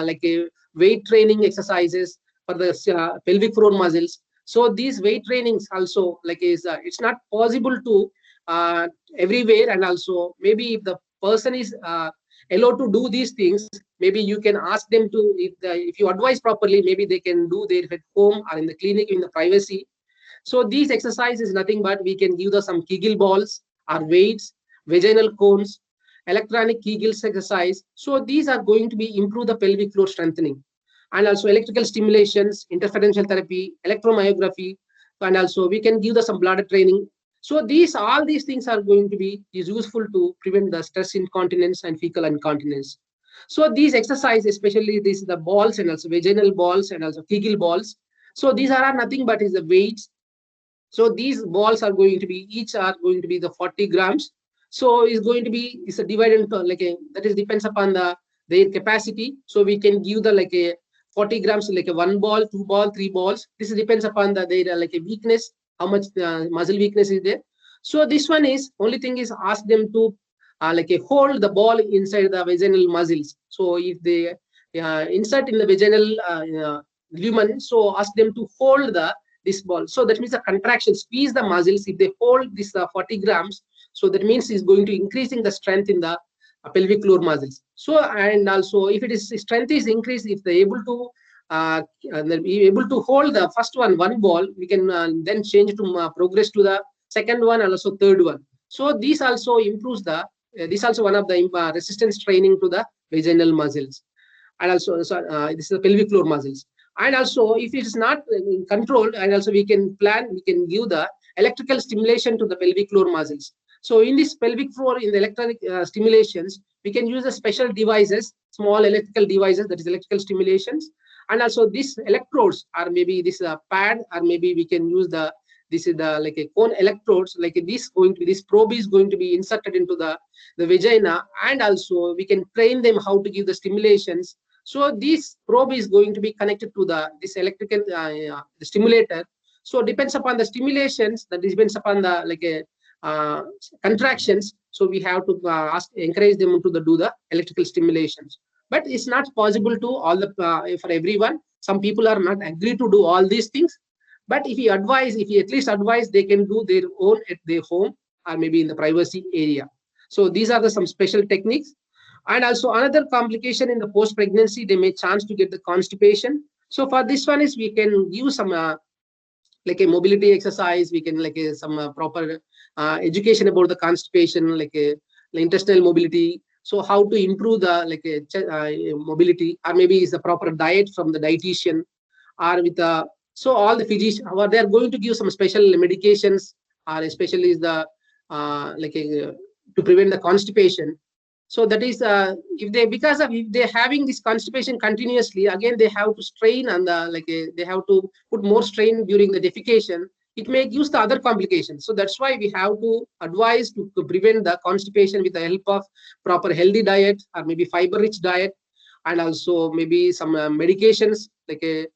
weight training exercises for the pelvic floor muscles. So these weight trainings also it's not possible to everywhere, and also maybe if the person is allowed to do these things, maybe you can ask them to, if you advise properly, maybe they can do their at home or in the clinic in the privacy. So these exercises is nothing but we can give some Kegel balls or weights, vaginal cones, electronic Kegels exercise. So these are going to be improve the pelvic floor strengthening, and also electrical stimulations, interferential therapy, electromyography, and also we can give some bladder training. So all these things are going to be useful to prevent the stress incontinence and fecal incontinence. So these exercises, especially the balls and also vaginal balls and also Kegel balls. So these are nothing but is the weights. So these balls are going to be each are going to be the 40 grams. So it's going to be divided into that is depends upon their capacity. So we can give the 40 grams one ball, 2 ball, 3 balls. This depends upon their weakness, how much muscle weakness is there. So this one is only thing is ask them to hold the ball inside the vaginal muscles. So if they insert in the vaginal lumen, so ask them to hold this ball. So that means the contraction, squeeze the muscles. If they hold this 40 grams, so that means it's going to increasing the strength in the pelvic floor muscles. So, and also if it is strength is increased, if they're able to be able to hold the first one ball, we can then change to progress to the second one and also third one. So this also improves the this also one of the resistance training to the vaginal muscles, and also this is the pelvic floor muscles. And also if it is not controlled, and also we can give the electrical stimulation to the pelvic floor muscles. So in this pelvic floor, in the electronic stimulations, we can use the special devices, small electrical devices, that is electrical stimulations. And also these electrodes, or maybe this pad, or maybe we can use the this is the like a cone electrodes, like this probe is going to be inserted into the vagina, and also we can train them how to give the stimulations. So this probe is going to be connected to this electrical the stimulator. So depends upon the stimulations, that depends upon the like a uh, contractions. So we have to encourage them to do the electrical stimulations. But it's not possible to all the for everyone. Some people are not agree to do all these things. But if you at least advise, they can do their own at their home, or maybe in the privacy area. So these are some special techniques. And also another complication in the post pregnancy, they may chance to get the constipation. So for this one is we can give some like a mobility exercise. We can like some proper education about the constipation, like a intestinal mobility. So how to improve the like mobility, or maybe is the proper diet from the dietitian, or with so all the physicians, they are going to give some special medications, or especially is the like to prevent the constipation. So that is if they, because of if they're having this constipation continuously, again they have to strain, and like they have to put more strain during the defecation. It may use the other complications. So that's why we have to advise to prevent the constipation with the help of proper healthy diet, or maybe fiber rich diet, and also maybe some medications like a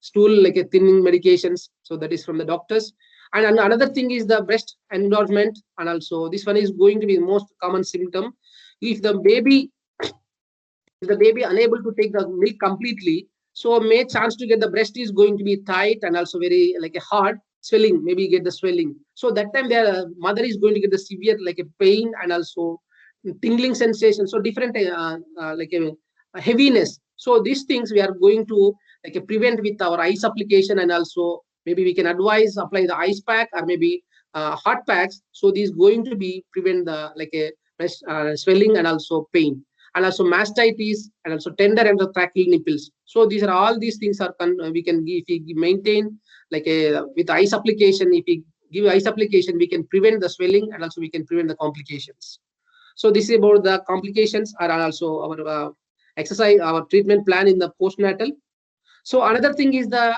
stool like a thinning medications. So that is from the doctors. And another thing is the breast enlargement, and also this one is going to be the most common symptom. If the baby unable to take the milk completely, so may chance to get the breast is going to be tight, and also very like a hard swelling, maybe get the swelling. So that time their mother is going to get the severe like a pain, and also tingling sensation. So different like a heaviness. So these things we are going to like prevent with our ice application, and also maybe we can advise apply the ice pack, or maybe hot packs. So these going to be prevent the like a swelling and also pain, and also mastitis, and also tender and crackle nipples. So these are all these things are we can give, if we maintain like a with ice application. If we give ice application, we can prevent the swelling, and also we can prevent the complications. So this is about the complications, are also our exercise, our treatment plan in the postnatal. So another thing is the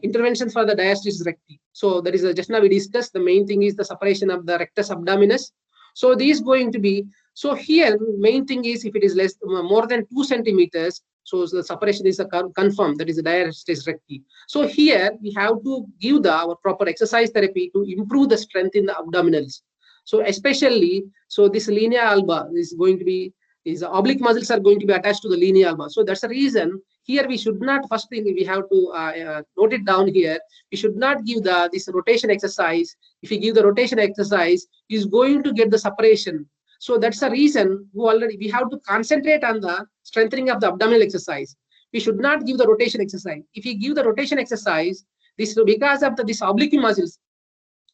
interventions for the diastasis recti. So that is just now we discussed. The main thing is the separation of the rectus abdominis. So these going to be, so here main thing is if it is less more than 2 centimeters, so the separation is confirmed, that is the diastasis recti. So here we have to give our proper exercise therapy to improve the strength in the abdominals. So especially, so this linea alba is going to be, is the oblique muscles are going to be attached to the linea alba. So that's the reason here we should not, first thing we have to note it down here. We should not give this rotation exercise. If we give the rotation exercise, is going to get the separation. So that's the reason we have to concentrate on the strengthening of the abdominal exercise. We should not give the rotation exercise. If we give the rotation exercise, this because of this oblique muscles,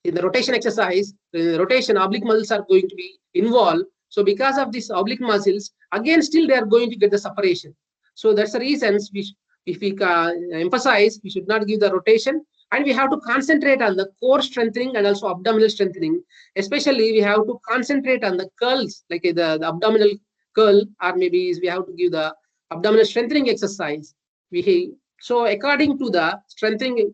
in the rotation exercise, the rotation oblique muscles are going to be involved. So because of these oblique muscles, again still they are going to get the separation. So that's the reasons if we emphasize, we should not give the rotation, and we have to concentrate on the core strengthening and also abdominal strengthening. Especially we have to concentrate on the curls, like the abdominal curl, or maybe we have to give the abdominal strengthening exercise. So according to the strengthening,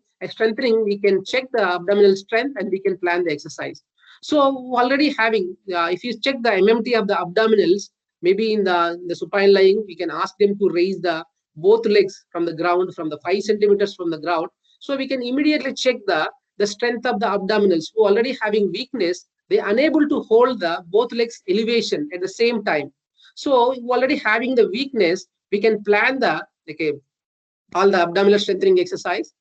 we can check the abdominal strength, and we can plan the exercise. So already having, if you check the MMT of the abdominals, maybe in the supine lying, we can ask them to raise the both legs from the ground, from the 5 centimeters from the ground. So we can immediately check the strength of the abdominals who already having weakness. They unable to hold the both legs elevation at the same time. So already having the weakness, we can plan the all the abdominal strengthening exercise.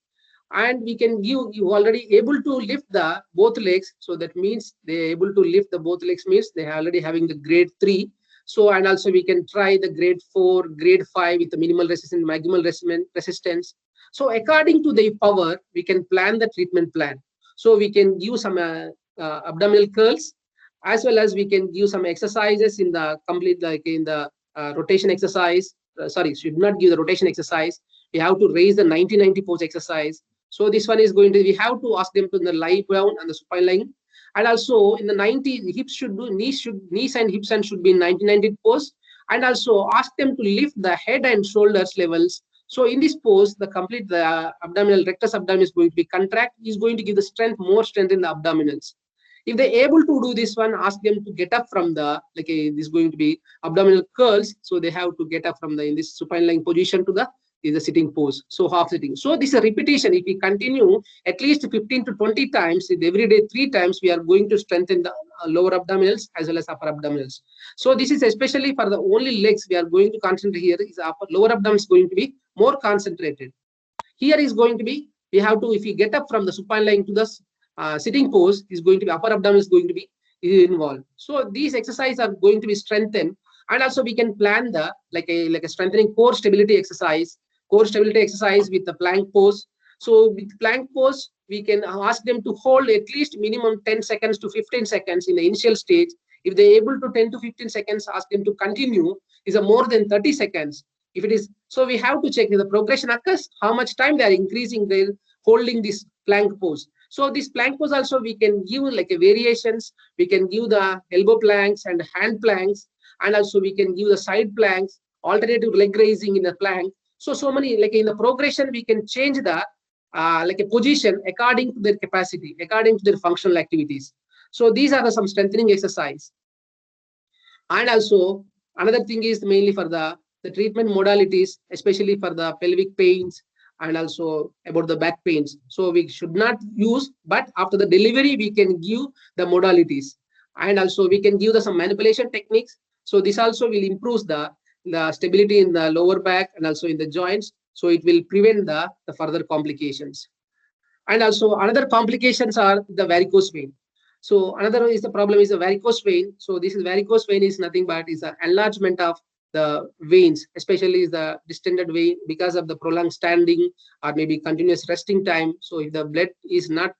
and we can give, you already able to lift the both legs, so that means they are able to lift the both legs, means they are already having the grade 3. So and also we can try the grade 4, grade 5 with the minimal resistance, maximal resistance. So according to the power, we can plan the treatment plan. So we can give some abdominal curls, as well as we can give some exercises in the complete, like in the rotation exercise. Sorry, should not give the rotation exercise. We have to raise the 90-90 pose exercise. So this one is going to, we have to ask them to the lie down and the supine lying. And also in the 90, the hips should do, knees and hips and should be in 90-90 pose. And also ask them to lift the head and shoulders levels. So in this pose, the complete, the abdominal, rectus abdomen is going to be contract, is going to give the strength, more strength in the abdominals. If they're able to do this one, ask them to get up from the, like this is going to be abdominal curls. So they have to get up from the, in this supine lying position to the, is a sitting pose. So half sitting. So this is a repetition. If we continue at least 15 to 20 times, every day 3 times, we are going to strengthen the lower abdominals as well as upper abdominals. So this is especially for the only legs we are going to concentrate here. Is upper, lower abdomen is going to be more concentrated. Here is going to be, we have to, if we get up from the supine lying to the sitting pose, is going to be, upper abdomen is going to be involved. So these exercises are going to be strengthened. And also we can plan the, like a strengthening core stability exercise, with the plank pose. So with plank pose, we can ask them to hold at least minimum 10 seconds to 15 seconds in the initial stage. If they're able to 10 to 15 seconds, ask them to continue is a more than 30 seconds. If it is, so we have to check if the progression occurs, how much time they are increasing their holding this plank pose. So this plank pose also we can give like a variations. We can give the elbow planks and hand planks, and also we can give the side planks, alternative leg raising in the plank. So many, like in the progression, we can change the like a position according to their capacity, according to their functional activities. So these are some strengthening exercise. And also another thing is mainly for the treatment modalities, especially for the pelvic pains and also about the back pains. So we should not use, but after the delivery, we can give the modalities. And also we can give some manipulation techniques. So this also will improve the stability in the lower back and also in the joints. So it will prevent the further complications. And also another complications are the varicose vein. So another is the problem is the varicose vein. So this is varicose vein is nothing but is an enlargement of the veins, especially is the distended vein because of the prolonged standing or maybe continuous resting time. So if the blood is not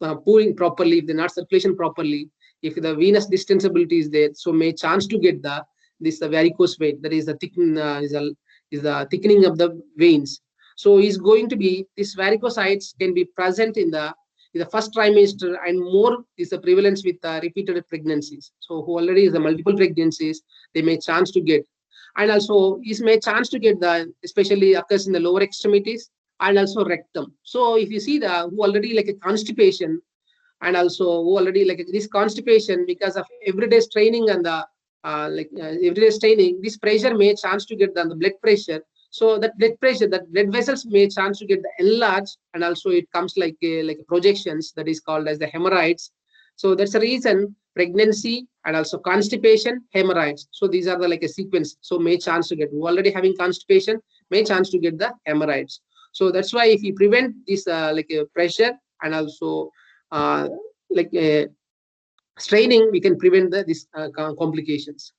pouring properly, if the not circulation properly, if the venous distensibility is there, so may chance to get the varicose vein. That is the is the thickening of the veins. So is going to be, this varicosites can be present in the first trimester, and more is the prevalence with repeated pregnancies. So who already is the multiple pregnancies, they may chance to get. And also is may chance to get the, especially occurs in the lower extremities and also rectum. So if you see the who already like a constipation, and also who already like this constipation because of everyday straining and the everyday straining, this pressure may chance to get the blood pressure. So that blood pressure, that blood vessels may chance to get the enlarged, and also it comes like projections, that is called as the hemorrhoids. So that's the reason pregnancy and also constipation, hemorrhoids. So these are the like a sequence. So may chance to get, who already having constipation may chance to get the hemorrhoids. So that's why if you prevent this like a pressure and also uh, like a straining, we can prevent this complications.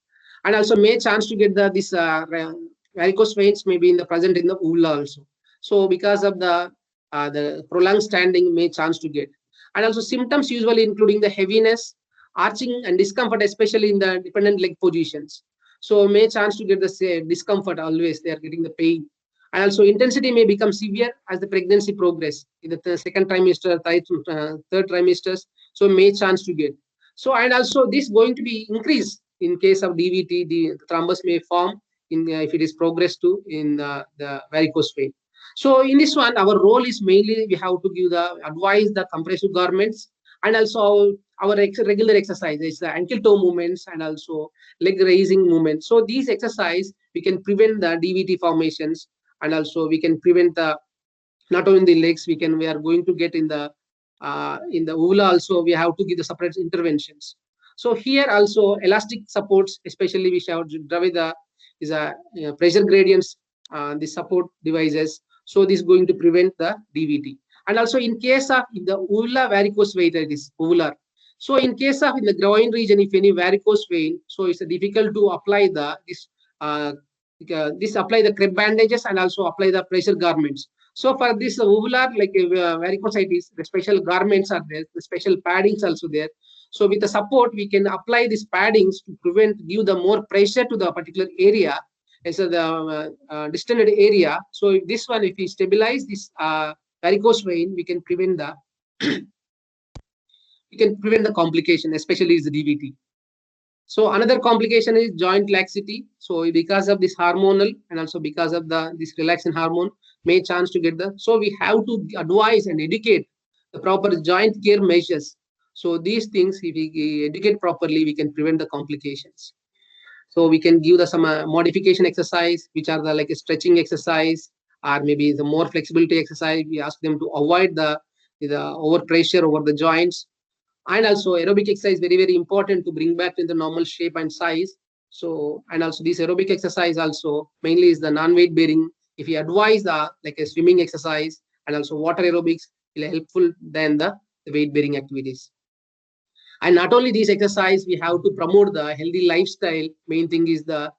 And also may chance to get this varicose veins may be in the present in the uvula also. So because of the prolonged standing may chance to get. And also symptoms usually including the heaviness, arching and discomfort, especially in the dependent leg positions. So may chance to get the discomfort always, they are getting the pain. And also intensity may become severe as the pregnancy progress in the second trimester, third trimesters. So may chance to get. So and also this going to be increased in case of DVT, the thrombus may form in if it is progressed to in the varicose vein. So in this one, our role is mainly we have to give the advise the compressive garments, and also our regular exercises, the ankle toe movements and also leg raising movements. So these exercise we can prevent the DVT formations, and also we can prevent the not only the legs, we are going to get in the uvula also, we have to give the separate interventions. So here also elastic supports, especially we shall Dravi the is a pressure gradients, the support devices. So this is going to prevent the DVT. And also in case of the uvula varicose vein, it is uvular. So in case of in the groin region, if any varicose vein, so it's difficult to apply this apply the crib bandages and also apply the pressure garments. So for this uvular like varicositis, the special garments are there, the special paddings also there. So with the support, we can apply these paddings to give the more pressure to the particular area as the distended area. So if this one, if we stabilize this varicose vein, we can prevent the complication, especially the DVT. So another complication is joint laxity. So because of this hormonal and also because of this relaxin hormone, may chance to get the. So we have to advise and educate the proper joint care measures. So these things, if we educate properly, we can prevent the complications. So we can give some modification exercise, which are the like a stretching exercise or maybe the more flexibility exercise. We ask them to avoid the over pressure over the joints. And also aerobic exercise, very, very important to bring back in the normal shape and size. So, and also this aerobic exercise also mainly is the non-weight bearing. If you advise like a swimming exercise and also water aerobics will helpful than the weight bearing activities. And not only these exercise, we have to promote the healthy lifestyle. Main thing is the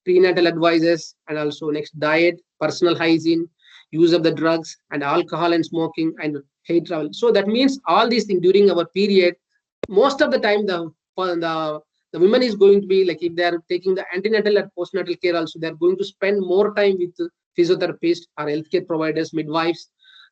prenatal advices and also next diet, personal hygiene, use of the drugs and alcohol and smoking and hair travel. So that means all these things during our period, most of the time the women is going to be like if they are taking the antenatal and postnatal care also, they are going to spend more time with physiotherapists or healthcare providers, midwives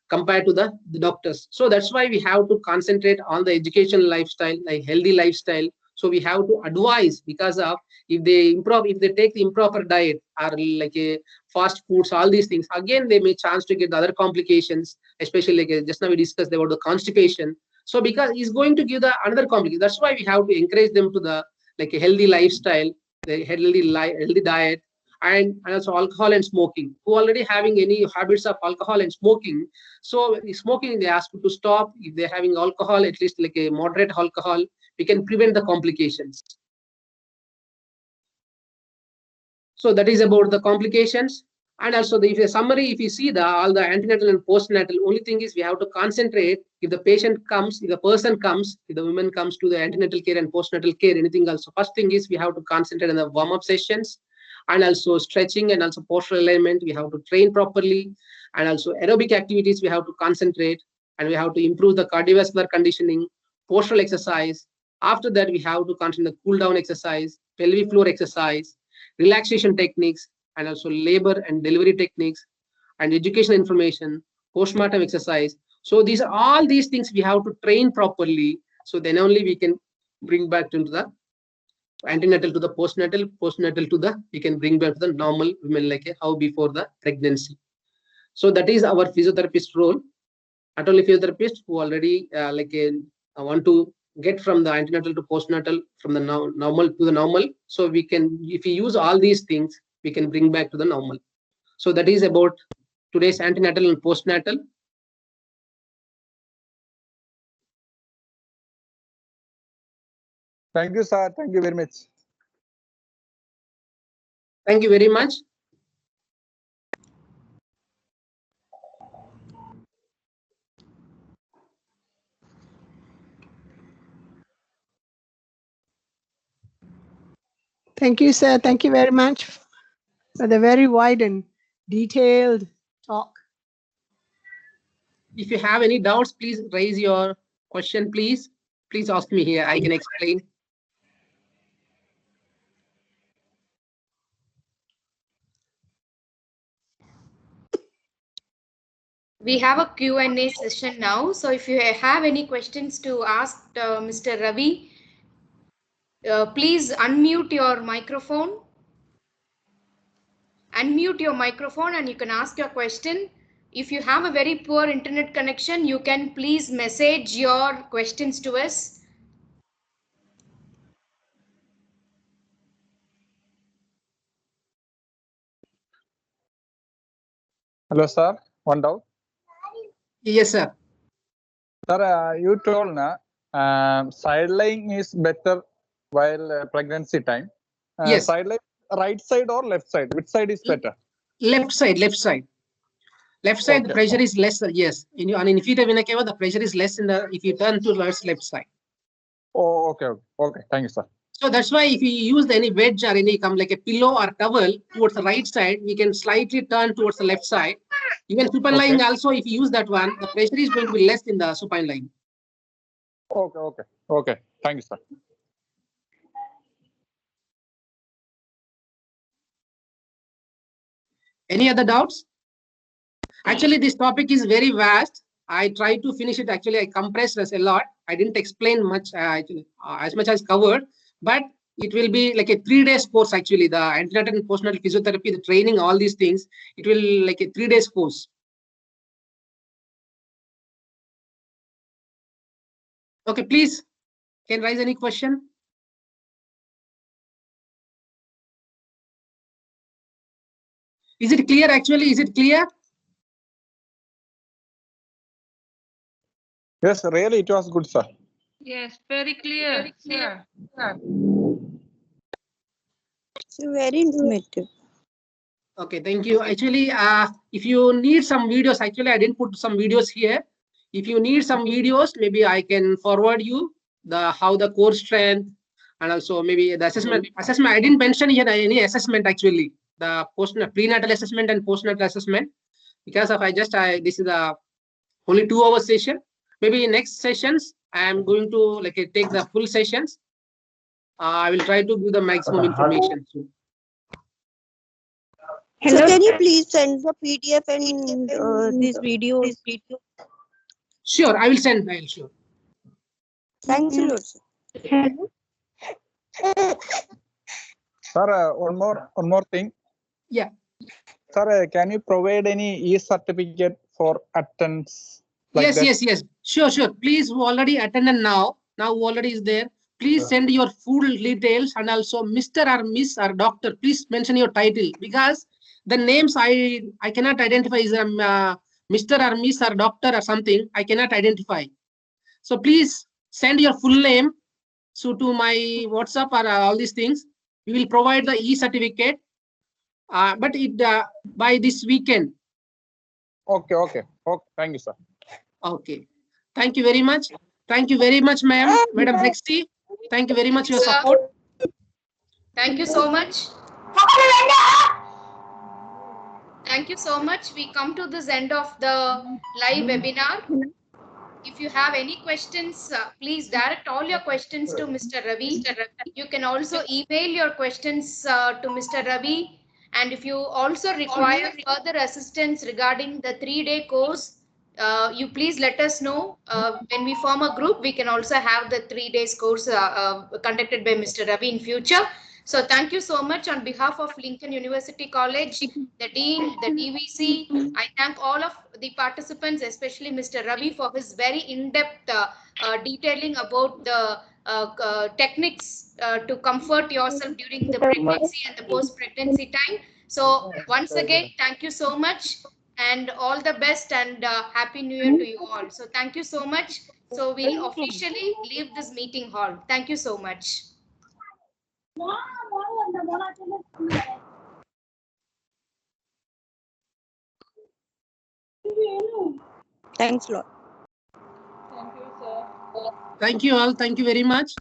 compared to the doctors. So that's why we have to concentrate on the educational lifestyle, like healthy lifestyle. So we have to advise because of if they take the improper diet or like a fast foods, all these things, again they may chance to get the other complications, especially like just now we discussed about the constipation. So because it's going to give the another complication. That's why we have to encourage them to the like a healthy lifestyle, the healthy diet, and also alcohol and smoking. Who already having any habits of alcohol and smoking, so smoking they ask to stop. If they're having alcohol, at least like a moderate alcohol, we can prevent the complications. So that is about the complications. And also if a summary, if you see all the antenatal and postnatal, only thing is we have to concentrate. If the patient comes, if the person comes, if the woman comes to the antenatal care and postnatal care, anything else. So first thing is we have to concentrate on the warm-up sessions and also stretching and also postural alignment. We have to train properly, and also aerobic activities we have to concentrate, and we have to improve the cardiovascular conditioning, postural exercise. After that, we have to concentrate the cool down exercise, pelvic floor exercise, relaxation techniques, and also labor and delivery techniques, and educational information, postmortem exercise. So these are all these things we have to train properly. So then only we can bring back into the antenatal to the postnatal to the, we can bring back to the normal women like how before the pregnancy. So that is our physiotherapist role. Not only physiotherapists who already want to get from the antenatal to postnatal, from the normal to the normal. So we can, if we use all these things, we can bring back to the normal. So that is about today's antenatal and postnatal. Thank you, sir. Thank you very much. Thank you very much. Thank you, sir. Thank you very much for the very wide and detailed talk. If you have any doubts, please raise your question, please. Please ask me here. I can explain. We have a Q&A session now. So if you have any questions to ask Mr. Ravi, please unmute your microphone. Unmute your microphone and you can ask your question. If you have a very poor internet connection, you can please message your questions to us. Hello, sir. One doubt. Yes, sir. Sir, you told side lying is better while pregnancy time. Yes. Side lying, right side or left side? Which side is better? Left side, left side. Left side, the Okay. pressure is less. Yes, in inferior vena cava, the pressure is less in the if you turn towards left side. Oh, okay, okay, okay. Thank you, sir. So that's why if you use any wedge or any like a pillow or towel towards the right side, we can slightly turn towards the left side. Even supine Okay. lying also, if you use that one, the pressure is going to be less in the supine lying. Okay, okay, okay. Thank you, sir. Any other doubts? Actually, this topic is very vast. I tried to finish it. Actually, I compressed this a lot. I didn't explain much, actually, as much as covered, but it will be like a 3 days course. Actually, the antenatal and postnatal physiotherapy, the training, all these things, it will like a 3 days course. Okay, please, can raise any question? Is it clear? Actually, is it clear? Yes, really, it was good, sir. Yes, very clear, sir. So very informative. Okay, thank you. Actually, if you need some videos, actually, I didn't put some videos here. If you need some videos, maybe I can forward you the how the core strength and also maybe the assessment. Assessment, I didn't mention here any assessment actually. The prenatal assessment and postnatal assessment because of this is a only 2 hour session. Maybe in next sessions, I am going to like take the full sessions. I will try to give the maximum information. So can you please send the PDF and these videos? Sure, I will send. I will sure. Thanks a lot, sir. Sir, one more thing. Yeah. Sir, can you provide any e-certificate for attendance? Like Yes, that? yes. Sure. Please, who already attended now who already is there, please send your full details and also Mr. or Miss or Doctor. Please mention your title because the names I cannot identify is Mr. or Miss or Doctor or something. I cannot identify. So please send your full name so to my WhatsApp or all these things. We will provide the e-certificate, but it by this weekend. Okay. Thank you, sir. Okay. Thank you very much. Thank you very much, ma'am. Madam Rexy. Thank you very much for your Sir. support. Thank you so much. Thank you so much. We come to this end of the live webinar. If you have any questions, please direct all your questions to Mr. Ravi. You can also email your questions to Mr. Ravi. And if you also require further assistance regarding the 3-day course, you please let us know. When we form a group, we can also have the 3 days course conducted by Mr. Ravi in future. So thank you so much on behalf of Lincoln University College, the Dean, the DVC. I thank all of the participants, especially Mr. Ravi, for his very in-depth detailing about the techniques to comfort yourself during the pregnancy and the post-pregnancy time. So once again, thank you so much and all the best and Happy New Year to you all. So thank you so much. So we'll officially leave this meeting hall. Thank you so much. Thanks a lot. Thank you, sir. Thank you all. Thank you very much.